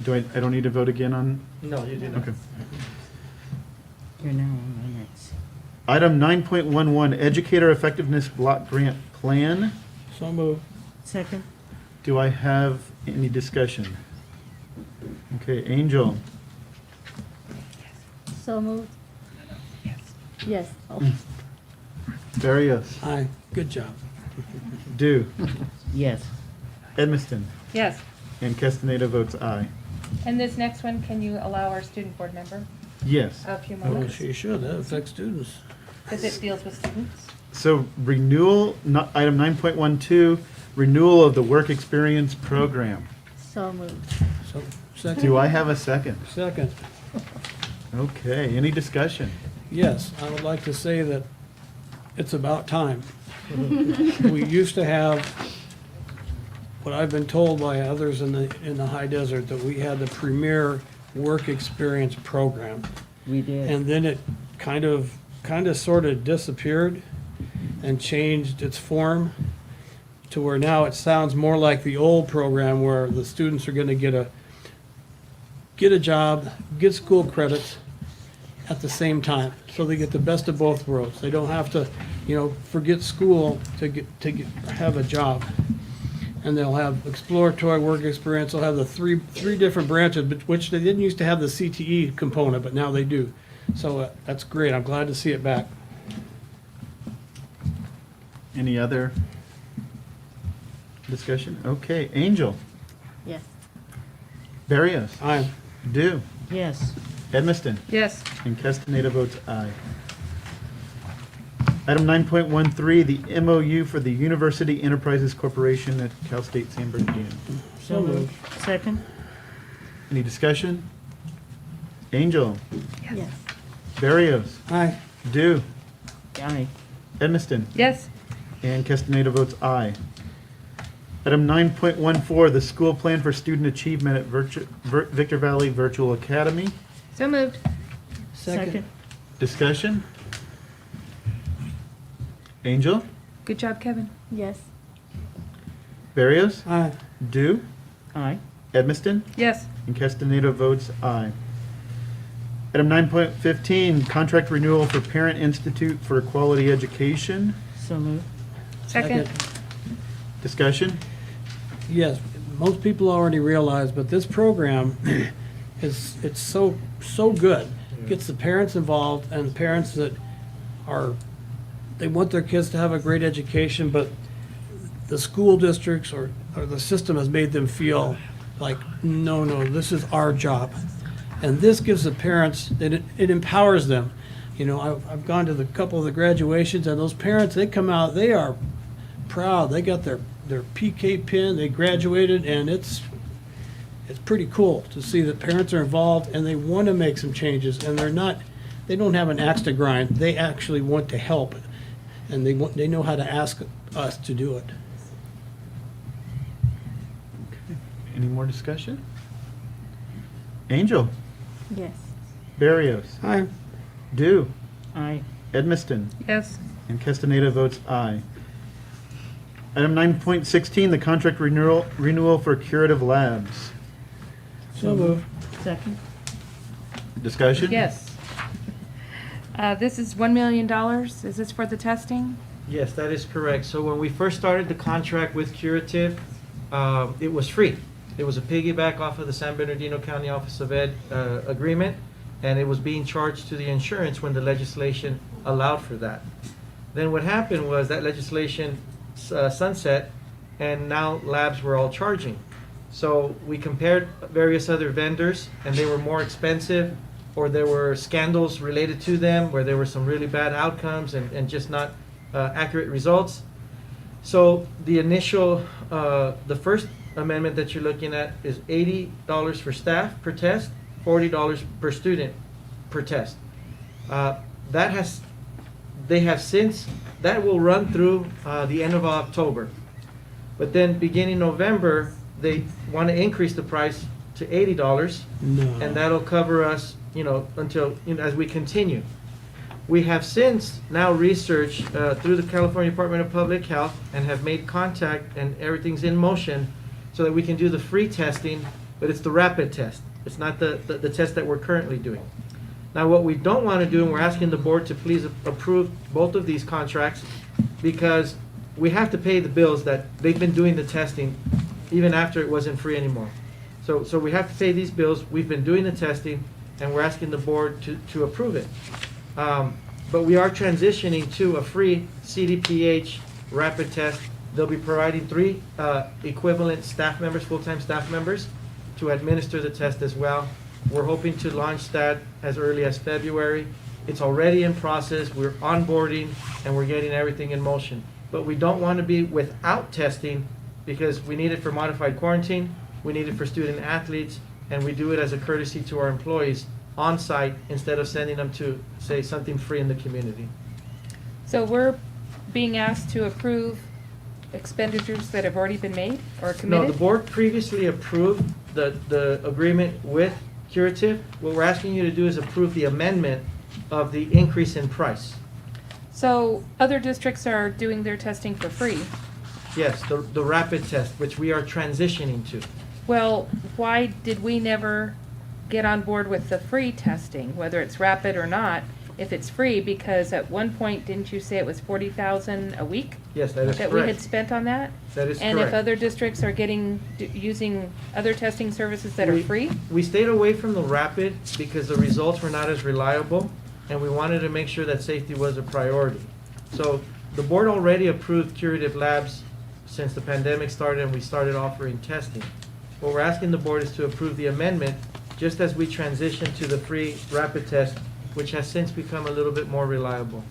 I don't need to vote again on? No, you do not. Okay. You're now on minutes. Item 9.11, Educator Effectiveness Block Grant Plan. So moved. Second? Do I have any discussion? Okay, Angel, So moved. Yes. Oh. Barrios, Aye. Good job. Dew, Yes. Edmiston, Yes. and Castaneda votes aye. And this next one, can you allow our student board member Yes. a few Oh, moments? she should. That affects students. Because it deals with students. So renewal, item 9.12, renewal of the work experience program. So moved. So, second. Do I have a second? Second. Okay, any discussion? Yes, I would like to say that it's about time. We used to have, what I've been told by others in the high desert, that we had the premier work experience program. We did. And then it kind of sort of disappeared and changed its form to where now it sounds more like the old program where the students are gonna get a job, get school credits at the same time. So they get the best of both worlds. They don't have to, forget school to have a job. And they'll have exploratory work experience. They'll have the three different branches, which they didn't used to have the CTE component, but now they do. So that's great. I'm glad to see it back. Any other discussion? Okay, Angel, Yes. Barrios, Aye. Dew, Yes. Edmiston, Yes. and Castaneda votes aye. Item 9.13, the MOU for the University Enterprises Corporation at Cal State San Bernardino. So moved. Second? Any discussion? Angel, Yes. Barrios, Aye. Dew, Aye. Edmiston, Yes. and Castaneda votes aye. Item 9.14, the school plan for student achievement at Victor Valley Virtual Academy. So moved. Second. Discussion? Angel, Good job, Kevin. Yes. Barrios, Aye. Dew, Aye. Edmiston, Yes. and Castaneda votes aye. Item 9.15, contract renewal for Parent Institute for Quality Education. So moved. Second. Discussion? Yes, most people already realize, but this program it's so good. Gets the parents involved, and the parents that they want their kids to have a great education, but the school districts or the system has made them feel like, no, this is our job. And this gives the parents, it empowers them. You know, I've gone to the couple of the graduations, and those parents, they come out, they are proud. They got their PK pin, they graduated, and it's pretty cool to see that parents are involved and they want to make some changes, and they don't have an axe to grind. They actually want to help, and they know how to ask us to do it. Any more discussion? Angel? Yes. Barrios? Aye. Dew? Aye. Edmiston? Yes. And Castaneda votes aye. Item 9.16, the contract renewal for Curative Labs. So moved. Second? Discussion? Yes. This is $1 million. Is this for the testing? Yes, that is correct. So when we first started the contract with Curative, it was free. It was a piggyback off of the San Bernardino County Office of Ed agreement, and it was being charged to the insurance when the legislation allowed for that. Then what happened was that legislation sunset, and now labs were all charging. So we compared various other vendors, and they were more expensive, or there were scandals related to them where there were some really bad outcomes and just not accurate results. So the initial, the first amendment that you're looking at is $80 for staff per test, $40 per student per test. They have since, that will run through the end of October. But then beginning November, they want to increase the price to $80, and that'll cover us, until, as we continue. We have since now researched through the California Department of Public Health and have made contact, and everything's in motion so that we can do the free testing, but it's the rapid test. It's not the test that we're currently doing. Now, what we don't want to do, and we're asking the board to please approve both of these contracts, because we have to pay the bills that they've been doing the testing even after it wasn't free anymore. So we have to pay these bills. We've been doing the testing, and we're asking the board to approve it. But we are transitioning to a free CDPH rapid test. They'll be providing 3 equivalent staff members, full-time staff members, to administer the test as well. We're hoping to launch that as early as February. It's already in process. We're onboarding, and we're getting everything in motion. But we don't want to be without testing, because we need it for modified quarantine, we need it for student athletes, and we do it as a courtesy to our employees on site instead of sending them to, say, something free in the community. So we're being asked to approve expenditures that have already been made or committed? No, the board previously approved the agreement with Curative. What we're asking you to do is approve the amendment of the increase in price. So other districts are doing their testing for free. Yes, the rapid test, which we are transitioning to. Well, why did we never get on board with the free testing, whether it's rapid or not, if it's free? Because at one point, didn't you say it was $40,000 a week? Yes, that is that correct. we had spent on that? That is And correct. if other districts are using other testing services that are free? We stayed away from the rapid because the results were not as reliable, and we wanted to make sure that safety was a priority. So the board already approved Curative Labs since the pandemic started and we started offering testing. What we're asking the board is to approve the amendment just as we transition to the free rapid test, which has since become a little bit more reliable.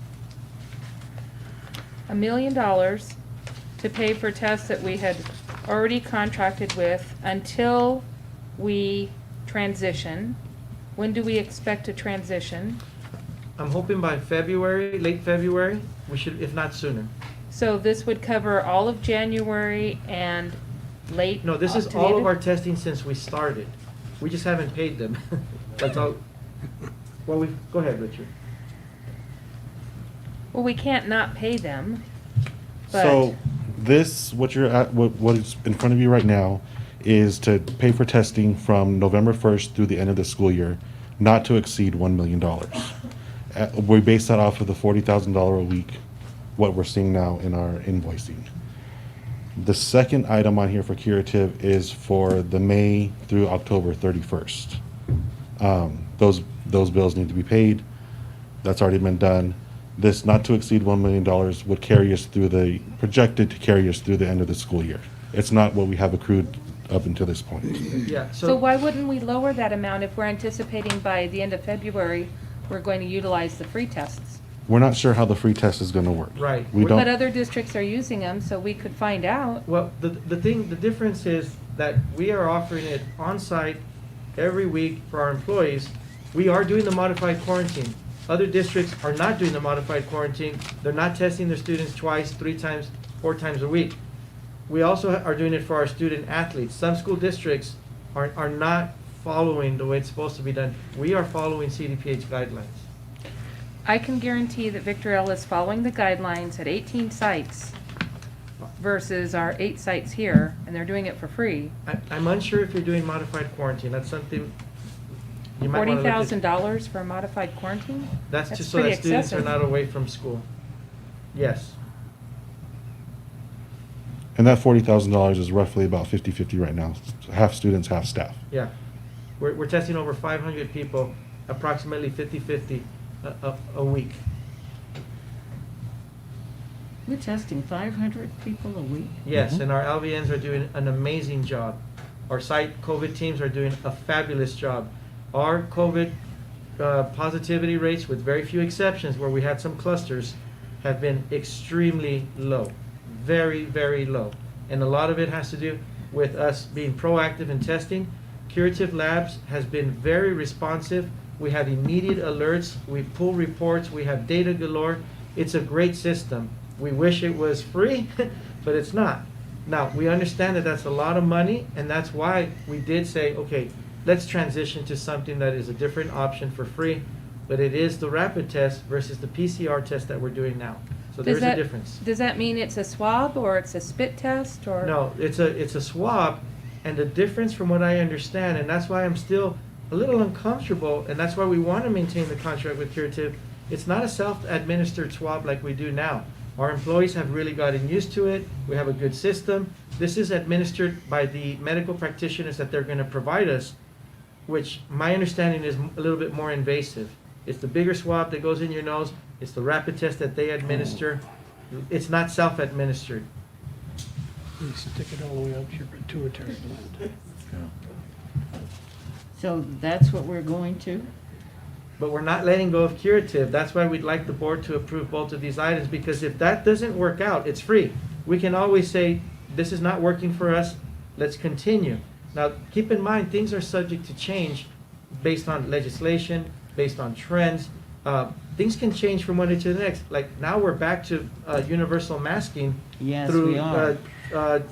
$1 million to pay for tests that we had already contracted with until we transition. When do we expect to transition? I'm hoping by February, late February, we should, if not sooner. So this would cover all of January and late? No, this is to the all end of our testing since we started. We just haven't paid them. That's all. Well, go ahead, Richard. Well, we can't not pay them. So this, what you're at, what is in front of you right now, is to pay for testing from November 1st through the end of the school year, not to exceed $1 million. We base that off of the $40,000 a week, what we're seeing now in our invoicing. The second item on here for Curative is for the May through October 31st. Those bills need to be paid. That's already been done. This not to exceed $1 million would carry us through projected to carry us through the end of the school year. It's not what we have accrued up until this point. Yeah, So why wouldn't we lower that amount if we're anticipating by the end of February, we're going to utilize the free tests? We're not sure how the free test is going to work. Right. We But don't. other districts are using them, so we could find out. Well, the difference is that we are offering it on-site every week for our employees. We are doing the modified quarantine. Other districts are not doing the modified quarantine. They're not testing their students twice, 3 times, 4 times a week. We also are doing it for our student athletes. Some school districts are not following the way it's supposed to be done. We are following CDPH guidelines. I can guarantee that Victorville is following the guidelines at 18 sites versus our 8 sites here, and they're doing it for free. I'm unsure if you're doing modified quarantine. That's something you might want to look at. $40,000 for a modified quarantine? That's just so pretty that students are excessive. not away from school. Yes. And that $40,000 is roughly about 50-50 right now. Half students, half staff. Yeah. We're testing over 500 people, approximately 50-50 a week. We're testing 500 people a week? Yes, and our LVNs are doing an amazing job. Our site COVID teams are doing a fabulous job. Our COVID positivity rates, with very few exceptions where we had some clusters, have been extremely low. Very, very low. And a lot of it has to do with us being proactive in testing. Curative Labs has been very responsive. We have immediate alerts. We pull reports. We have data galore. It's a great system. We wish it was free, but it's not. Now, we understand that that's a lot of money, and that's why we did say, okay, let's transition to something that is a different option for free, but it is the rapid test versus the PCR test that we're doing now. So there's a difference. Does that mean it's a swab or it's a spit test or? No, it's a swab, and the difference from what I understand, and that's why I'm still a little uncomfortable, and that's why we want to maintain the contract with Curative, it's not a self-administered swab like we do now. Our employees have really gotten used to it. We have a good system. This is administered by the medical practitioners that they're going to provide us, which my understanding is a little bit more invasive. It's the bigger swab that goes in your nose. It's the rapid test that they administer. It's not self-administered. You stick it all the way up to your pituitary gland. So that's what we're going to? But we're not letting go of Curative. That's why we'd like the board to approve both of these items, because if that doesn't work out, it's free. We can always say, this is not working for us, let's continue. Now, keep in mind, things are subject to change based on legislation, based on trends. Things can change from one day to the next. Like now we're back to universal masking Yes, through we are.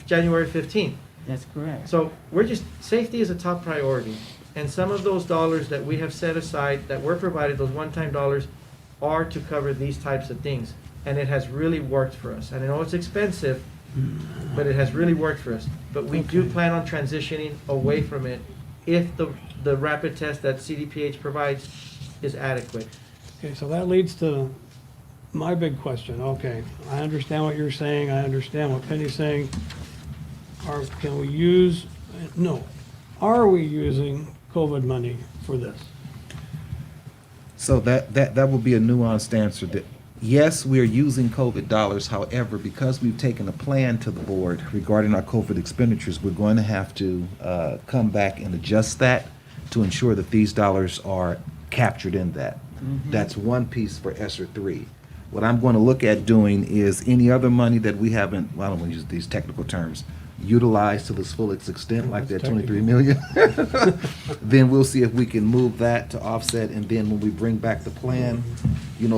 January 15th. That's correct. So safety is a top priority. And some of those dollars that we have set aside, that were provided, those one-time dollars, are to cover these types of things. And it has really worked for us. And I know it's expensive, but it has really worked for us. But we do plan on transitioning away from it if the rapid test that CDPH provides is adequate. Okay, so that leads to my big question. Okay, I understand what you're saying. I understand what Penny's saying. Are we using COVID money for this? So that will be a nuanced answer. That yes, we are using COVID dollars. However, because we've taken a plan to the board regarding our COVID expenditures, we're going to have to come back and adjust that to ensure that these dollars are captured in that. That's one piece for ESSER 3. What I'm going to look at doing is any other money that we haven't, well, I don't want to use these technical terms, utilized to its fullest extent, like that 23 million, then we'll see if we can move that to offset, and then when we bring back the plan,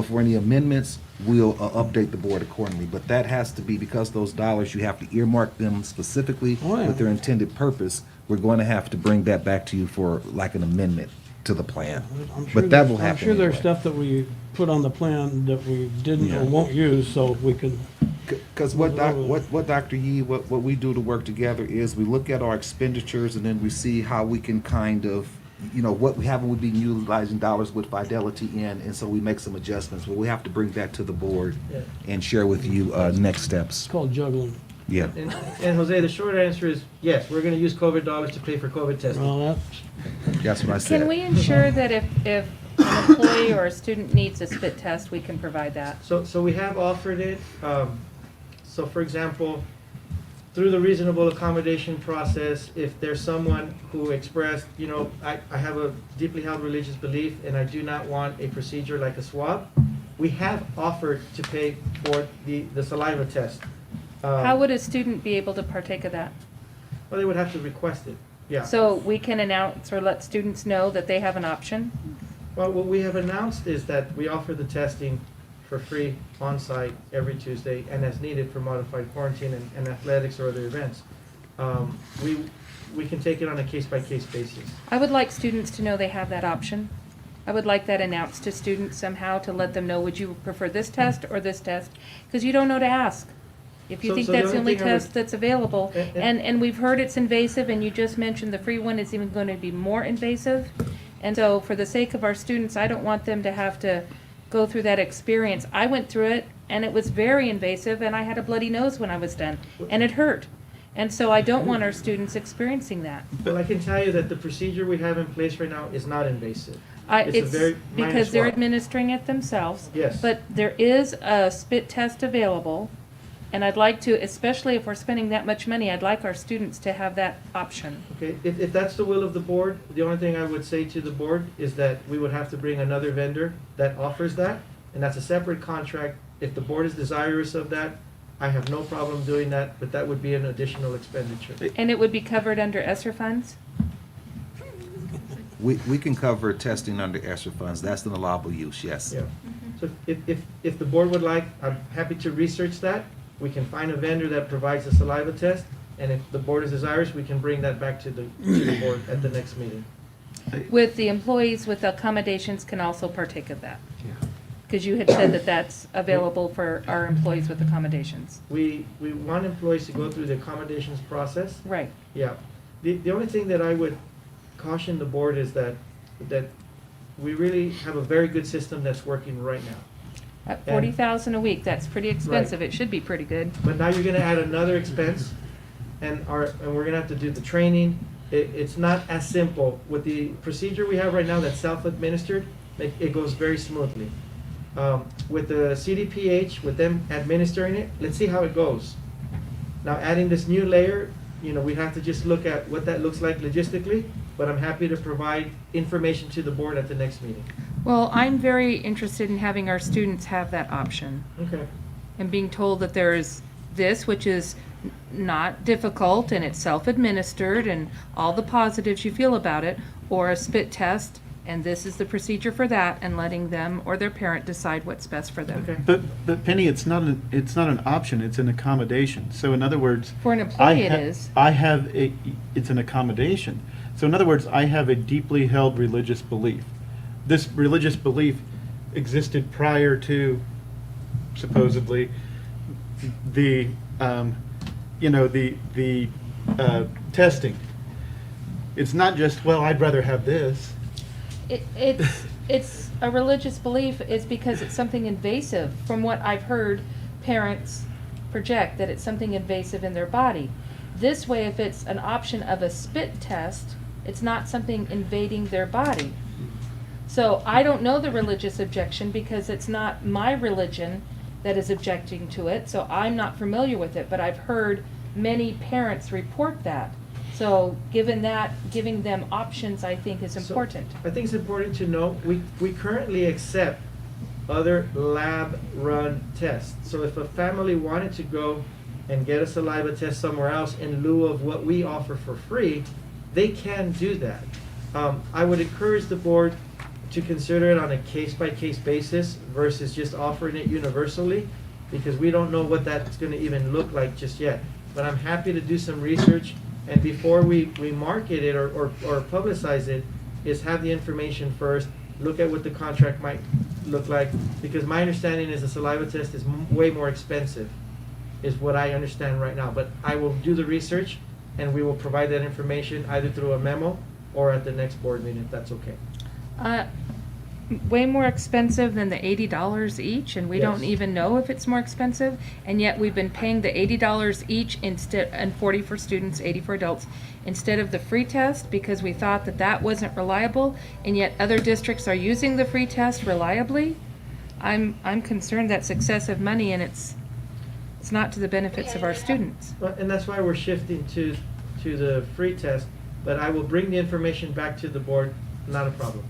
for any amendments, we'll update the board accordingly. But that has to be, because those dollars, you have to earmark them specifically with their intended purpose. We're going to have to bring that back to you for like an amendment to the plan. But that will happen. I'm sure there's anyway. stuff that we put on the plan that we didn't or won't use, so we can. Because what Dr. Yee, what we do to work together is we look at our expenditures, and then we see how we can kind of, what we haven't been utilizing dollars with Fidelity in, and so we make some adjustments. But we have to bring that to the board and share with you next steps. It's called juggling. Yeah. And Jose, the short answer is yes, we're going to use COVID dollars to pay for COVID testing. Well, that's what I said. Can we ensure that if an employee or a student needs a spit test, we can provide that. So we have offered it. So for example, through the reasonable accommodation process, if there's someone who expressed, I have a deeply held religious belief and I do not want a procedure like a swab, we have offered to pay for the saliva test. How would a student be able to partake of that? Well, they would have to request it, yeah. So we can announce or let students know that they have an option? Well, what we have announced is that we offer the testing for free on-site every Tuesday and as needed for modified quarantine and athletics or other events. We can take it on a case-by-case basis. I would like students to know they have that option. I would like that announced to students somehow to let them know, would you prefer this test or this test? Because you don't know to ask. If you So- think so the that's the only only thing I would- test that's available, and we've heard it's invasive, and you just mentioned the free one is even going to be more invasive. And so for the sake of our students, I don't want them to have to go through that experience. I went through it, and it was very invasive, and I had a bloody nose when I was done, and it hurt. And so I don't want our students experiencing that. But I can tell you that the procedure we have in place right now is not invasive. It's a It's very minor because they're swab. administering it themselves. Yes. But there is a spit test available, and I'd like to, especially if we're spending that much money, I'd like our students to have that option. Okay, if that's the will of the board, the only thing I would say to the board is that we would have to bring another vendor that offers that, and that's a separate contract. If the board is desirous of that, I have no problem doing that, but that would be an additional expenditure. And it would be covered under ESSER funds? We can cover testing under ESSER funds. That's an allowable use, yes. Yeah. So if the board would like, I'm happy to research that. We can find a vendor that provides a saliva test, and if the board is desirous, we can bring that back to the board at the next meeting. With the employees with accommodations can also partake of that? Because you had said that that's available for our employees with accommodations. We want employees to go through the accommodations process. Right. Yeah. The only thing that I would caution the board is that we really have a very good system that's working right now. At $40,000 a week, that's pretty expensive. It should be pretty good. But now you're gonna add another expense, and we're gonna have to do the training. It's not as simple. With the procedure we have right now that's self-administered, it goes very smoothly. With the CDPH, with them administering it, let's see how it goes. Now adding this new layer, we have to just look at what that looks like logistically, but I'm happy to provide information to the board at the next meeting. Well, I'm very interested in having our students have that option. Okay. And being told that there is this, which is not difficult and it's self-administered and all the positives you feel about it, or a spit test, and this is the procedure for that, and letting them or their parent decide what's best for them. Okay. But Penny, it's not an option, it's an accommodation. So in other words. For an employee, it is. It's an accommodation. So in other words, I have a deeply held religious belief. This religious belief existed prior to supposedly the testing. It's not just, well, I'd rather have this. It's a religious belief is because it's something invasive. From what I've heard, parents project that it's something invasive in their body. This way, if it's an option of a spit test, it's not something invading their body. So I don't know the religious objection because it's not my religion that is objecting to it, so I'm not familiar with it, but I've heard many parents report that. So given that, giving them options, I think, is important. I think it's important to know, we currently accept other lab-run tests. So if a family wanted to go and get a saliva test somewhere else in lieu of what we offer for free, they can do that. I would encourage the board to consider it on a case-by-case basis versus just offering it universally, because we don't know what that's going to even look like just yet. But I'm happy to do some research, and before we market it or publicize it, is have the information first, look at what the contract might look like, because my understanding is a saliva test is way more expensive, is what I understand right now. But I will do the research, and we will provide that information either through a memo or at the next board meeting, if that's okay. way more expensive than the $80 each, and we don't Yes. even know if it's more expensive, and yet we've been paying the $80 each instead, and 40 for students, 80 for adults, instead of the free test, because we thought that that wasn't reliable, and yet other districts are using the free test reliably. I'm concerned that's excessive money, and it's not to the benefits of our students. Well, and that's why we're shifting to the free test, but I will bring the information back to the board, not a problem.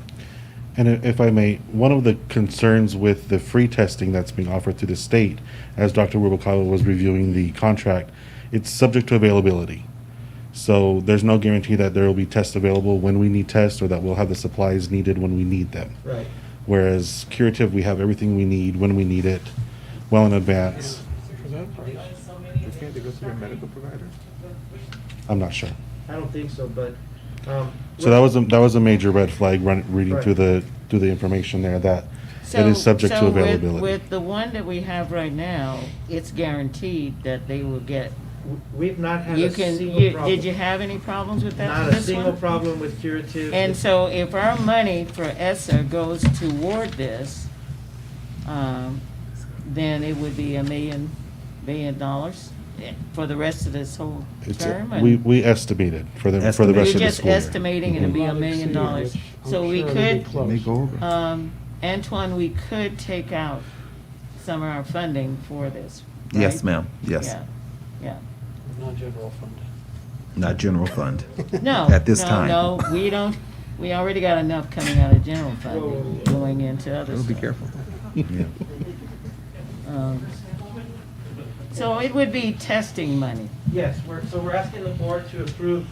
And if I may, one of the concerns with the free testing that's being offered through the state, as Dr. Rubalcaba was reviewing the contract, it's subject to availability. So there's no guarantee that there will be tests available when we need tests, or that we'll have the supplies needed when we need them. Right. Whereas curative, we have everything we need when we need it, well in advance. Can't they go to their medical provider? I'm not sure. I don't think so, but, So that was a major red flag reading Right. through the information there, that it is subject to So availability. with the one that we have right now, it's guaranteed that they will get. we've not had You a can, single problem. did you have any problems with that? Not with a this single one? problem with curative. And so if our money for ESSER goes toward this, then it would be $1 million for the rest of this whole term? We estimated for the rest of the You're school year. just estimating it'll be $1 million. So we could, Antoine, we could take out some of our funding for this, right? Yes, ma'am. Yes. Yeah, yeah. Not general fund. Not general fund. No. At this time. No, we don't, we already got enough coming out of general fund going into other We'll be stuff. careful. So it would be testing money. Yes, we're asking the board to approve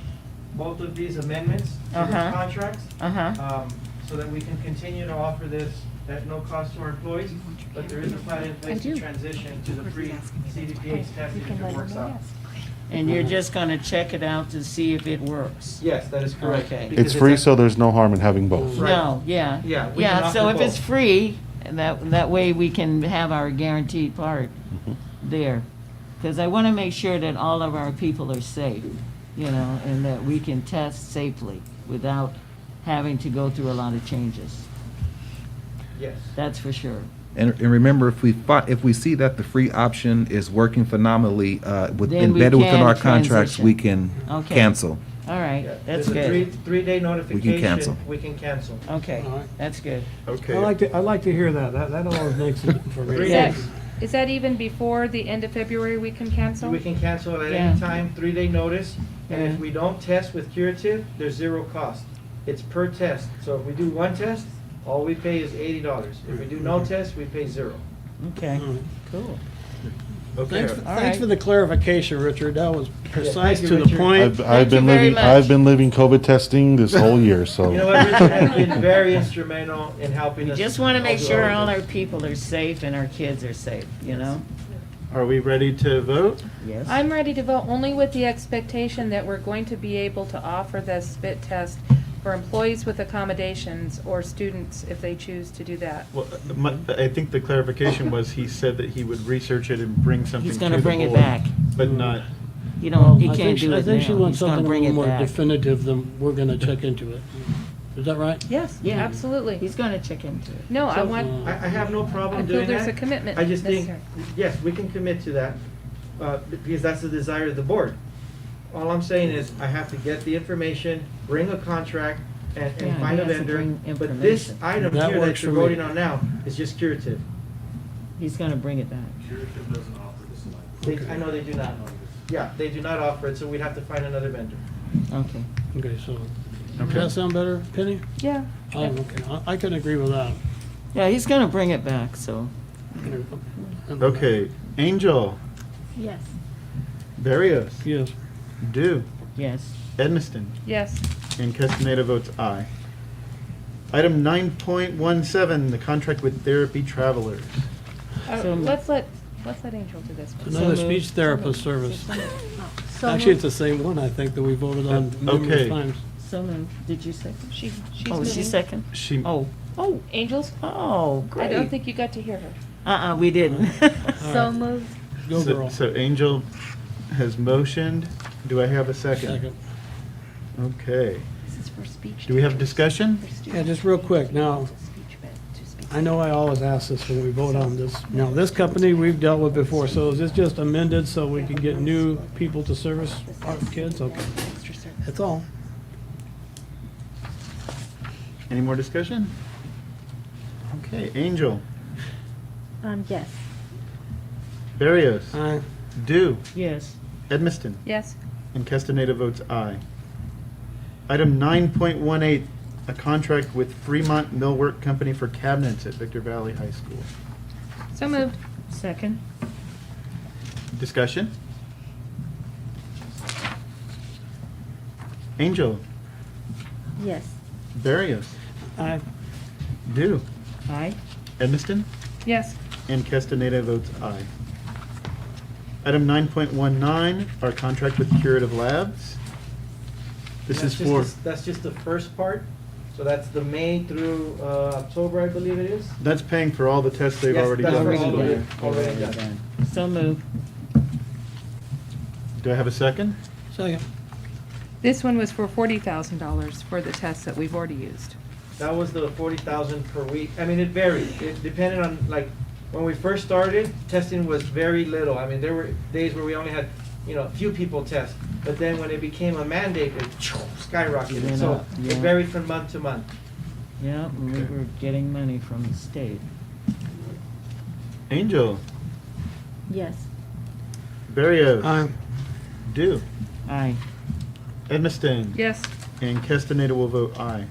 both of these amendments to the Uh-huh. contracts. Uh-huh. So that we can continue to offer this at no cost to our employees, but there is a plan in place to transition to the free CDPH testing if it works out. And you're just gonna check it out to see if it works? Yes, that is correct. Okay. It's free, so there's no harm in having both. No, yeah. Yeah, we can Yeah, so offer if it's both. free, and that way we can have our guaranteed part there. Because I want to make sure that all of our people are safe, and that we can test safely without having to go through a lot of changes. Yes. That's for sure. And remember, if we see that the free option is working phenomenally, Then we embedded within can our contracts, transition. we can Okay. cancel. All right, Yeah, that's there's a good. three-day notification. cancel. We can cancel. Okay, All right. that's good. Okay. I like to hear that. That always makes it for me. Yes. Is that even before the end of February we can cancel? We can cancel at Yeah. any time, 3-day notice, and Yeah. if we don't test with curative, there's zero cost. It's per test, so if we do one test, all we pay is $80. If we do no test, we pay zero. Okay, All right. cool. Okay. Thanks for the clarification, Richard. That was precise thank you, to the Richard. point. I've Thank been you very living much. I've been living COVID testing this whole year, so. You know what, Richard has been very instrumental in helping We us. just want to make do sure of all this. our people are safe and our kids are safe, Are we ready to vote? Yes. I'm ready to vote only with the expectation that we're going to be able to offer the spit test for employees with accommodations or students if they choose to do that. Well, I think the clarification was he said that he would research it and bring something He's to gonna the bring it board, back. But not, You know, he I can't think do it I think she now. wants He's gonna something a bring little it more back. definitive than we're gonna check into it. Is that right? Yes, Yeah. absolutely. He's gonna check into it. No, I want, I have no problem I feel doing that. there's a commitment I just think, necessary. yes, we can commit to that, because that's the desire of the board. All I'm saying is, I have to get the information, bring a contract, and Yeah, find he a has to vendor. bring But this information. item That here works that you're for me. voting on now is just curative. He's gonna bring it back. I know they do not. Yeah, they do not offer it, so we'd have to find another vendor. Okay. Okay, so, does that sound better, Penny? yeah. Oh, okay, I can agree with that. Yeah, he's gonna bring it back, so. okay, Angel, Yes. Barrios, Yes. Dew, Yes. Edmiston, Yes. and Castaneda votes aye. Item 9.17, the contract with Therapy Travelers. So- Let's let Angel do this one. Another So speech moved. therapist service. So Actually, it's the same one, I think, that we voted on numerous Okay. times. So moved. Did you second? She's Oh, moving. she second? She, Oh, Angels? oh, I great. don't think you got to hear her. We didn't. So moved. Go so, girl. so Angel has motioned. Do I have a second? Second. Okay. This is for speech. Do we have discussion? Yeah, just real quick, now, I know I always ask this when we vote on this. Now, this company we've dealt with before, so is this just amended so we can get new people to service our kids? Okay. That's all. Any more discussion? Okay, Angel. Yes. Barrios. Aye. Dew. Yes. Edmiston. Yes. And Castaneda votes aye. Item 9.18, a contract with Fremont Millwork Company for cabinets at Victor Valley High School. So moved. Second? Discussion? Angel. Yes. Barrios. Aye. Dew. Aye. Edmiston. Yes. And Castaneda votes aye. Item 9.19, our contract with Curative Labs. This is for, That's just the first part, so that's the May through October, I believe it is. that's paying for all the tests they've Yes, already that's done. already done. So moved. Do I have a second? Second. This one was for $40,000 for the tests that we've already used. That was the 40,000 per week. I mean, it varied. It depended on, like, when we first started, testing was very little. I mean, there were days where we only had, a few people test. But then when it became a mandate, it skyrocketed. Went So up, it yeah. varied from month to month. Yeah, and we were getting money from the state. Angel. Yes. Barrios. Aye. Dew. Aye. Edmiston. Yes. And Castaneda will vote aye.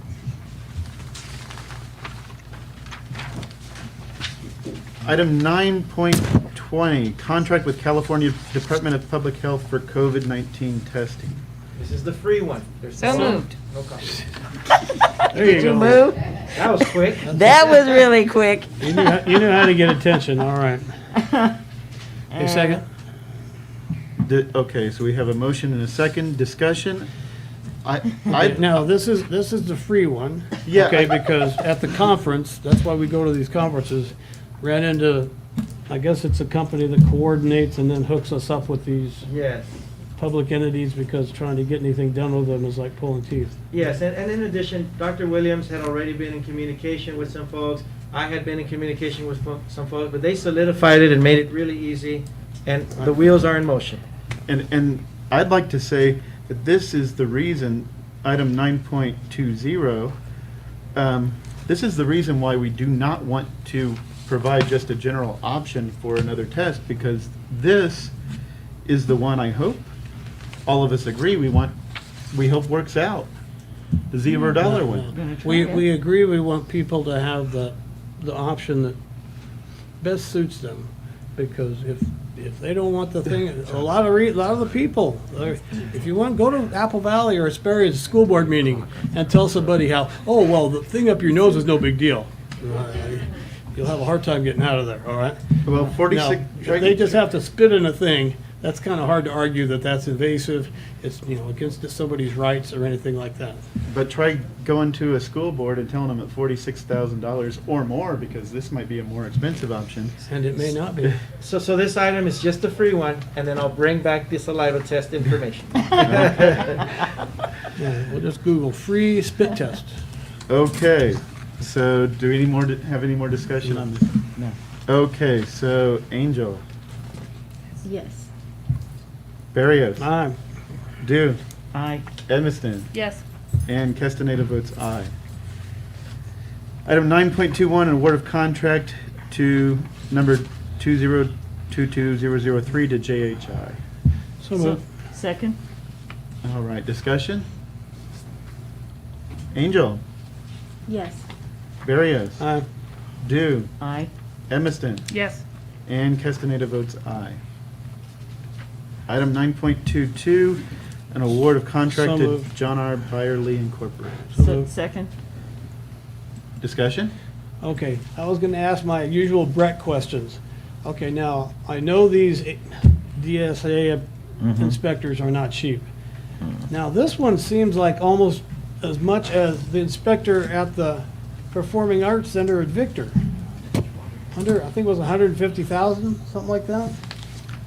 Item 9.20, contract with California Department of Public Health for COVID-19 testing. This is the free one. There's So no- moved. No comment. There you Did you go. move? That was quick. That was really quick. You knew how to get attention, all right. A second? Okay, so we have a motion and a second. Discussion? Now, this is the free one. Yeah. Okay, because at the conference, that's why we go to these conferences, ran into, I guess it's a company that coordinates and then hooks us up with these Yes. public entities, because trying to get anything done with them is like pulling teeth. Yes, and in addition, Dr. Williams had already been in communication with some folks. I had been in communication with some folks, but they solidified it and made it really easy, and the wheels are in motion. And I'd like to say that this is the reason, item 9.20, this is the reason why we do not want to provide just a general option for another test, because this is the one I hope all of us agree we hope works out. The $0 one. We agree we want people to have the option that best suits them, because if they don't want the thing, a lot of the people, if you want, go to Apple Valley or Hesperia's school board meeting and tell somebody how, oh, well, the thing up your nose is no big deal. You'll have a hard time getting out of there, all right? Well, 46. Now, if they just have to spit in a thing, that's kind of hard to argue that that's invasive. It's, against somebody's rights or anything like that. But try going to a school board and telling them at $46,000 or more, because this might be a more expensive option. And it may not be. So this item is just a free one, and then I'll bring back the saliva test information. Yeah, we'll just Google free spit test. Okay, so do we have any more discussion on this? No. Okay, so Angel. Yes. Barrios. Aye. Dew. Aye. Edmiston. Yes. And Castaneda votes aye. Item 9.21, an award of contract to number 2022003 to JHI. So moved. Second? All right, discussion? Angel. Yes. Barrios. Aye. Dew. Aye. Edmiston. Yes. And Castaneda votes aye. Item 9.22, an award of contract So to moved. John R. Byerly Incorporated. Second? Discussion? Okay, I was gonna ask my usual Brett questions. Okay, now, I know these DSA inspectors are not cheap. Now, this one seems like almost as much as the inspector at the Performing Arts Center at Victor. I think it was 150,000, something like that?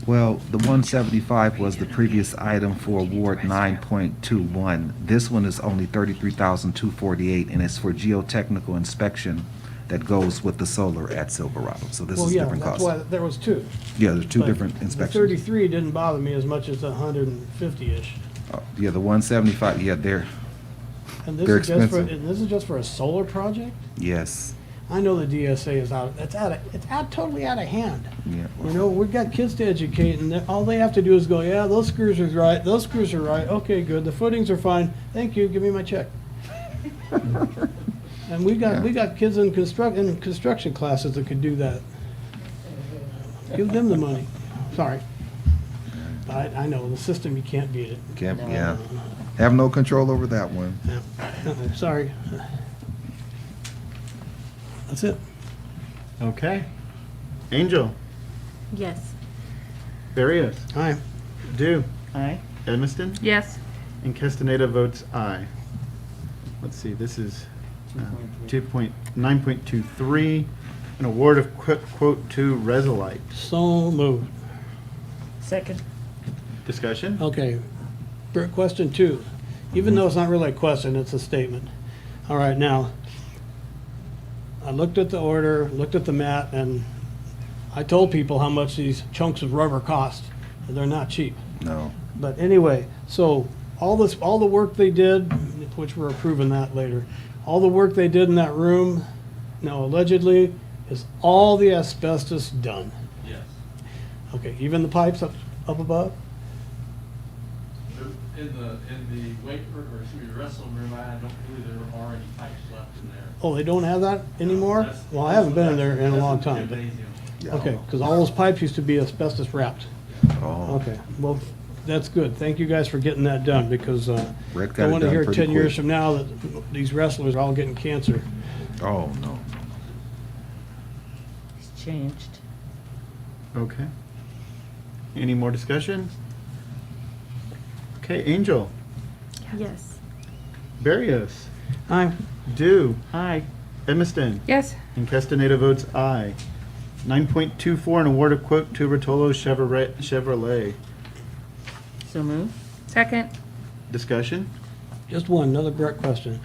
Well, the 175 was the previous item for award 9.21. This one is only 33,248, and it's for geotechnical inspection that goes with the solar at Silverado. So this Well, is yeah, different that's cost. why there was two. Yeah, there's two But different The inspections. 33 didn't bother me as much as the 150-ish. Yeah, the 175, yeah, they're And this They're is just for, expensive. and this is just for a solar project? yes. I know the DSA is totally out of hand. Yeah. You know, we've got kids to educate, and all they have to do is go, yeah, those screws are right, those screws are right, okay, good, the footings are fine, thank you, give me my check. And we got kids in construction classes that could do that. Give them the money. Sorry. I know, the system, you can't beat it. Can't, yeah. Have no control over that one. Sorry. That's it. Okay. Angel, Yes. Barrios, Aye. Dew, Aye. Edmiston, Yes. and Castaneda votes aye. Let's see, this is 9.23, an award of quote to Resolite. So moved. Second. Discussion? Okay. Question 2. Even though it's not really a question, it's a statement. All right, now, I looked at the order, looked at the mat, and I told people how much these chunks of rubber cost. They're not cheap. No. But anyway, so all the work they did, which we're approving that later, all the work they did in that room, now allegedly, is all the asbestos done. Yes. Okay, even the pipes up above? In the weight room, or excuse me, the wrestling room, I don't believe there are any pipes left in there. Oh, they don't have that anymore? Well, I haven't been in there in a long time. but- Okay, because all those pipes used to be asbestos wrapped. Oh. Okay, well, that's good. Thank you guys for getting that done, because Brett I got it want to done hear pretty 10 years quick. from now that these wrestlers are all getting cancer. Oh, no. It's changed. Okay. Any more discussion? Okay, Angel, Yes. Barrios, Aye. Dew, Aye. Edmiston, Yes. and Castaneda votes aye. 9.24, an award of quote to Rotolo Chevrolet. So moved. Second. Discussion? Just one, another Brett question.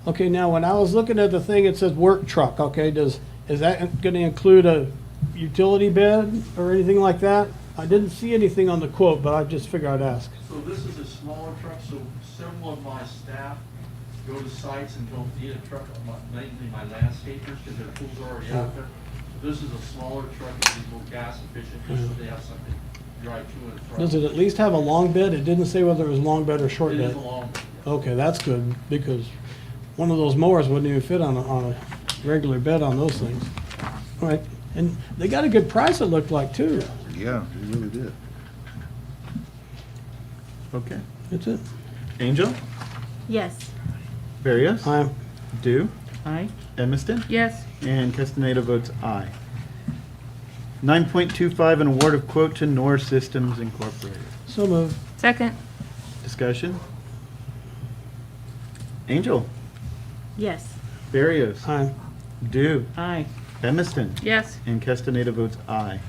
Okay, now, when I was looking at the thing, it says work truck, okay, is that going to include a utility bed or anything like that? I didn't see anything on the quote, but I just figured I'd ask. So this is a smaller truck, so several of my staff go to sites and don't need a truck, mainly my landscapers, because their tools are already out there. So this is a smaller truck, it's more gas efficient, just so they have something to drive to and from. Does it at least have a long bed? It didn't say whether it was long bed or short It bed. is a long bed, yes. Okay, that's good, because one of those mowers wouldn't even fit on a regular bed on those things. All right, and they got a good price, it looked like, too. Yeah, they really did. Okay. That's it. Angel, Yes. Barrios, Aye. Dew, Aye. Edmiston, Yes. and Castaneda votes aye. 9.25, an award of quote to Norr Systems Incorporated. So moved. Second. Discussion? Angel, Yes. Barrios, Aye. Dew, Aye. Edmiston, Yes. and Castaneda votes aye.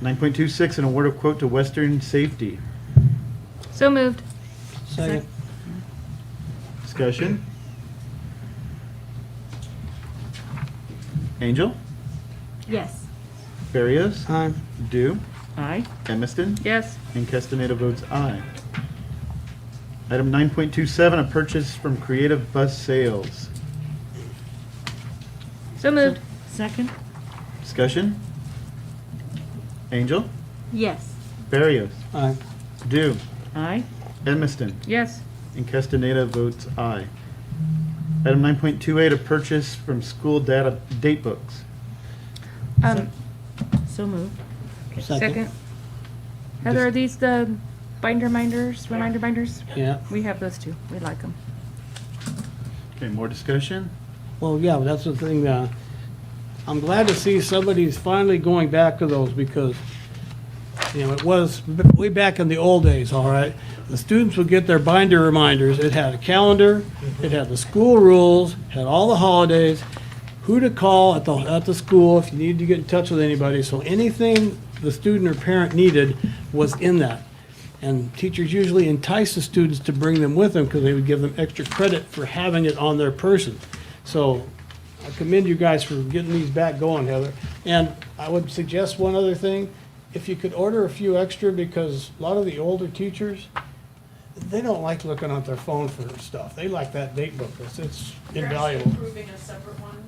9.26, an award of quote to Western Safety. So moved. Second. Discussion? Angel, Yes. Barrios, Aye. Dew, Aye. Edmiston, Yes. and Castaneda votes aye. Item 9.27, a purchase from Creative Bus Sales. So moved. Second. Discussion? Angel, Yes. Barrios, Aye. Dew, Aye. Edmiston, Yes. and Castaneda votes aye. Item 9.28, a purchase from school data date books. So moved. Second. Heather, are these the reminder binders? Yeah. We have those too. We like them. Okay, more discussion? Well, yeah, that's the thing, I'm glad to see somebody's finally going back to those, because, you know, it was way back in the old days, all right? The students would get their binder reminders. It had a calendar, it had the school rules, had all the holidays, who to call at the school if you needed to get in touch with anybody. So anything the student or parent needed was in that. And teachers usually entice the students to bring them with them, because they would give them extra credit for having it on their person. So I commend you guys for getting these back going, Heather. And I would suggest one other thing. If you could order a few extra, because a lot of the older teachers, they don't like looking at their phone for stuff. They like that date book. It's invaluable. Approving a separate one.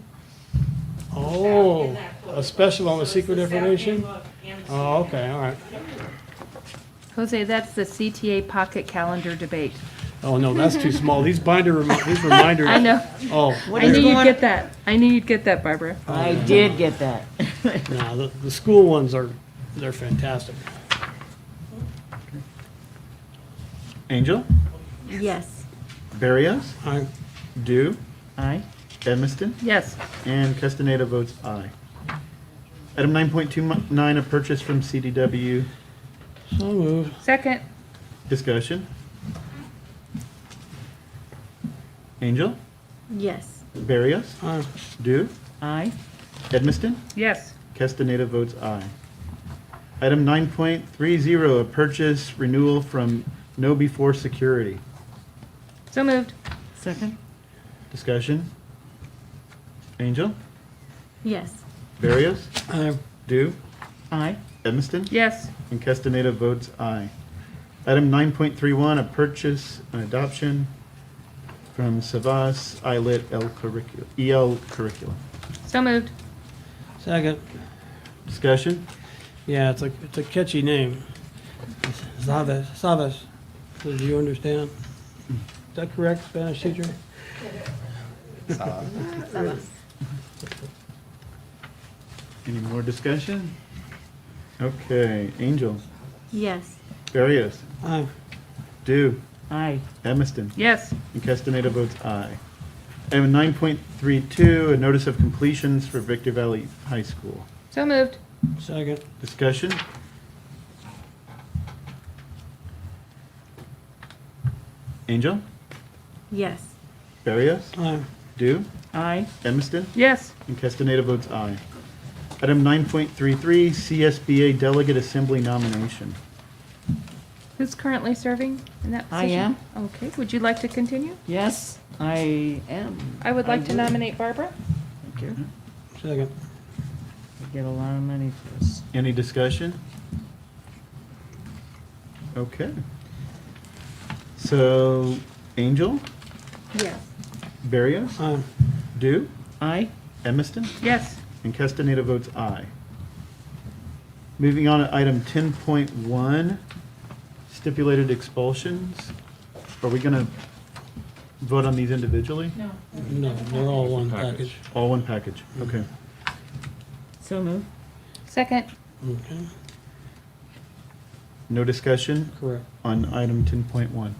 Oh, a special on the secret information? Oh, okay, all right. Jose, that's the CTA pocket calendar debate. Oh, no, that's too small. These these reminders. I know. Oh. I knew you'd get that. I knew you'd get that, Barbara. I did get that. No, the school ones they're fantastic. Angel? Yes. Barrios? Aye. Dew? Aye. Edmiston? Yes. And Castaneda votes aye. Item 9.29, a purchase from CDW. So moved. Second. Discussion. Angel? Yes. Barrios? Aye. Dew? Aye. Edmiston? Yes. Castaneda votes aye. Item 9.30, a purchase renewal from Know Before Security. So moved. Second? Discussion. Angel? Yes. Barrios? Aye. Dew? Aye. Edmiston? Yes. And Castaneda votes aye. Item 9.31, a purchase and adoption from Savas ILIT EL curriculum. So moved. Second. Discussion. Yeah, it's a catchy name. Savas. Do you understand? Is that correct, Spanish teacher? Any more discussion? Okay, Angel. Yes. Barrios. Aye. Dew. Aye. Edmiston. Yes. And Castaneda votes aye. Item 9.32, a notice of completions for Victor Valley High School. So moved. Second. Discussion. Angel. Yes. Barrios. Aye. Dew. Aye. Edmiston. Yes. And Castaneda votes aye. Item 9.33, CSBA Delegate Assembly nomination. Who's currently serving in that I position? am. Okay. Would you like to continue? Yes, I am. I would like to would. nominate Barbara. Thank you. Second. We get a lot of money for this. Any discussion? Okay. So, Angel, Yes. Barrios, Aye. Dew, Aye. Edmiston, Yes. and Castaneda votes aye. Moving on to item 10.1, stipulated expulsions. Are we going to vote on these individually? No. No, they're all one package. All one package, okay. So moved. Second. Okay. No discussion Correct. on item 10.1.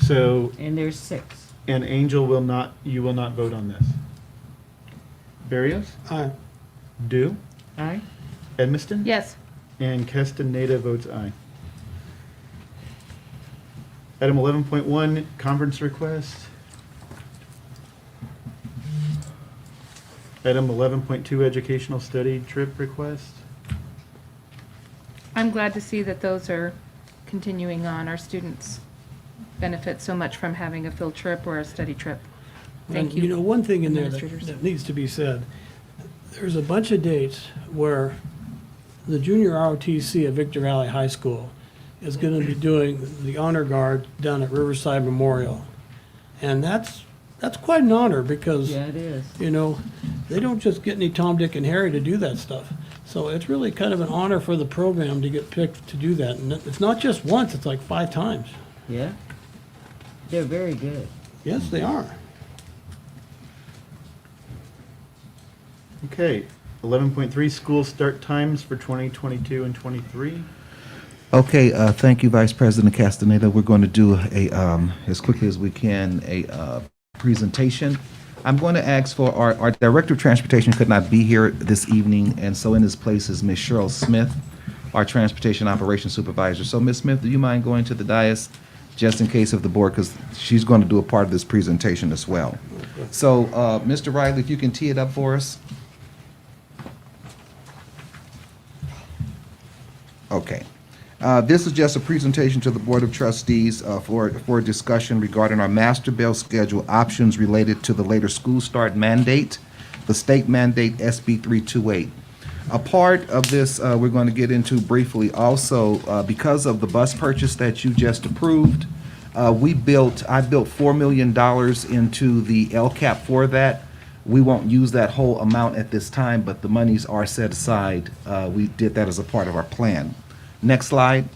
So, And there's 6. and Angel will not, you will not vote on this. Barrios, Aye. Dew, Aye. Edmiston? Yes. And Castaneda votes aye. Item 11.1, conference request. Item 11.2, educational study trip request. I'm glad to see that those are continuing on. Our students benefit so much from having a field trip or a study trip. Thank And, you. You know, one thing in there administrators. that needs to be said, there's a bunch of dates where the junior ROTC at Victor Valley High School is going to be doing the honor guard down at Riverside Memorial. And that's quite an honor because, Yeah, it is. you know, they don't just get any Tom, Dick, and Harry to do that stuff. So it's really kind of an honor for the program to get picked to do that. And it's not just once, it's like 5 times. Yeah. They're very good. Yes, they are. Okay, 11.3, school start times for 2022 and 23. Okay, thank you, Vice President Castaneda. We're going to do as quickly as we can, a presentation. I'm going to ask for our Director of Transportation could not be here this evening, and so in his place is Ms. Cheryl Smith, our Transportation Operations Supervisor. So, Ms. Smith, do you mind going to the dais just in case of the board, because she's going to do a part of this presentation as well. So, Mr. Riley, if you can tee it up for us. Okay. This is just a presentation to the Board of Trustees for a discussion regarding our master bill schedule options related to the later school start mandate. the state mandate SB 328. A part of this we're going to get into briefly also because of the bus purchase that you just approved. I built $4 million into the LCAP for that. We won't use that whole amount at this time, but the monies are set aside. We did that as a part of our plan. Next slide.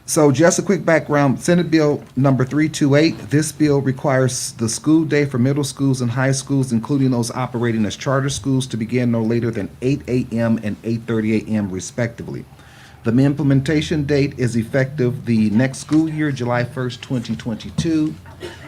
So just a quick background, Senate Bill number 328. This bill requires the school day for middle schools and high schools, including those operating as charter schools, to begin no later than 8 a.m. and 8:30 a.m. respectively. The implementation date is effective the next school year, July 1st, 2022.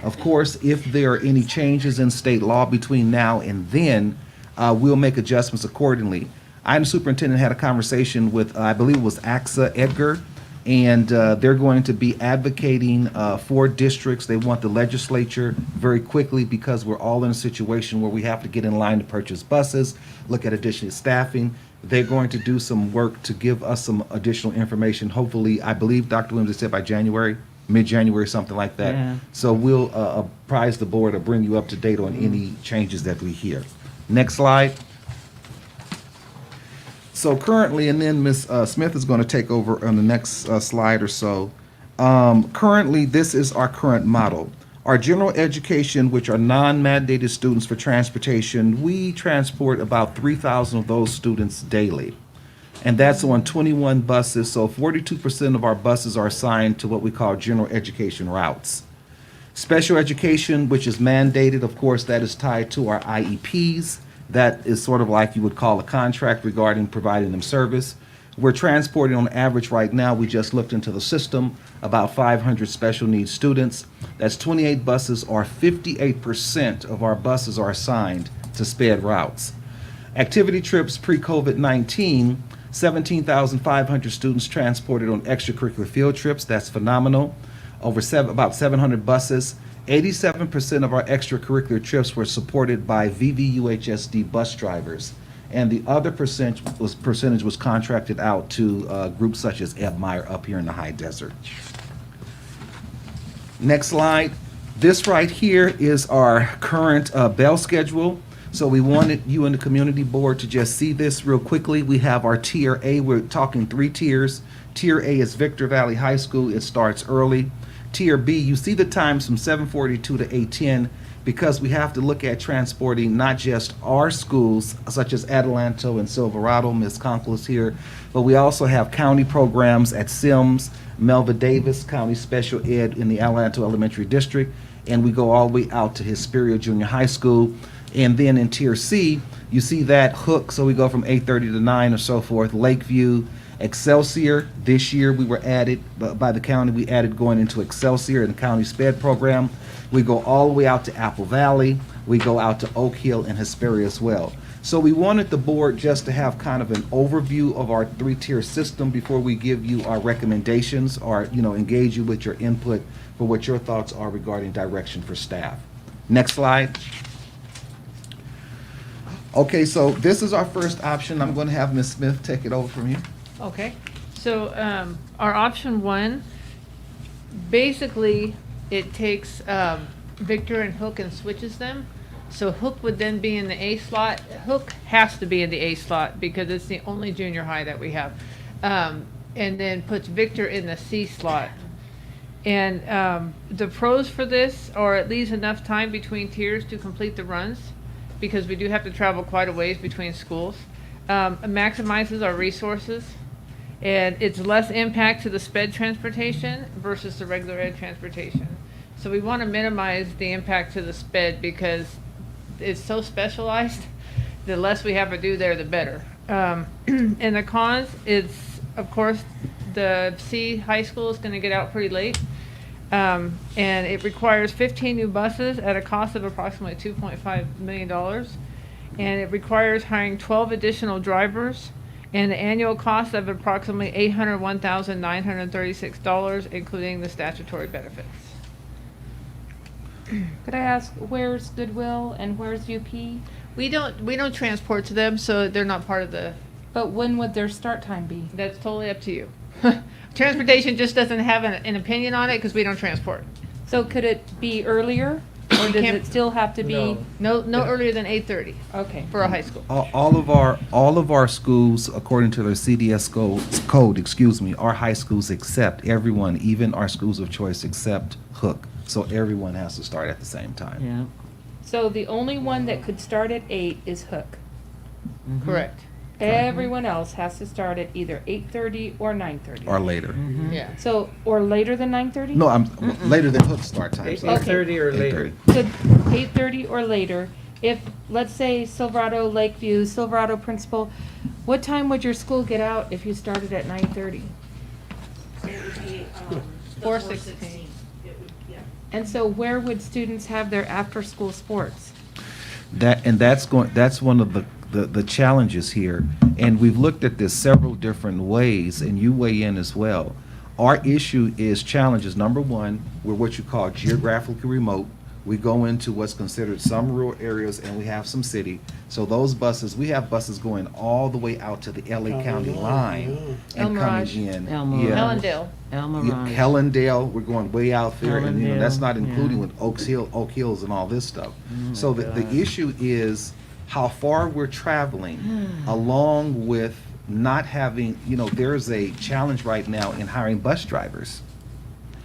Of course, if there are any changes in state law between now and then, we'll make adjustments accordingly. I and the superintendent had a conversation with, I believe it was AXA Edgar, and they're going to be advocating for districts. They want the legislature very quickly because we're all in a situation where we have to get in line to purchase buses, look at additional staffing. They're going to do some work to give us some additional information. Hopefully, I believe Dr. Williams said by January, mid-January, something like that. Yeah. So we'll apprise the board or bring you up to date on any changes that we hear. Next slide. So currently, and then Ms. Smith is going to take over on the next slide or so. Currently, this is our current model. Our general education, which are non-mandated students for transportation, we transport about 3,000 of those students daily. And that's on 21 buses, so 42% of our buses are assigned to what we call general education routes. Special education, which is mandated, of course, that is tied to our IEPs. That is sort of like you would call a contract regarding providing them service. We're transporting on average right now, we just looked into the system, about 500 special needs students. That's 28 buses, or 58% of our buses are assigned to SPED routes. Activity trips pre-COVID-19, 17,500 students transported on extracurricular field trips. That's phenomenal. About 700 buses. 87% of our extracurricular trips were supported by VVUHSD bus drivers. And the other percentage was contracted out to groups such as Ed Meyer up here in the high desert. Next slide. This right here is our current bell schedule. So we wanted you and the community board to just see this real quickly. We have our Tier A. We're talking 3 tiers. Tier A is Victor Valley High School. It starts early. Tier B, you see the times from 7:42 to 8:10 because we have to look at transporting not just our schools, such as Adelanto and Silverado, Ms. Conkle is here, but we also have county programs at Sims, Melva Davis County Special Ed in the Adelanto Elementary District, and we go all the way out to Hesperia Junior High School. And then in Tier C, you see that hook, so we go from 8:30 to 9 or so forth. Lakeview, Excelsior, this year we were added by the county, we added going into Excelsior in the county SPED program. We go all the way out to Apple Valley, we go out to Oak Hill and Hesperia as well. So we wanted the board just to have kind of an overview of our 3-tier system before we give you our recommendations or, engage you with your input for what your thoughts are regarding direction for staff. Next slide. Okay, so this is our first option. I'm going to have Ms. Smith take it over from you. Okay, so our option 1, basically it takes Victor and Hook and switches them. So Hook would then be in the A slot. Hook has to be in the A slot because it's the only junior high that we have. And then puts Victor in the C slot. And the pros for this are it leaves enough time between tiers to complete the runs because we do have to travel quite a ways between schools. It maximizes our resources. And it's less impact to the SPED transportation versus the regular ed transportation. So we want to minimize the impact to the SPED because it's so specialized. The less we have to do there, the better. And the cons, it's, of course, the C high school is going to get out pretty late. And it requires 15 new buses at a cost of approximately $2.5 million. And it requires hiring 12 additional drivers and an annual cost of approximately $801,936, including the statutory benefits. Could I ask, where's Goodwill and where's UP? We don't transport to them, so they're not part of the. But when would their start time be? That's totally up to you. Transportation just doesn't have an opinion on it because we don't transport. So could it be earlier? Or does it still have to be? No earlier than 8:30 Okay. for a high school. All of our schools, according to their CDS code, our high schools accept everyone, even our schools of choice except Hook. So everyone has to start at the same time. Yeah. So the only one that could start at 8 is Hook. Correct. Everyone else has to start at either 8:30 or 9:30. Or later. Yeah. So, or later than 9:30? No, I'm later than Hook start time. so 8:30 or later. 8:30. So 8:30 or later. If, let's say, Silverado, Lakeview, Silverado Principal, what time would your school get out if you started at 9:30? It would be, 4:16. And so where would students have their after-school sports? That's one of the challenges here. And we've looked at this several different ways, and you weigh in as well. Our issue is challenges. Number one, we're what you call geographically remote. We go into what's considered some rural areas, and we have some city. So those buses, we have buses going all the way out to the LA County line and Mirage. coming in. El Mirage. Hellendale. El Yeah, Mirage. Hellendale, we're going way out there, and Hellendale, that's not including yeah. with Oak Hills and all this stuff. my So the God. issue is how far we're traveling, along with not having, there's a challenge right now in hiring bus drivers.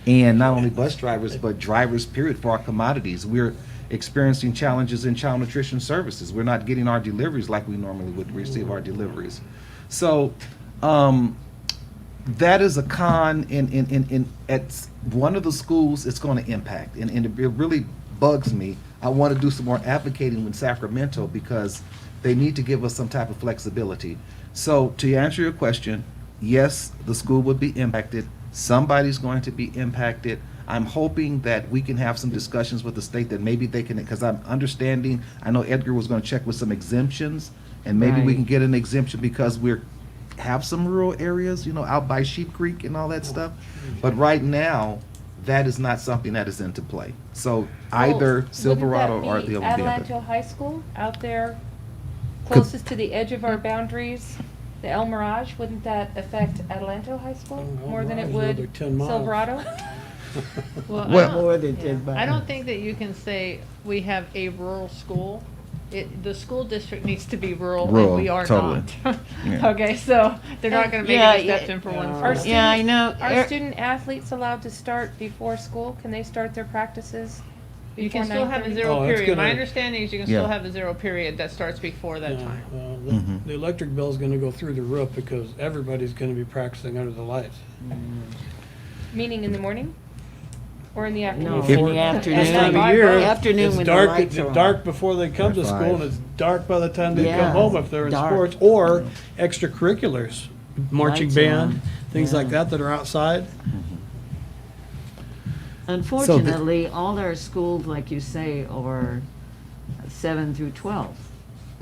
And not only bus drivers, but drivers, period, for our commodities. We're experiencing challenges in child nutrition services. We're not getting our deliveries like we normally would receive our deliveries. So, that is a con at one of the schools it's going to impact. And it really bugs me. I want to do some more advocating with Sacramento because they need to give us some type of flexibility. So to answer your question, yes, the school would be impacted. Somebody's going to be impacted. I'm hoping that we can have some discussions with the state that maybe they can, because I'm understanding, I know Edgar was going to check with some exemptions, and maybe we Right. can get an exemption because have some rural areas, out by Sheep Creek and all that stuff. But right now, that is not something that is into play. So either Silverado or the Wouldn't that be Olympia. Adelanto High School out there closest to the edge of our boundaries? The El Mirage, wouldn't that affect Adelanto High School more than it Mirage is would another 10 miles. Silverado? Well, More than 10 I miles. don't think that you can say we have a rural school. The school district needs to be rural, Rural, and we are totally. not. Yeah. Okay, so they're not gonna make Yeah, an yeah. exception for one Are school. Yeah, I know. Are student athletes allowed to start before school? Can they start their practices You can before still have a 9:30? zero Oh, that's period. My gonna- understanding is you can Yeah. still have a zero period that starts before that Yeah, time. well, Mhm. the electric bill's gonna go through the roof because everybody's gonna be practicing under the lights. Meaning in the morning? Or in the No, afternoon? in Before- the afternoon. This time of Bye-bye. year, Afternoon it's when the dark, lights are on. dark before they come to At school, and 5. it's dark by the time they Yeah, come home if they're in dark. sports, or extracurriculars, marching Lights band, on, things yeah. like that are outside. Unfortunately, all our schools, like you say, are 7 through 12.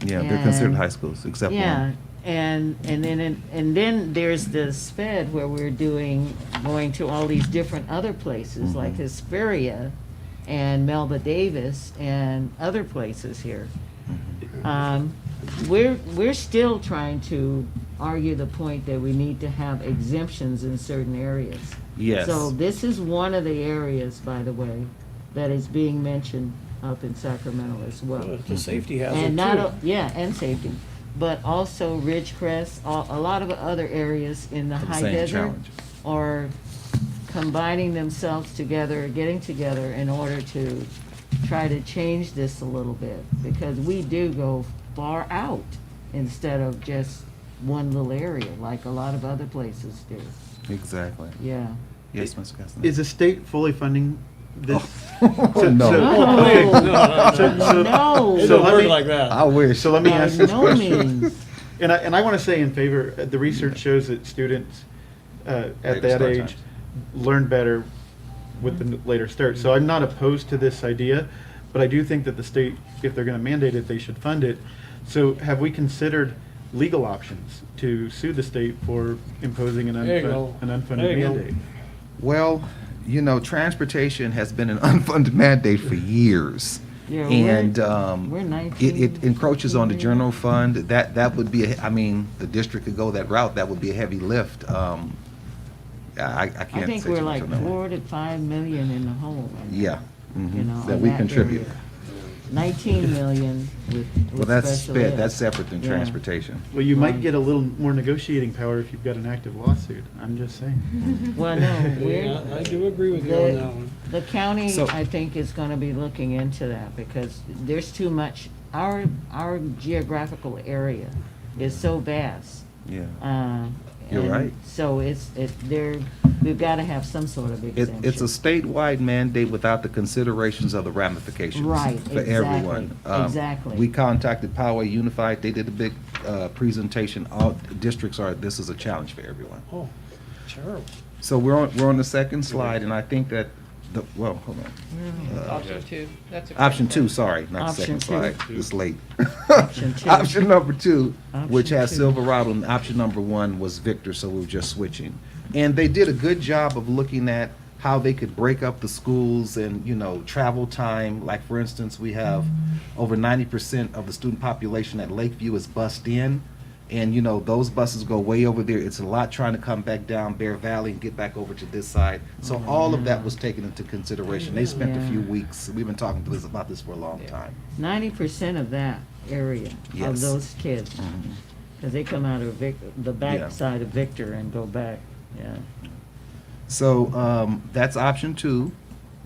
Yeah, they're considered And- high schools, except Yeah, one. and then there's the SPED where we're going to all these different other places like Hesperia and Melba Davis and other places here. We're still trying to argue the point that we need to have exemptions in certain areas. Yes. So this is one of the areas, by the way, that is being mentioned up in Sacramento as well. It's a safety hazard And not, too. yeah, and safety, but also Ridgecrest, a lot of other areas in the For the high same desert challenge. are combining themselves together, getting together in order to try to change this a little bit, because we do go far out instead of just one little area, like a lot of other places do. Exactly. Yeah. Yes, Mr. Castanet. Is the state fully funding this? Oh, no. No. It's So a let word me- like that. I wish. So let me By ask this no question. means. And I want to say in favor, the research shows that students at Later that start age times. learn better with the later start. So I'm not opposed to this idea, but I do think that the state, if they're going to mandate it, they should fund it. So have we considered legal options to sue the state for imposing an There you go. unfunded There you go. mandate? Well, transportation has been an unfunded mandate for years. Yeah, And we're 19. it encroaches on the general fund. That would be, the district could go that route. That would be a heavy lift. I can't I think say we're too much like on that one. 4 to 5 million in the hole. right now. Yeah, you know. That in we contribute. area. 19 million with Well, that's special sped, ed. that's separate than Yeah. transportation. Well, you might get a little more negotiating power if you've got an active lawsuit. I'm just saying. Well, no, we're. Yeah, I do agree with you on that one. The county, So- I think, is gonna be looking into that because there's too much, our geographical area is so vast. Yeah. You're right. So we've gotta have some sort of exemption. It's a statewide mandate without the considerations of the ramifications. Right, For exactly, everyone. exactly. We contacted Poway Unified, they did a big presentation. All districts this is a challenge for everyone. Oh, terrible. So we're on the second slide, and I think that, hold on. Option 2. That's a Option great 2, point. sorry, not the Option second 2. slide, it's late. Option 2. Option number 2, which Option has 2. Silverado, and option number 1 was Victor, so we were just switching. And they did a good job of looking at how they could break up the schools and, travel time. Like, for instance, we have over 90% of the student population at Lakeview is bused in. And, those buses go way over there. It's a lot trying to come back down Bear Valley and get back over to this side. So all of that was taken into consideration. They spent a few weeks, we've been talking about this for a long time. 90% of that area, of Yes. those kids, because they come out of the backside of Victor and go back, yeah. So that's option 2.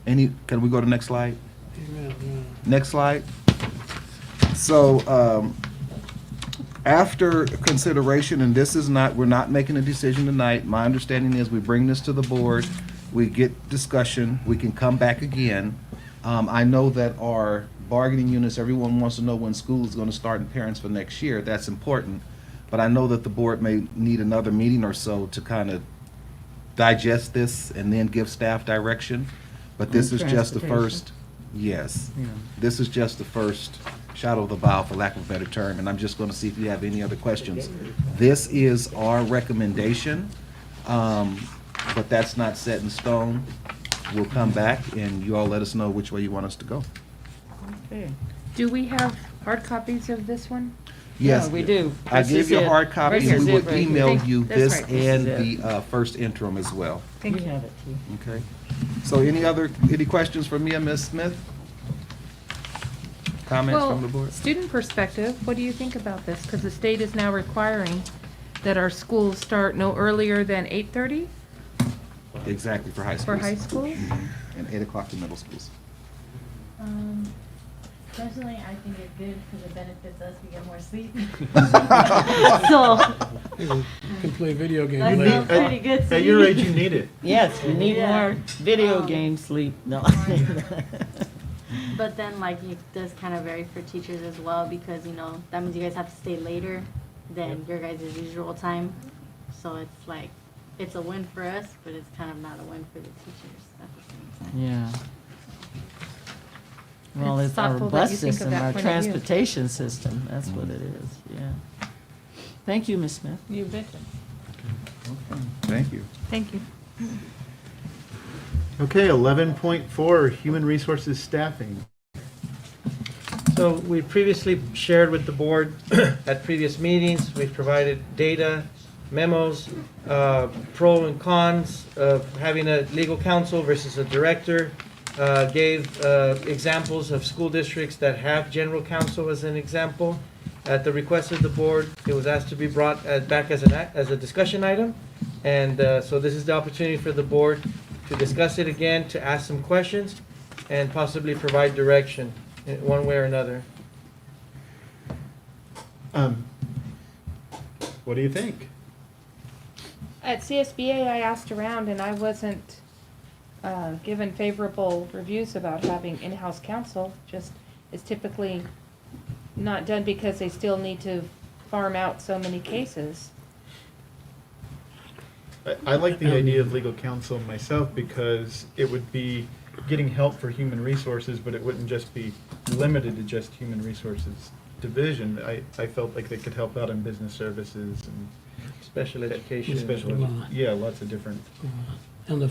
Can we go to the next slide? Next slide. So after consideration, and we're not making a decision tonight. My understanding is we bring this to the board, we get discussion, we can come back again. I know that our bargaining units, everyone wants to know when school is going to start and parents for next year. That's important. But I know that the board may need another meeting or so to kind of digest this and then give staff direction. But this is just the first, yes. Yeah. This is just the first shot of the bow, for lack of a better term, and I'm just going to see if you have any other questions. This is our recommendation, but that's not set in stone. We'll come back, and you all let us know which way you want us to go. Okay. Do we have hard copies of this one? Yes. Yeah, we do. I This gave is you a it. hard copy, Right and here. we This will is it right email here. you That's this right. and This is the first interim as well. Thank We you. have it too. Okay. So any questions for me and Ms. Smith? Comments from the board? Student perspective, what do you think about this? Because the state is now requiring that our schools start no earlier than 8:30 Exactly, for high schools. for high school? And 8 o'clock to middle schools. Personally, I think it's good because it benefits us, we get more sleep. You can play video games That's later. pretty good At your sleep. age, you need it. Yes, we need Yeah. more video game sleep. No. But then, like, it does kind of vary for teachers as well because, that means you guys have to stay later than your guys' usual time. So it's like, it's a win for us, but it's kind of not a win for the teachers at the same time. Yeah. Well, It's it's our thoughtful that bus you think of system, that our point of view. transportation system. That's what it is, yeah. Thank you, Ms. Smith. You betcha. Thank you. Thank you. Okay, 11.4, human resources staffing. So we previously shared with the board at previous meetings, we've provided data, memos, pro and cons of having a legal counsel versus a director, gave examples of school districts that have general counsel as an example. At the request of the board, it was asked to be brought back as a discussion item. And so this is the opportunity for the board to discuss it again, to ask some questions, and possibly provide direction in one way or another. What do you think? At CSBA, I asked around and I wasn't given favorable reviews about having in-house counsel. Just, it's typically not done because they still need to farm out so many cases. I like the idea of legal counsel myself because it would be getting help for human resources, but it wouldn't just be limited to just human resources division. I felt like they could help out in business services and Special education. Yeah, lots of different. And the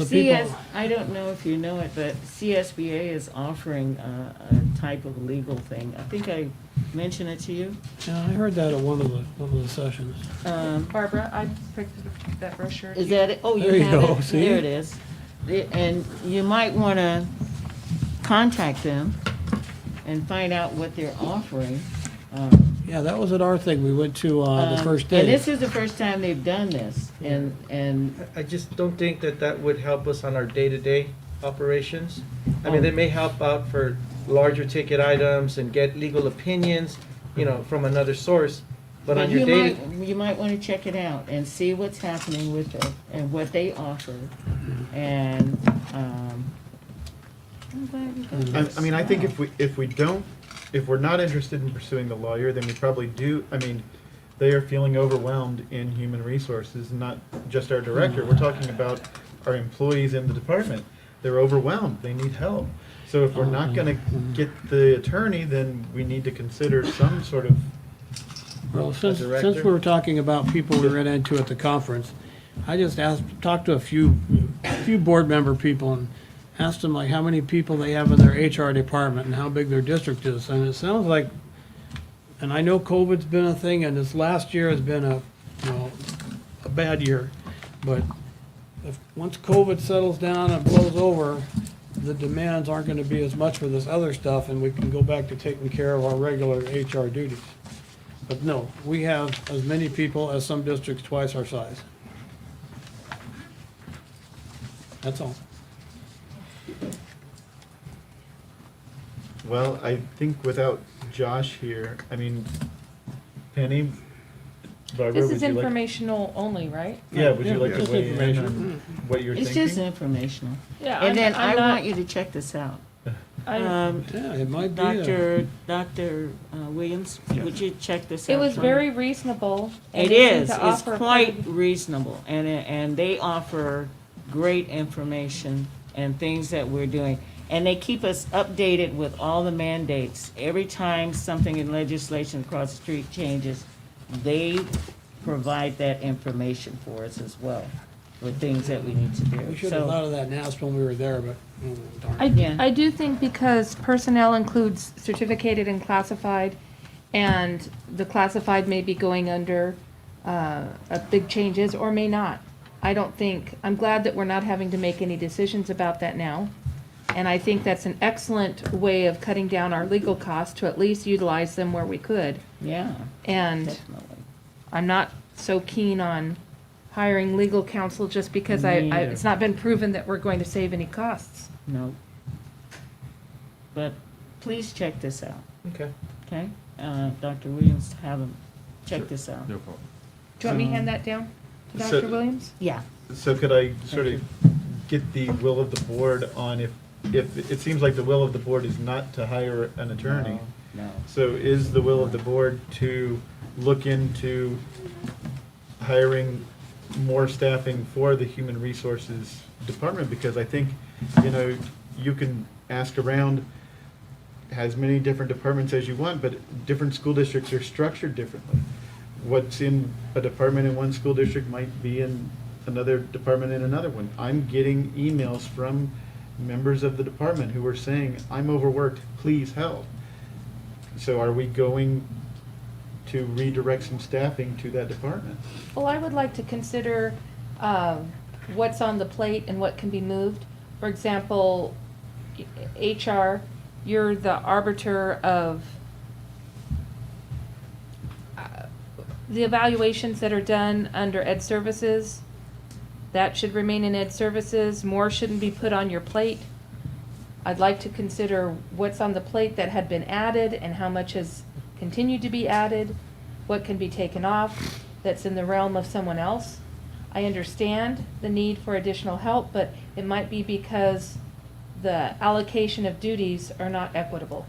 people. I don't know if you know it, but CSBA is offering a type of legal thing. I think I mentioned it to you. Yeah, I heard that at one of the sessions. Barbara, I picked that brochure. Is that it? Oh, There you you have go, it? see? There it is. And you might want to contact them and find out what they're offering. Yeah, that was at our thing. We went to the first day. And this is the first time they've done this, and I just don't think that that would help us on our day-to-day operations. I mean, they may help out for larger ticket items and get legal opinions, you know, from another source, but on your day. you might want to check it out and see what's happening with it and what they offer. And, I'm glad you got this. I mean, I think if we're not interested in pursuing the lawyer, then we probably do, I mean, they are feeling overwhelmed in human resources, not just our director. We're talking about our employees in the department. They're overwhelmed, they need help. So if we're not gonna get the attorney, then we need to consider some sort of Well, since director. we were talking about people we ran into at the conference, I just talked to a few board member people and asked them like how many people they have in their HR department and how big their district is. And it sounds like, and I know COVID's been a thing and this last year has been a bad year. But once COVID settles down and blows over, the demands aren't gonna be as much for this other stuff and we can go back to taking care of our regular HR duties. But no, we have as many people as some districts twice our size. That's all. Well, I think without Josh here, I mean, Penny, Barbara, This would is you like? informational only, right? Yeah, would you like to Just weigh in information. on what you're It's thinking? just informational. Yeah, And then I'm I not- want you to check this out. I- Yeah, it might be. Dr. Williams, would you check this out? It was for me? very reasonable. and It they seem is, to it's offer quite pretty- reasonable, and they offer great information and things that we're doing. And they keep us updated with all the mandates. Every time something in legislation across the street changes, they provide that information for us as well, with things that we need to do. We should have So- thought of that and asked when we were there, but darn. I do think because personnel includes certificated and classified, and the classified may be going under big changes or may not. I'm glad that we're not having to make any decisions about that now. And I think that's an excellent way of cutting down our legal costs to at least utilize them where we could. Yeah, And definitely. I'm not so keen on hiring legal counsel just because Me either. it's not been proven that we're going to save any costs. No. But please check this out, Okay. okay? Dr. Williams, have them check this out. No problem. Do you want me to hand that down to So- Dr. Williams? Yeah. So could I sort of get the will of the board on if it seems like the will of the board is not to hire an attorney? No. So is the will of the board to look into hiring more staffing for the human resources department? Because I think, you can ask around as many different departments as you want, but different school districts are structured differently. What's in a department in one school district might be in another department in another one. I'm getting emails from members of the department who are saying, I'm overworked, please help. So are we going to redirect some staffing to that department? Well, I would like to consider what's on the plate and what can be moved. For example, HR, you're the arbiter of the evaluations that are done under Ed Services. That should remain in Ed Services. More shouldn't be put on your plate. I'd like to consider what's on the plate that had been added and how much has continued to be added, what can be taken off that's in the realm of someone else. I understand the need for additional help, but it might be because the allocation of duties are not equitable.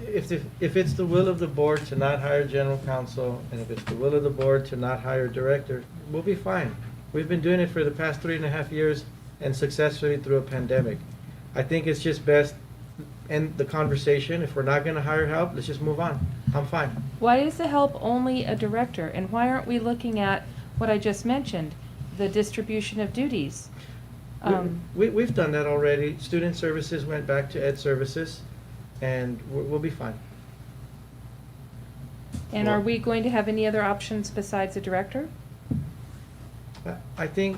If it's the will of the board to not hire general counsel, and if it's the will of the board to not hire director, we'll be fine. We've been doing it for the past 3.5 years and successfully through a pandemic. I think it's just best end the conversation. If we're not gonna hire help, let's just move on. I'm fine. Why is the help only a director? And why aren't we looking at what I just mentioned, the distribution of duties? We've done that already. Student services went back to Ed Services, and we'll be fine. And are we going to have any other options besides a director? I think,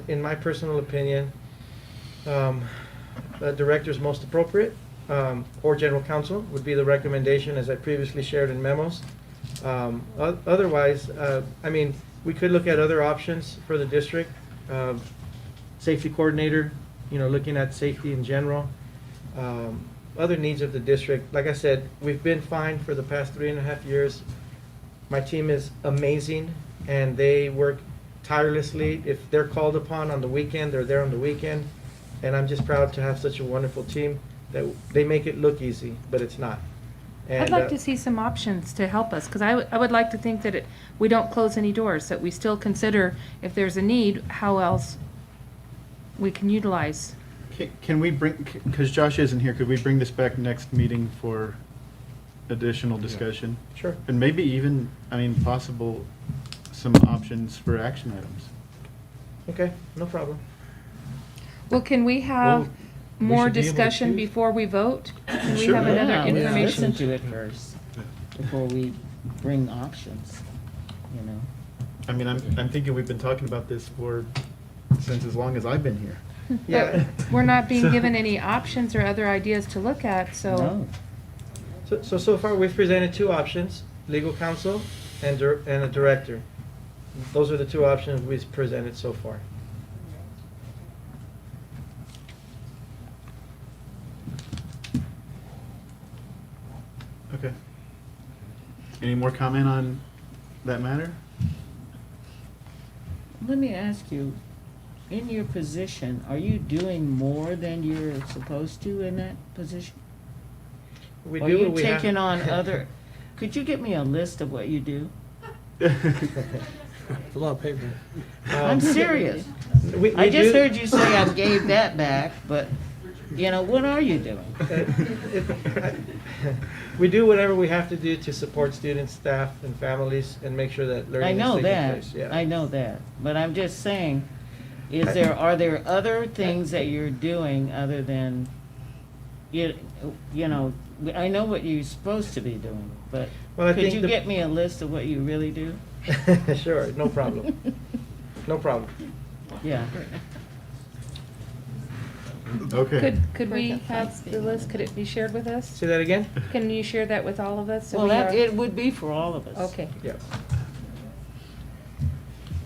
in my personal opinion, The director is most appropriate, or general counsel would be the recommendation, as I previously shared in memos. Otherwise, I mean, we could look at other options for the district. Safety coordinator, you know, looking at safety in general. Other needs of the district. Like I said, we've been fine for the past 3.5 years. My team is amazing, and they work tirelessly. If they're called upon on the weekend, they're there on the weekend. And I'm just proud to have such a wonderful team that they make it look easy, but it's not. And, I'd like to see some options to help us, because I would like to think that we don't close any doors, that we still consider if there's a need, how else we can utilize. Can we bring, because Josh isn't here, could we bring this back next meeting for additional discussion? Sure. And maybe even, I mean, possible, some options for action items. Okay, no problem. Well, can we have Well, we more should be able to discussion choose. before we vote? Can we Sure. have another Yeah, let's information? listen to it first before we bring options, you know? I mean, I'm thinking we've been talking about this since as long as I've been here. Yeah. But we're not being given any options or other ideas to look at, so. No. So far, we've presented 2 options, legal counsel and a director. Those are the 2 options we've presented so far. Okay. Any more comment on that matter? Let me ask you, in your position, are you doing more than you're supposed to in that position? We Are do you what we have. taking on other, could you get me a list of what you do? It's a lot of paper. I'm serious. We I just do- heard you say I gave that back, but, you know, what are you doing? We do whatever we have to do to support students, staff, and families, and make sure that I learning is know taking that, place. Yeah. I know that, but I'm just saying, are there other things that you're doing other than, you know, I know what you're supposed to be doing, but Well, I could think you the- get me a list of what you really do? Sure, no problem. No problem. Yeah. Okay. Could we have the list, could it be shared with us? Say that again? Can you share that with all of us? so Well, we are- it would be for all of us. Okay. Yeah.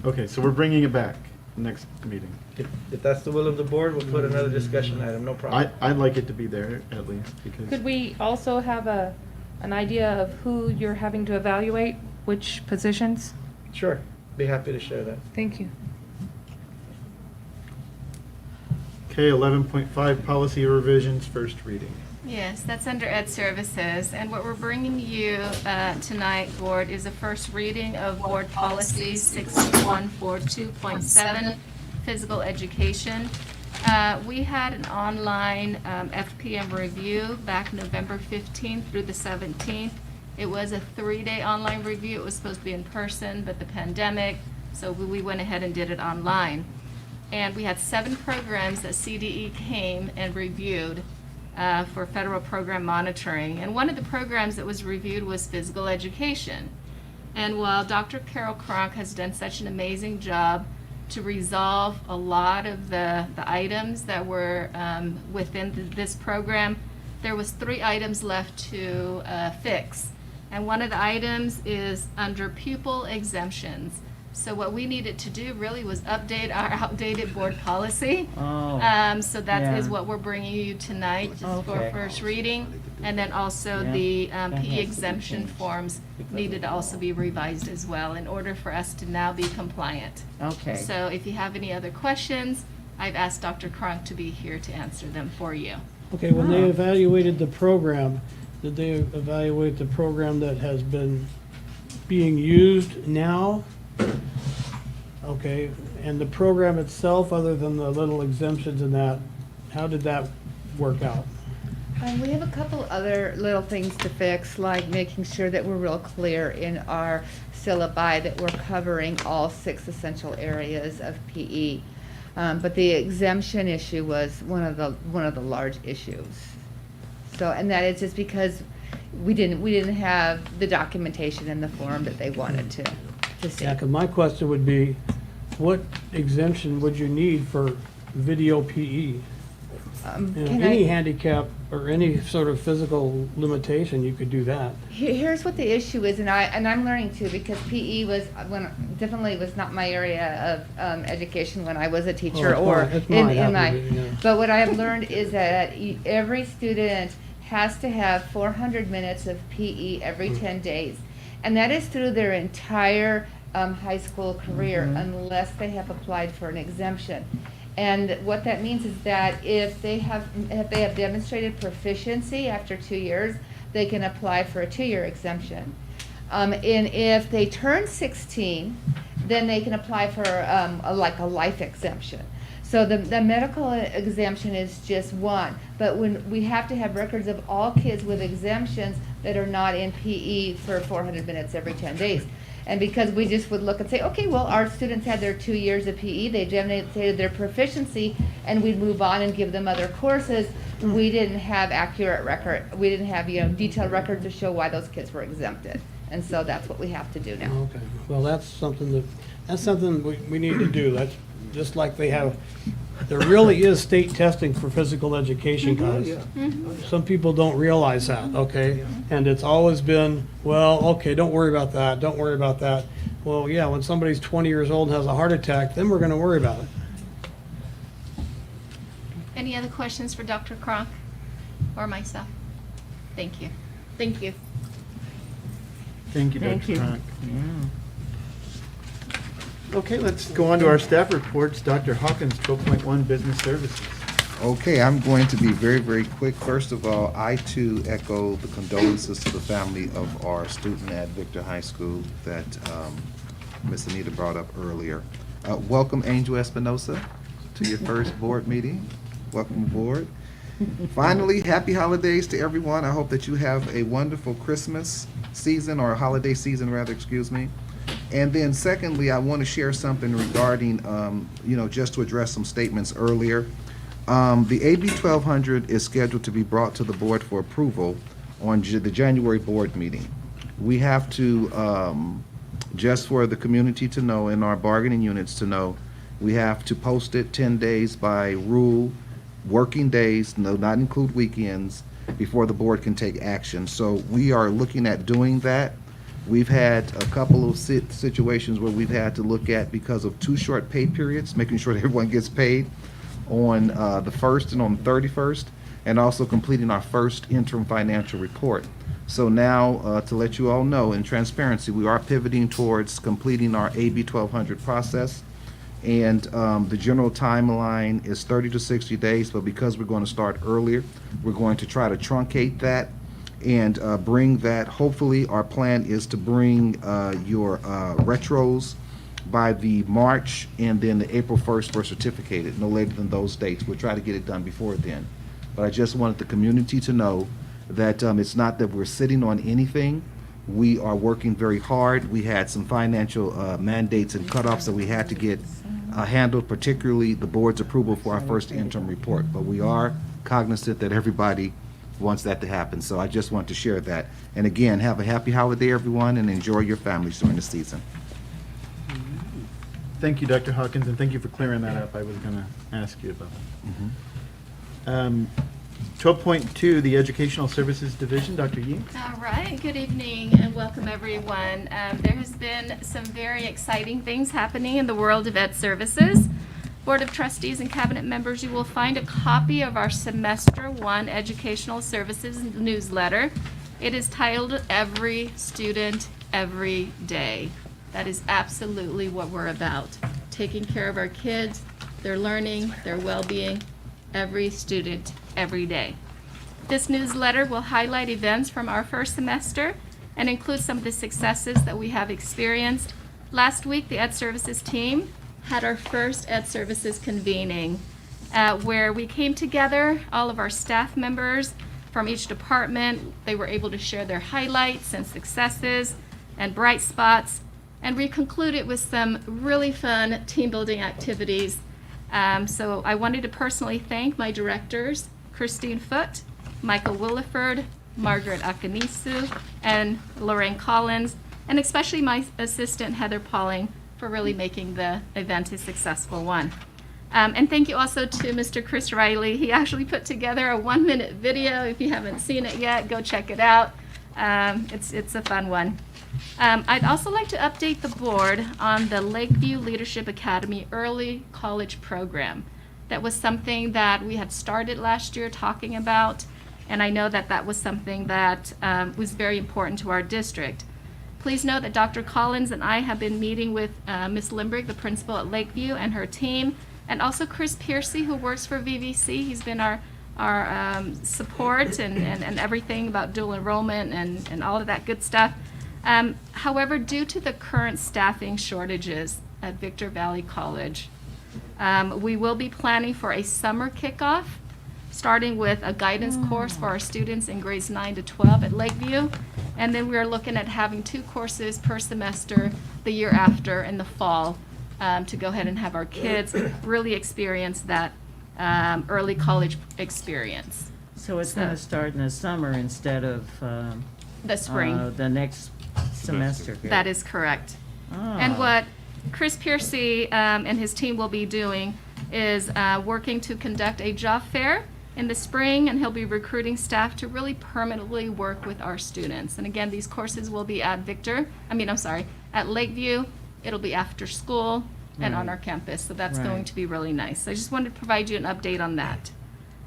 Okay, so we're bringing it back next meeting. If that's the will of the board, we'll put another discussion item, no problem. I'd like it to be there at least because. Could we also have an idea of who you're having to evaluate, which positions? Sure, be happy to share that. Thank you. Okay, 11.5 policy revisions, first reading. Yes, that's under Ed Services, and what we're bringing you tonight, Board, is a first reading of Board Policy 6142.7, Physical Education. We had an online FPM review back November 15th through the 17th. It was a 3-day online review. It was supposed to be in person, but the pandemic, so we went ahead and did it online. And we had 7 programs that CDE came and reviewed for federal program monitoring. And one of the programs that was reviewed was physical education. And while Dr. Carol Cronk has done such an amazing job to resolve a lot of the items that were within this program, there was 3 items left to fix. And one of the items is under pupil exemptions. So what we needed to do really was update our outdated board policy. Oh. So that is Yeah. what we're bringing you tonight, just for Okay. first reading. And then also Yeah, the that has to PE be exemption changed. forms needed to also be revised as well in order for us to now be compliant. Okay. So if you have any other questions, I've asked Dr. Cronk to be here to answer them for you. Okay, when they evaluated the program, did they evaluate the program that has been being used now? Okay, and the program itself, other than the little exemptions in that, how did that work out? We have a couple other little things to fix, like making sure that we're real clear in our syllabi that we're covering all 6 essential areas of PE. But the exemption issue was one of the large issues. So, and that is just because we didn't have the documentation in the form that they wanted to see. Yeah, 'cause my question would be, what exemption would you need for video PE? Can Any I- handicap or any sort of physical limitation, you could do that. Here's what the issue is, and I'm learning too, because PE definitely was not my area of education when I was a teacher Oh, or it's mine, in happens my. to be, yeah. But what I have learned is that every student has to have 400 minutes of PE every 10 days, and that is through their entire high school career, unless they have applied for an exemption. And what that means is that if they have demonstrated proficiency after 2 years, they can apply for a 2-year exemption. And if they turn 16, then they can apply for a life exemption. So the medical exemption is just one, but when we have to have records of all kids with exemptions that are not in PE for 400 minutes every 10 days. And because we just would look and say, okay, well, our students had their 2 years of PE, they demonstrated their proficiency, and we'd move on and give them other courses, we didn't have accurate record, we didn't have, detailed records to show why those kids were exempted. And so that's what we have to do now. Okay, well, that's something we need to do. That's just like there really is state testing for physical education, guys. Some people don't realize that, okay? And it's always been, well, okay, don't worry about that, don't worry about that. Well, yeah, when somebody's 20 years old and has a heart attack, then we're gonna worry about it. Any other questions for Dr. Cronk or myself? Thank you. Thank you. Thank you, Thank Dr. you. Cronk. Yeah. Okay, let's go on to our staff reports. Dr. Hawkins, 12.1 Business Services. Okay, I'm going to be very, very quick. First of all, I too echo the condolences to the family of our student at Victor High School that Ms. Anita brought up earlier. Welcome, Angel Espinosa, to your first board meeting. Welcome aboard. Finally, happy holidays to everyone. I hope that you have a wonderful Christmas season, or a holiday season rather, excuse me. And then secondly, I want to share something regarding, just to address some statements earlier. The AB 1200 is scheduled to be brought to the board for approval on the January board meeting. We have to, just for the community to know and our bargaining units to know, we have to post it 10 days by rule, working days, not include weekends, before the board can take action. So we are looking at doing that. We've had a couple of situations where we've had to look at, because of too short pay periods, making sure that everyone gets paid on the 1st and on the 31st, and also completing our first interim financial report. So now, to let you all know, in transparency, we are pivoting towards completing our AB 1200 process. And the general timeline is 30 to 60 days, but because we're going to start earlier, we're going to try to truncate that and bring that. Hopefully, our plan is to bring your retros by the March and then the April 1st for certificated, no later than those dates. We'll try to get it done before then. But I just wanted the community to know that it's not that we're sitting on anything. We are working very hard. We had some financial mandates and cutoffs that we had to get handled, particularly the board's approval for our first interim report. But we are cognizant that everybody wants that to happen. So I just want to share that. And again, have a happy holiday, everyone, and enjoy your families during the season. Thank you, Dr. Hawkins, and thank you for clearing that up. I was going to ask you about that. 12.2, the Educational Services Division, Dr. Yee. All right, good evening and welcome everyone. There has been some very exciting things happening in the world of Ed Services. Board of Trustees and Cabinet members, you will find a copy of our Semester 1 Educational Services newsletter. It is titled Every Student, Every Day. That is absolutely what we're about. Taking care of our kids, their learning, their well-being, every student, every day. This newsletter will highlight events from our first semester and include some of the successes that we have experienced. Last week, the Ed Services team had our first Ed Services convening where we came together, all of our staff members from each department. They were able to share their highlights and successes and bright spots. And we concluded with some really fun team building activities. So I wanted to personally thank my directors, Christine Foote, Michael Williford, Margaret Akanisu, and Lorraine Collins, and especially my assistant, Heather Pauling, for really making the event a successful one. And thank you also to Mr. Chris Riley. He actually put together a 1-minute video. If you haven't seen it yet, go check it out. It's a fun one. I'd also like to update the board on the Lakeview Leadership Academy Early College Program. That was something that we had started last year talking about, and I know that that was something that was very important to our district. Please note that Dr. Collins and I have been meeting with Ms. Limbrick, the principal at Lakeview, and her team, and also Chris Piercy, who works for VVC. He's been our support and everything about dual enrollment and all of that good stuff. However, due to the current staffing shortages at Victor Valley College, we will be planning for a summer kickoff, starting with a guidance course for our students in grades 9 to 12 at Lakeview. And then we're looking at having 2 courses per semester the year after in the fall to go ahead and have our kids really experience that early college experience. So it's going to start in the summer instead of the spring. The next semester. That is correct. And what Chris Piercy and his team will be doing is working to conduct a job fair in the spring, and he'll be recruiting staff to really permanently work with our students. And again, these courses will be at at Lakeview. It'll be after school and on our campus, so that's going to be really nice. I just wanted to provide you an update on that.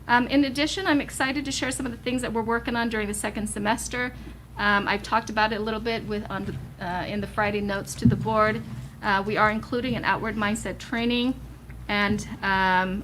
In addition, I'm excited to share some of the things that we're working on during the second semester. I've talked about it a little bit in the Friday notes to the board. We are including an outward mindset training, and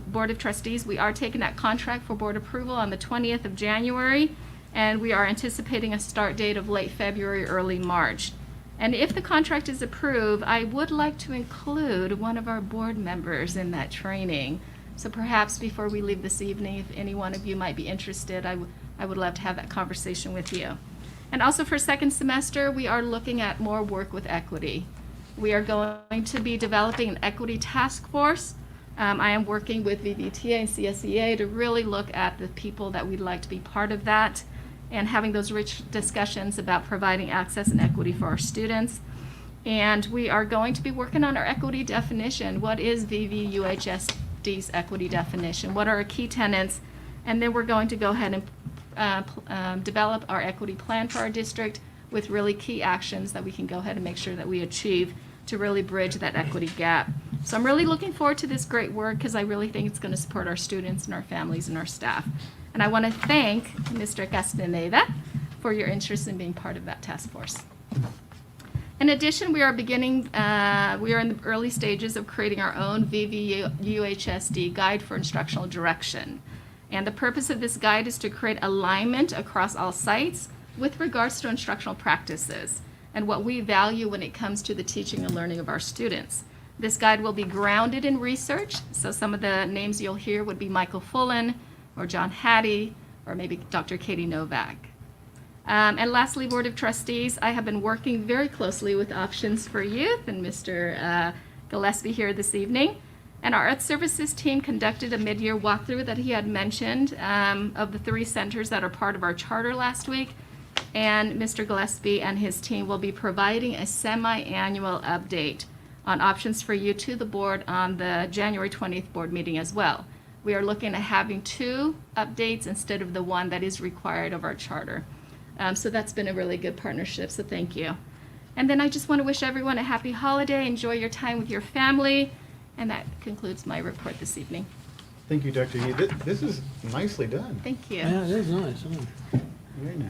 Board of Trustees, we are taking that contract for board approval on the 20th of January, and we are anticipating a start date of late February, early March. And if the contract is approved, I would like to include one of our board members in that training. So perhaps before we leave this evening, if any one of you might be interested, I would love to have that conversation with you. And also for second semester, we are looking at more work with equity. We are going to be developing an equity task force. I am working with VVTA and CSEA to really look at the people that we'd like to be part of that and having those rich discussions about providing access and equity for our students. And we are going to be working on our equity definition. What is VVUHSD's equity definition? What are our key tenets? And then we're going to go ahead and develop our equity plan for our district with really key actions that we can go ahead and make sure that we achieve to really bridge that equity gap. So I'm really looking forward to this great work because I really think it's going to support our students and our families and our staff. And I want to thank Mr. Castaneda for your interest in being part of that task force. In addition, we are in the early stages of creating our own VVUHSD guide for instructional direction. And the purpose of this guide is to create alignment across all sites with regards to instructional practices and what we value when it comes to the teaching and learning of our students. This guide will be grounded in research, so some of the names you'll hear would be Michael Fullen, or John Hattie, or maybe Dr. Katie Novak. And lastly, Board of Trustees, I have been working very closely with Options for Youth and Mr. Gillespie here this evening. And our Art Services team conducted a mid-year walkthrough that he had mentioned of the 3 centers that are part of our charter last week. And Mr. Gillespie and his team will be providing a semi-annual update on Options for You to the board on the January 20th board meeting as well. We are looking at having 2 updates instead of the 1 that is required of our charter. So that's been a really good partnership, so thank you. And then I just want to wish everyone a happy holiday. Enjoy your time with your family. And that concludes my report this evening. Thank you, Dr. Yee. This is nicely done. Thank you. Yeah, it is nice. Very nice.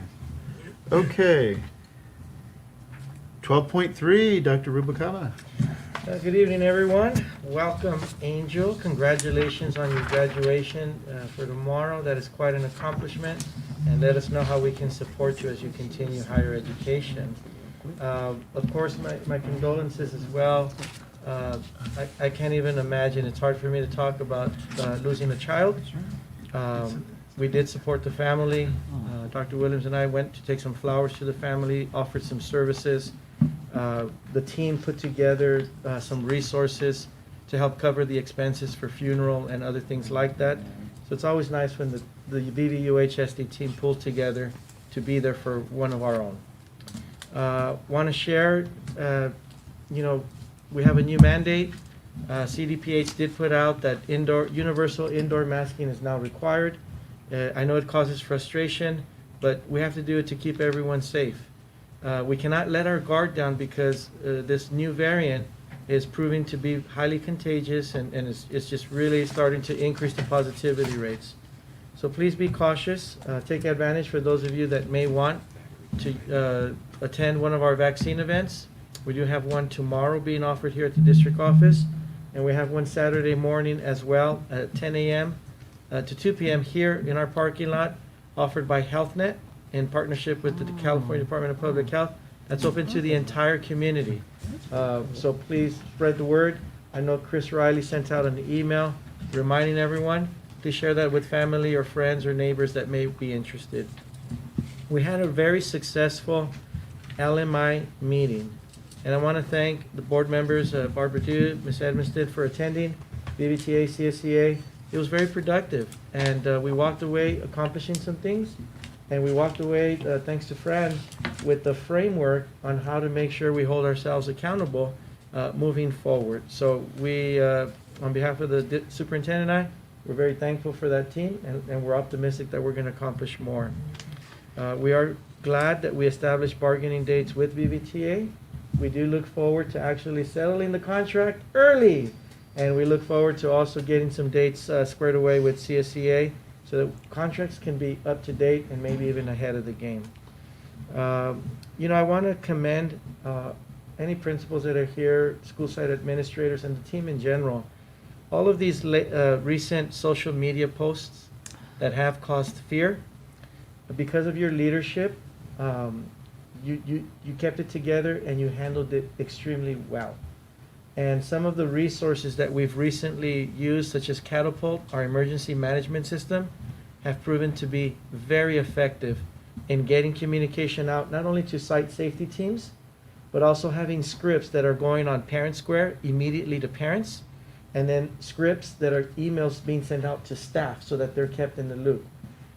Okay. 12.3, Dr. Rubalcaba. Good evening, everyone. Welcome, Angel. Congratulations on your graduation for tomorrow. That is quite an accomplishment. And let us know how we can support you as you continue higher education. Of course, my condolences as well. I can't even imagine. It's hard for me to talk about losing a child. We did support the family. Dr. Williams and I went to take some flowers to the family, offered some services. The team put together some resources to help cover the expenses for funeral and other things like that. So it's always nice when the VVUHSD team pulls together to be there for one of our own. Want to share, we have a new mandate CDPH did put out that universal indoor masking is now required. I know it causes frustration, but we have to do it to keep everyone safe. We cannot let our guard down because this new variant is proving to be highly contagious and it's just really starting to increase the positivity rates. So please be cautious. Take advantage for those of you that may want to attend one of our vaccine events. We do have one tomorrow being offered here at the district office, and we have one Saturday morning as well at 10 a.m. To 2 p.m. here in our parking lot, offered by HealthNet in partnership with the California Department of Public Health. That's open to the entire community. So please spread the word. I know Chris Riley sent out an email reminding everyone to share that with family or friends or neighbors that may be interested. We had a very successful LMI meeting, and I want to thank the board members, Barbara Dew, Ms. Edmiston, for attending, VVTA, CSEA. It was very productive, and we walked away accomplishing some things, and we walked away, thanks to Fran, with the framework on how to make sure we hold ourselves accountable moving forward. So we, on behalf of the superintendent and I, we're very thankful for that team, and we're optimistic that we're going to accomplish more. We are glad that we established bargaining dates with VVTA. We do look forward to actually settling the contract early, and we look forward to also getting some dates squared away with CSEA so that contracts can be up to date and maybe even ahead of the game. You know, I want to commend any principals that are here, school site administrators, and the team in general. All of these recent social media posts that have caused fear, because of your leadership, you kept it together and you handled it extremely well. And some of the resources that we've recently used, such as Catapult, our emergency management system, have proven to be very effective in getting communication out, not only to site safety teams, but also having scripts that are going on Parent Square immediately to parents, and then scripts that are emails being sent out to staff so that they're kept in the loop.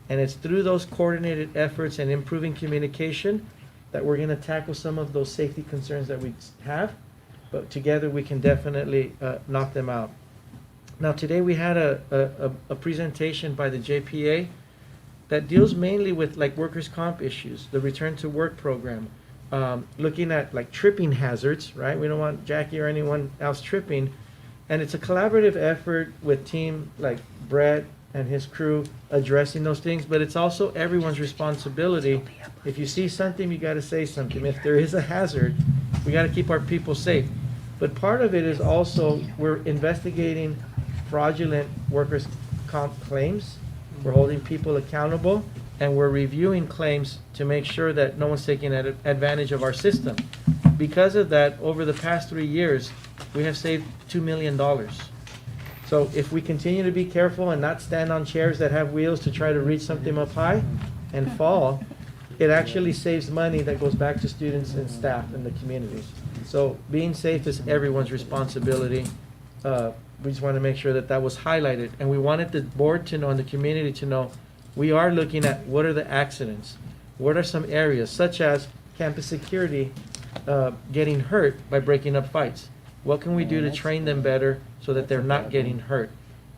And it's through those coordinated efforts and improving communication that we're going to tackle some of those safety concerns that we have, but together we can definitely knock them out. Now today we had a presentation by the JPA that deals mainly with like workers' comp issues, the return to work program, looking at like tripping hazards, right? We don't want Jackie or anyone else tripping. And it's a collaborative effort with team like Brett and his crew addressing those things, but it's also everyone's responsibility. If you see something, you got to say something. If there is a hazard, we got to keep our people safe. But part of it is also we're investigating fraudulent workers' comp claims. We're holding people accountable, and we're reviewing claims to make sure that no one's taking advantage of our system. Because of that, over the past 3 years, we have saved $2 million. So if we continue to be careful and not stand on chairs that have wheels to try to reach something up high and fall, it actually saves money that goes back to students and staff in the communities. So being safe is everyone's responsibility. We just want to make sure that that was highlighted. And we wanted the board to know and the community to know we are looking at what are the accidents, what are some areas, such as campus security getting hurt by breaking up fights. What can we do to train them better so that they're not getting hurt?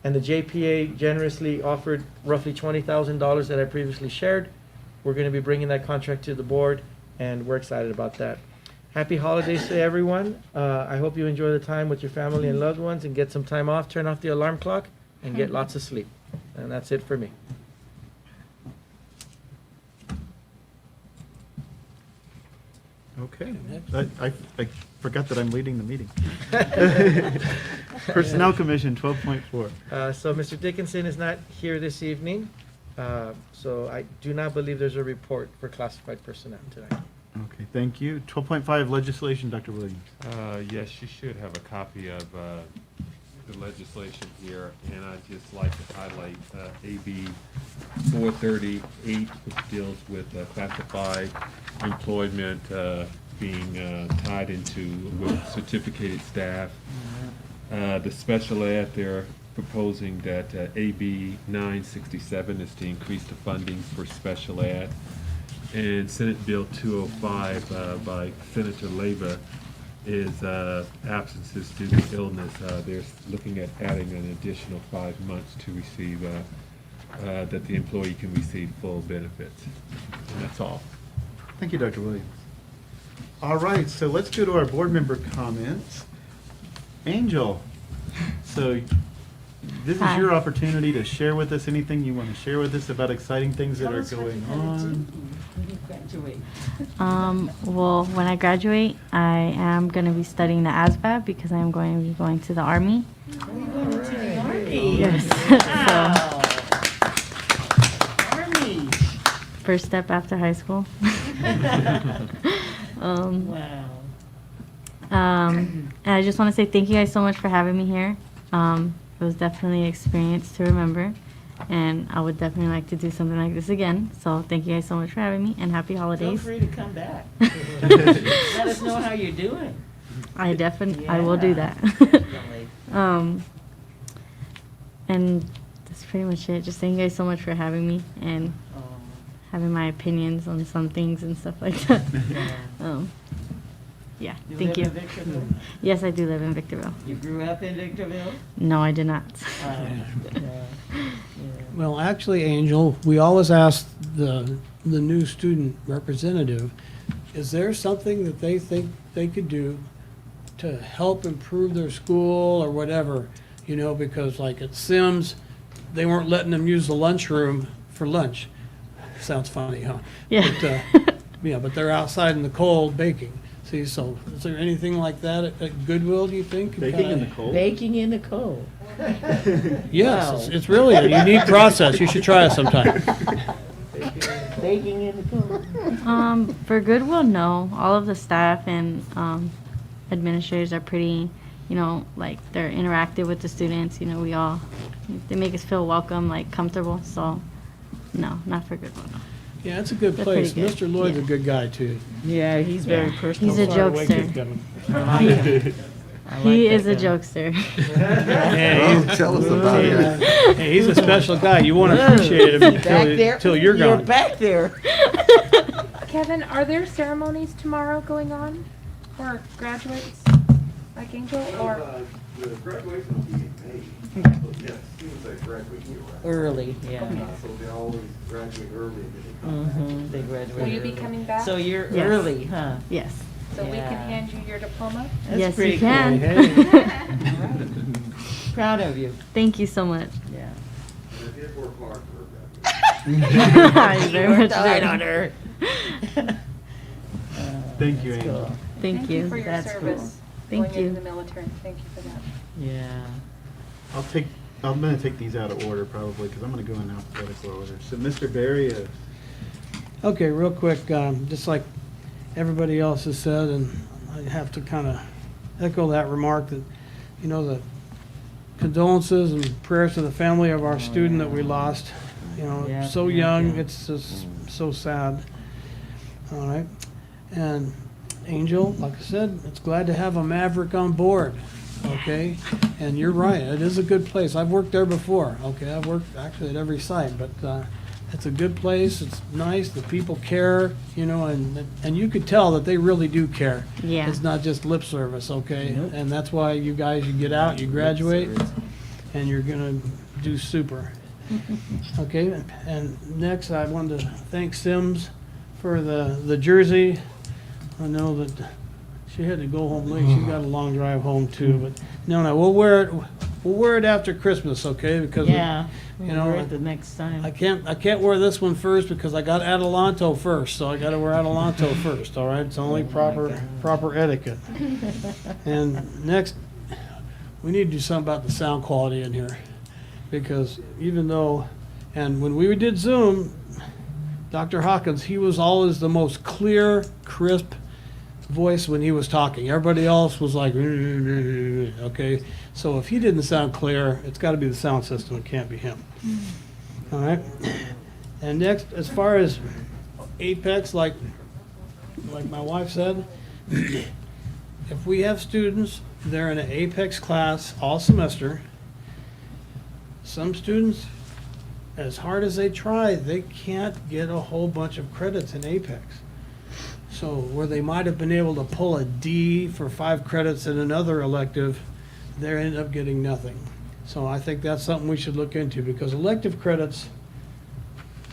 And the JPA generously offered roughly $20,000 that I previously shared. We're going to be bringing that contract to the board, and we're excited about that. Happy holidays to everyone. I hope you enjoy the time with your family and loved ones and get some time off, turn off the alarm clock, and get lots of sleep. And that's it for me. Okay. I forgot that I'm leading the meeting. Personnel Commission, 12.4. So Mr. Dickinson is not here this evening, so I do not believe there's a report for classified personnel tonight. Okay, thank you. 12.5 legislation, Dr. Williams. Yes, you should have a copy of the legislation here, and I'd just like to highlight AB 438, which deals with classified employment being tied into with certificated staff. The special ed, they're proposing that AB 967 is to increase the funding for special ed. And Senate Bill 205 by Senator Leyva is absences due to illness. They're looking at adding an additional 5 months to receive, that the employee can receive full benefits. And that's all. Thank you, Dr. Williams. All right, so let's go to our board member comments. Angel, so this is Hi. your opportunity to share with us anything you want to share with us about exciting things that are going on. Well, when I graduate, I am going to be studying the ASVAB because I am going to be going to the Army. Yes. Army. First step after high school. Wow. And I just want to say thank you guys so much for having me here. It was definitely an experience to remember, and I would definitely like to do something like this again. So thank you guys so much for having me, and happy Feel holidays. free to come back. Let us know how you're doing. I will do that. Definitely. And that's pretty much it. Just thank you guys so much for having me and having my opinions on some things and stuff like that. Yeah, thank you. live in Victorville? Yes, I do live in Victorville. You grew up in Victorville? No, I did not. Well, actually, Angel, we always ask the new student representative, is there something that they think they could do to help improve their school or whatever? You know, because like at Sims, they weren't letting them use the lunchroom for lunch. Sounds funny, huh? Yeah. But, yeah, but they're outside in the cold baking. See, so is there anything like that at Goodwill, do you think? Baking in the cold? Baking in the cold. Yes, Wow. it's really a unique process. You should try it sometime. Baking in the cold. For Goodwill, no. All of the staff and administrators are pretty, like they're interactive with the students. They make us feel welcome, like comfortable. So, no, not for Goodwill. No. Yeah, it's a good They're place. pretty good, Mr. Lloyd's a yeah. good guy, too. Yeah, he's very personal. He's a Sorry to wake jokester. you, Kevin. He that is a guy. jokester. Hey, Tell us about it. Hey, he's a special guy. You won't appreciate him Back there. until you're You're gone. back there. Kevin, are there ceremonies tomorrow going on for graduates like Angel or? The graduation will be in May. Yes, students that graduate year round. Early, yeah. So they always graduate early and then they come back. They graduate. Will you be coming back? So you're Yes. early, huh? Yes. So we can Yeah. hand you your diploma? That's Yes, pretty you cool. can. Hey, Proud of you. Thank you so much. Yeah. They did work hard for that. You very much Hard did. on her. Thank you, That's Angel. cool. Thank you. for your That's service. Thank Going into you. the military. Thank you for that. Yeah. I'm gonna take these out of order probably, because I'm gonna go in alphabetical order. So Mr. Barrios. Okay, real quick, just like everybody else has said, and I have to kind of echo that remark that, the condolences and prayers to the family of our student that we lost. Yeah, So yeah, young, yeah. it's just so sad. All right, and Angel, like I said, it's glad to have a Maverick on board. Okay, and you're right, it is a good place. I've worked there before. Okay, I've worked actually at every site, but it's a good place. It's nice. The people care, and you could tell that they really do care. Yeah. It's not just lip service, okay? And that's why you guys, you get out, you graduate, and you're gonna do super. Okay, and next I wanted to thank Sims for the jersey. I know that she had to go home late. She got a long drive home too, but no, we'll wear it. We'll wear it after Christmas, okay? Because Yeah. you know, We'll wear it the next time. I can't wear this one first because I got Adelanto first, so I got to wear Adelanto first. All right, it's only proper etiquette. And next, we need to do something about the sound quality in here, because even though, and when we did Zoom, Dr. Hawkins, he was always the most clear, crisp voice when he was talking. Everybody else was like, okay. So if he didn't sound clear, it's got to be the sound system. It can't be him. All right. And next, as far as Apex, like my wife said, if we have students, they're in an Apex class all semester. Some students, as hard as they try, they can't get a whole bunch of credits in Apex. So where they might have been able to pull a D for 5 credits in another elective, they end up getting nothing. So I think that's something we should look into, because elective credits,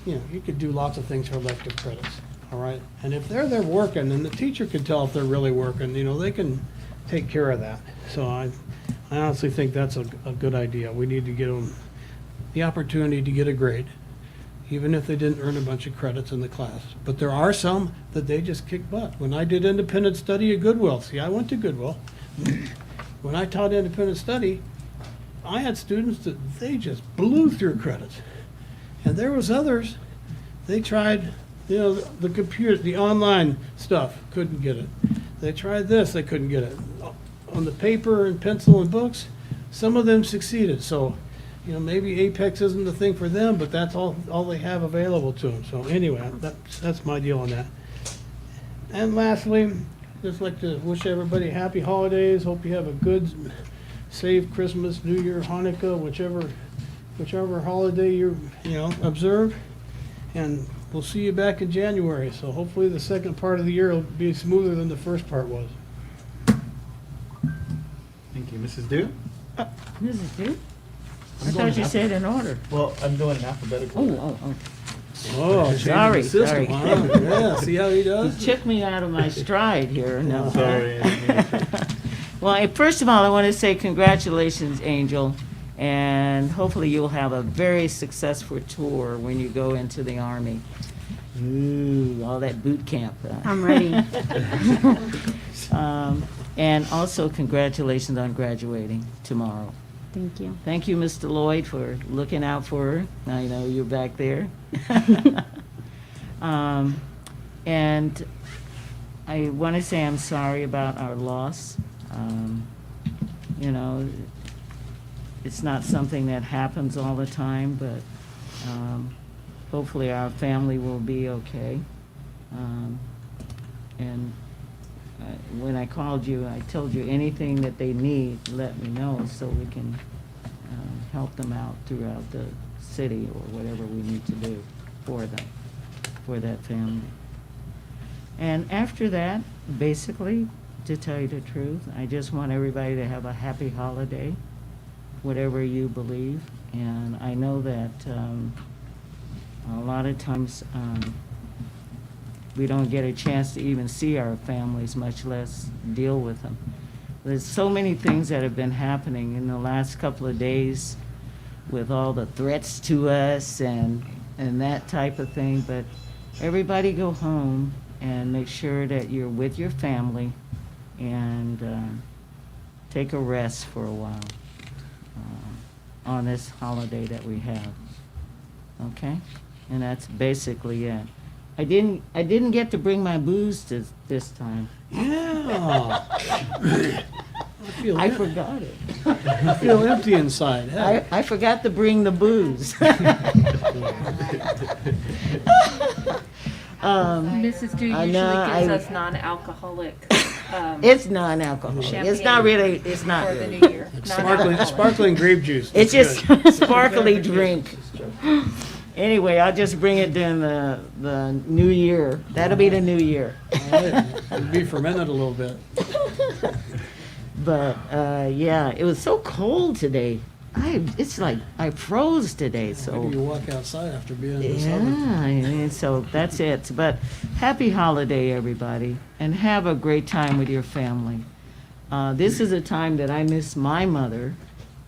you could do lots of things for elective credits, all right? And if they're there working, then the teacher can tell if they're really working, they can take care of that. So I honestly think that's a good idea. We need to give them the opportunity to get a grade, even if they didn't earn a bunch of credits in the class. But there are some that they just kick butt. When I did independent study at Goodwill, see, I went to Goodwill. When I taught independent study, I had students that they just blew through credits. And there was others, they tried, the computer, the online stuff, couldn't get it. They tried this, they couldn't get it. On the paper and pencil and books, some of them succeeded. So, maybe Apex isn't the thing for them, but that's all they have available to them. So anyway, that's my deal on that. And lastly, just like to wish everybody happy holidays. Hope you have a good, safe Christmas, New Year, Hanukkah, whichever holiday you observe. And we'll see you back in January. So hopefully the second part of the year will be smoother than the first part was. Thank you. Mrs. Dew? Mrs. Dew? I I'm going thought you in said in order. Well, I'm going in alphabetical. Oh. Oh, Sorry, changing the system, sorry. huh? Yeah, see how he You does? took me out of my stride here. No. Sorry. Well, first of all, I want to say congratulations, Angel, and hopefully you'll have a very successful tour when you go into the Army. Ooh, all that boot camp. I'm ready. And also congratulations on graduating tomorrow. Thank you. Thank you, Mr. Lloyd, for looking out for her. I know you're back there. And I want to say I'm sorry about our loss. It's not something that happens all the time, but hopefully our family will be okay. And when I called you, I told you anything that they need, let me know so we can help them out throughout the city or whatever we need to do for them, for that family. And after that, basically, to tell you the truth, I just want everybody to have a happy holiday, whatever you believe. And I know that a lot of times we don't get a chance to even see our families, much less deal with them. There's so many things that have been happening in the last couple of days with all the threats to us and that type of thing. But everybody go home and make sure that you're with your family and take a rest for a while on this holiday that we have. Okay? And that's basically it. I didn't get to bring my booze this time. Yeah. I forgot it. I feel empty inside. Heck. I forgot to bring the booze. Mrs. Dew I usually know, gives I- us non-alcoholic. It's non-alcoholic. It's not really, it's not For the really. new year. Sparkling grape juice. It's That's just good. sparkly drink. Anyway, I'll just bring it during the new year. That'll be the new year. All right. It'll be fermented a little bit. But, yeah, it was so cold today. It's like I froze today, How so. do you walk outside after being in this Yeah, oven? I mean, so that's it. But happy holiday, everybody, and have a great time with your family. This is a time that I miss my mother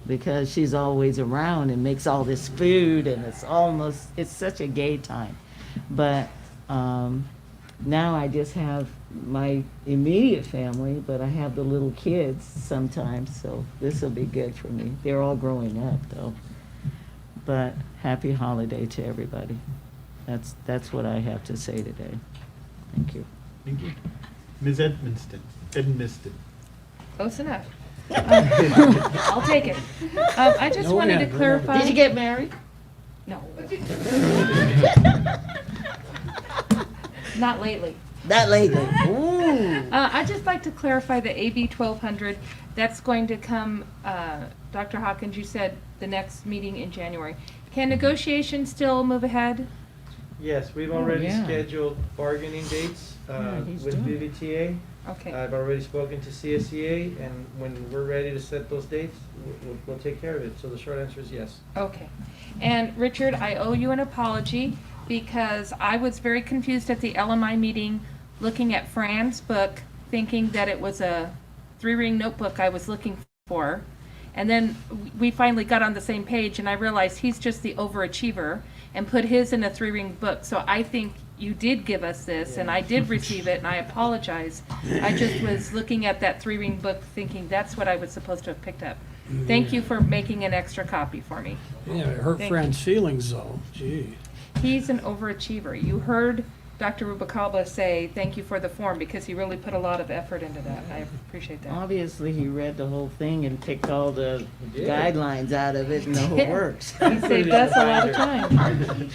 because she's always around and makes all this food, and it's such a gay time. But now I just have my immediate family, but I have the little kids sometimes, so this will be good for me. They're all growing up, though. But happy holiday to everybody. That's what I have to say today. Thank you. Thank you. Ms. Edmiston. Close enough. I'll take it. I just No wanted hand, to no clarify. Did you get married? No. Not lately. Not lately. Ooh. I'd just like to clarify the AB 1200. That's going to come, Dr. Hawkins, you said the next meeting in January. Can negotiations still move ahead? Yes, we've Oh, already yeah. scheduled bargaining dates Yeah, he's with doing it. VVTA. Okay. I've already spoken to CSEA, and when we're ready to set those dates, we'll take care of it. So the short answer is yes. Okay. And Richard, I owe you an apology because I was very confused at the LMI meeting, looking at Fran's book, thinking that it was a 3-ring notebook I was looking for. And then we finally got on the same page, and I realized he's just the overachiever and put his in a 3-ring book. So I think you did give us this, and I did receive it, and I apologize. I just was looking at that 3-ring book thinking that's what I was supposed to have picked up. Thank you for making an extra copy for me. Yeah, it hurt Thank Fran's feelings though, gee. He's an overachiever. You heard Dr. Rubalcaba say thank you for the form because he really put a lot of effort into that. I appreciate that. Obviously, he read the whole thing and picked all the He did. guidelines out of it and the whole Yeah. works. He saved us a lot of time.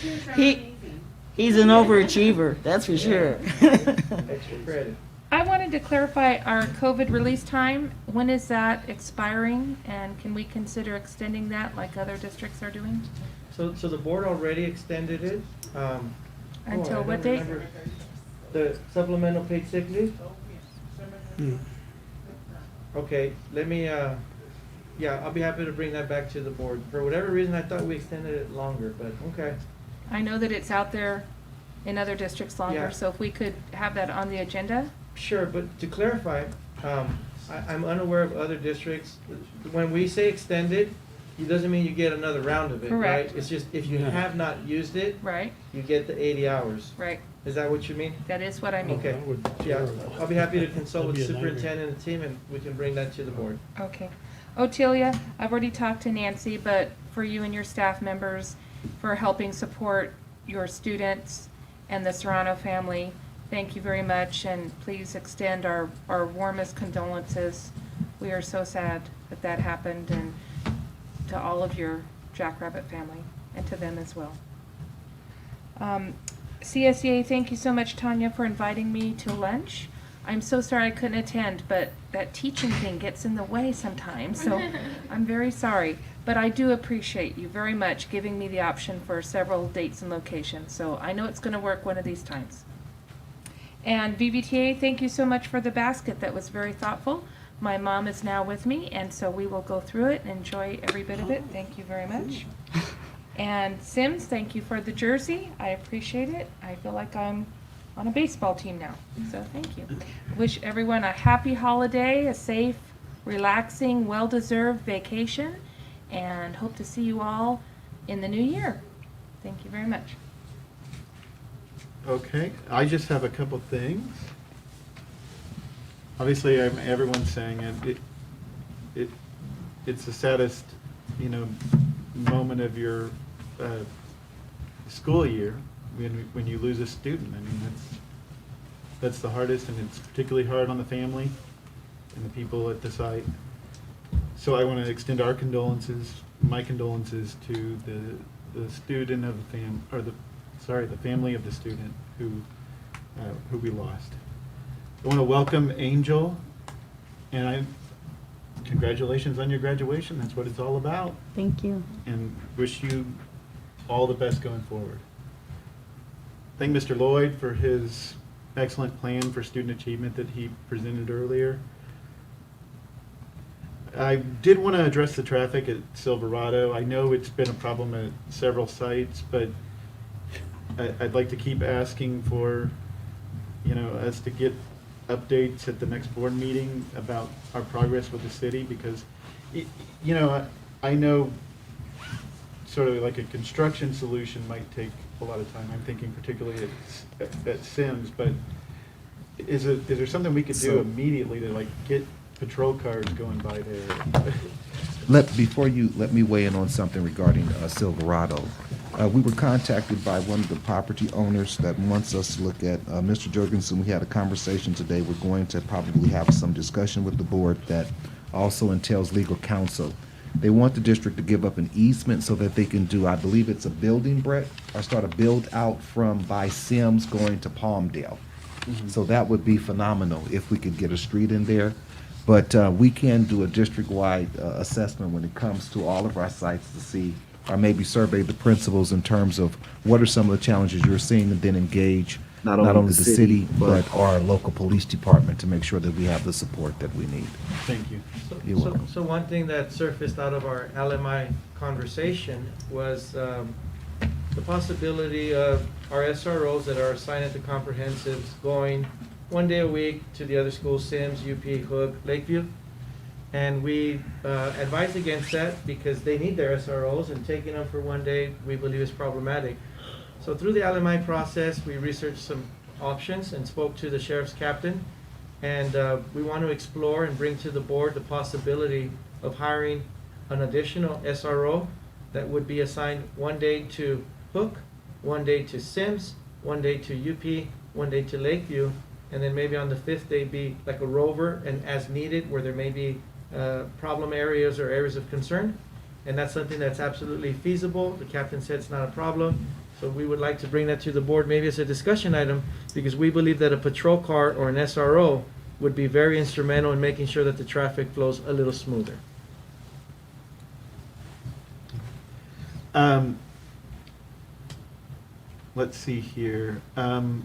He's an overachiever, that's for sure. Extra credit. I wanted to clarify our COVID release time. When is that expiring? And can we consider extending that like other districts are doing? So the board already extended it. Until I what don't date? remember. The supplemental paid sick leave? Okay, let me, yeah, I'll be happy to bring that back to the board. For whatever reason, I thought we extended it longer, but okay. I know that it's out there in other districts Yeah. longer, so if we could have that on the agenda? Sure, but to clarify, I'm unaware of other districts. When we say extended, it doesn't mean you get another round of it, right? Correct. It's just if you Yeah. have not used it, Right, you get the 80 hours. right. Is that what you mean? That is what I mean. Okay, That would be yeah, terrible. I'll be happy to consult with the That'd be a nightmare. superintendent and the team, and we can bring that to the board. Okay. Otelia, I've already talked to Nancy, but for you and your staff members, for helping support your students and the Serrano family, thank you very much, and please extend our warmest condolences. We are so sad that that happened, and to all of your Jackrabbit family, and to them as well. CSEA, thank you so much, Tanya, for inviting me to lunch. I'm so sorry I couldn't attend, but that teaching thing gets in the way sometimes, so I'm very sorry. But I do appreciate you very much giving me the option for several dates and locations, so I know it's going to work one of these times. And VVTA, thank you so much for the basket. That was very thoughtful. My mom is now with me, and so we will go through it and enjoy every bit of it. Thank you very much. And Sims, thank you for the jersey. I appreciate it. I feel like I'm on a baseball team now, so thank you. Wish everyone a happy holiday, a safe, relaxing, well-deserved vacation, and hope to see you all in the new year. Thank you very much. Okay, I just have a couple things. Obviously, everyone's saying it's the saddest, moment of your school year when you lose a student. I mean, that's the hardest, and it's particularly hard on the family and the people at the site. So I want to extend our condolences, my condolences to the student of the the family of the student who we lost. I want to welcome Angel, and congratulations on your graduation. That's what it's all about. Thank you. And wish you all the best going forward. Thank Mr. Lloyd for his excellent plan for student achievement that he presented earlier. I did want to address the traffic at Silverado. I know it's been a problem at several sites, but I'd like to keep asking for, us to get updates at the next board meeting about our progress with the city, because, I know sort of like a construction solution might take a lot of time. I'm thinking particularly at Sims, but is there something we could do immediately to like get patrol cars going by there? Before you let me weigh in on something regarding Silverado. We were contacted by one of the property owners that wants us to look at Mr. Jorgensen. We had a conversation today. We're going to probably have some discussion with the board that also entails legal counsel. They want the district to give up an easement so that they can do, I believe it's a building, Brett, or start a build out from by Sims going to Palmdale. So that would be phenomenal if we could get a street in there. But we can do a district-wide assessment when it comes to all of our sites to see or maybe survey the principals in terms of what are some of the challenges you're seeing, and then engage not only the city, but our local police department to make sure that we have the support that we need. Thank you. You're welcome. So one thing that surfaced out of our LMI conversation was the possibility of our SROs that are assigned to comprehensives going one day a week to the other schools, Sims, UP, Hook, Lakeview. And we advise against that because they need their SROs, and taking them for one day we believe is problematic. So through the LMI process, we researched some options and spoke to the sheriff's captain. And we want to explore and bring to the board the possibility of hiring an additional SRO that would be assigned one day to Hook, one day to Sims, one day to UP, one day to Lakeview, and then maybe on the fifth day be like a rover and as needed where there may be problem areas or areas of concern. And that's something that's absolutely feasible. The captain said it's not a problem. So we would like to bring that to the board maybe as a discussion item, because we believe that a patrol car or an SRO would be very instrumental in making sure that the traffic flows a little smoother. Let's see here. The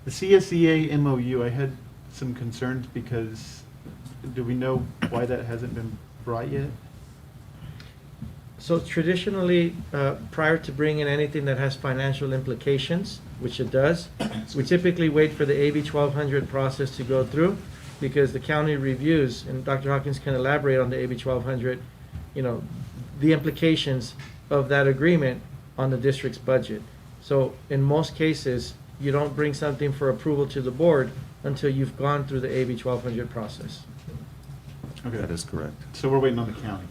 CSEA MOU, I had some concerns because, do we know why that hasn't been brought yet? So traditionally, prior to bringing anything that has financial implications, which it does, we typically wait for the AB 1200 process to go through, because the county reviews, and Dr. Hawkins can elaborate on the AB 1200, the implications of that agreement on the district's budget. So in most cases, you don't bring something for approval to the board until you've gone through the AB 1200 process. Okay. That is correct. So we're waiting on the county.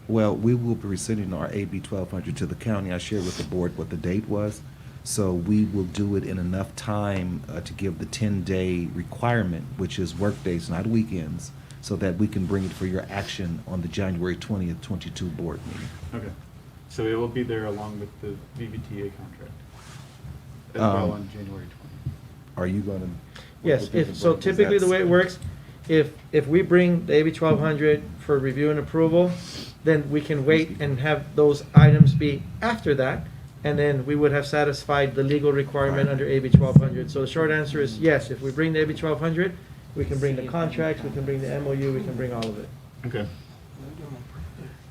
Well, we will be resending our AB 1200 to the county. I shared with the board what the date was. So we will do it in enough time to give the 10-day requirement, which is work days, not weekends, so that we can bring it for your action on the January 20th, 22 board meeting. Okay. So it will be there along with the VVTA contract as well on January 20th. Are you going to? Yes, so typically the way it works, if we bring the AB 1200 for review and approval, then we can wait and have those items be after that, and then we would have satisfied the legal requirement under AB 1200. So the short answer is yes, if we bring the AB 1200, we can bring the contracts, we can bring the MOU, we can bring all of it. Okay.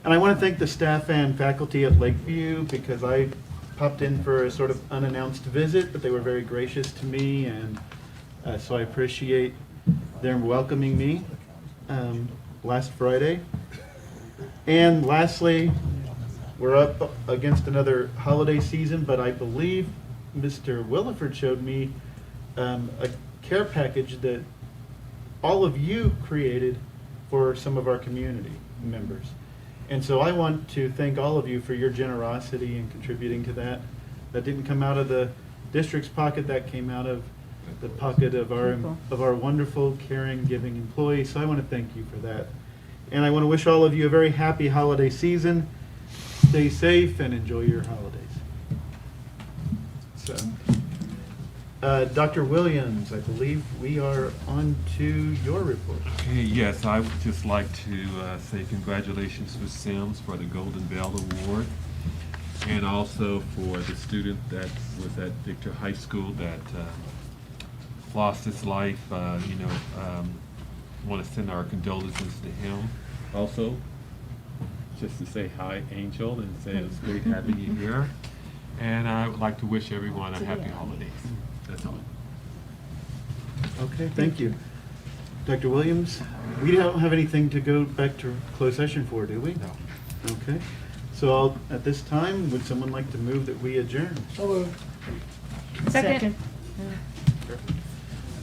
And I want to thank the staff and faculty at Lakeview, because I popped in for a sort of unannounced visit, but they were very gracious to me, and so I appreciate them welcoming me last Friday. And lastly, we're up against another holiday season, but I believe Mr. Williford showed me a care package that all of you created for some of our community members. And so I want to thank all of you for your generosity in contributing to that. That didn't come out of the district's pocket, that came out of the pocket of our wonderful, caring, giving employees. So I want to thank you for that. And I want to wish all of you a very happy holiday season. Stay safe and enjoy your holidays. So, Dr. Williams, I believe we are on to your report. Okay, yes, I would just like to say congratulations to Sims for the Golden Bell Award, and also for the student that was at Victor High School that lost his life. Want to send our condolences to him. Also, just to say hi, Angel, and say it was great having you here. And I would like to wish everyone a happy holidays. That's all. Okay, thank you. Dr. Williams, we don't have anything to go back to closed session for, do we? No. Okay. So at this time, would someone like to move that we adjourn? So moved. Second.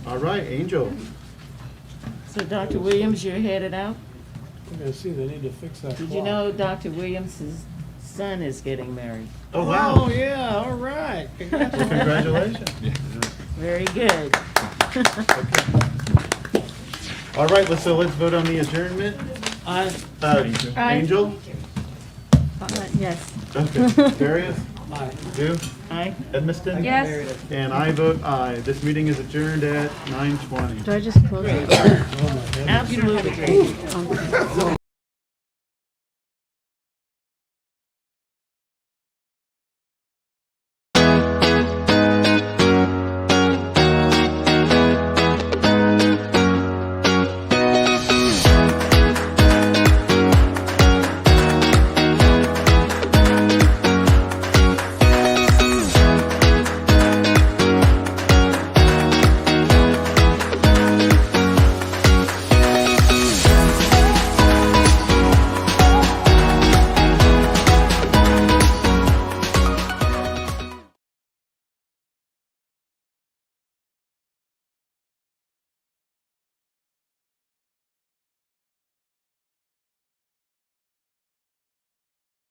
All right, Angel. So Dr. Williams, you're headed out? I'm gonna see, they need to fix that Did you know Dr. Williams' son is getting married? Oh, wow. Oh, yeah, all right. Congratulations. Very good. All right, let's vote on the adjournment. Aye. Angel? Yes. Okay. Darius? Aye. Sue? Aye. Edmiston? Yes. And I vote aye. This meeting is adjourned at 9:20. Do I just close it? Absolutely.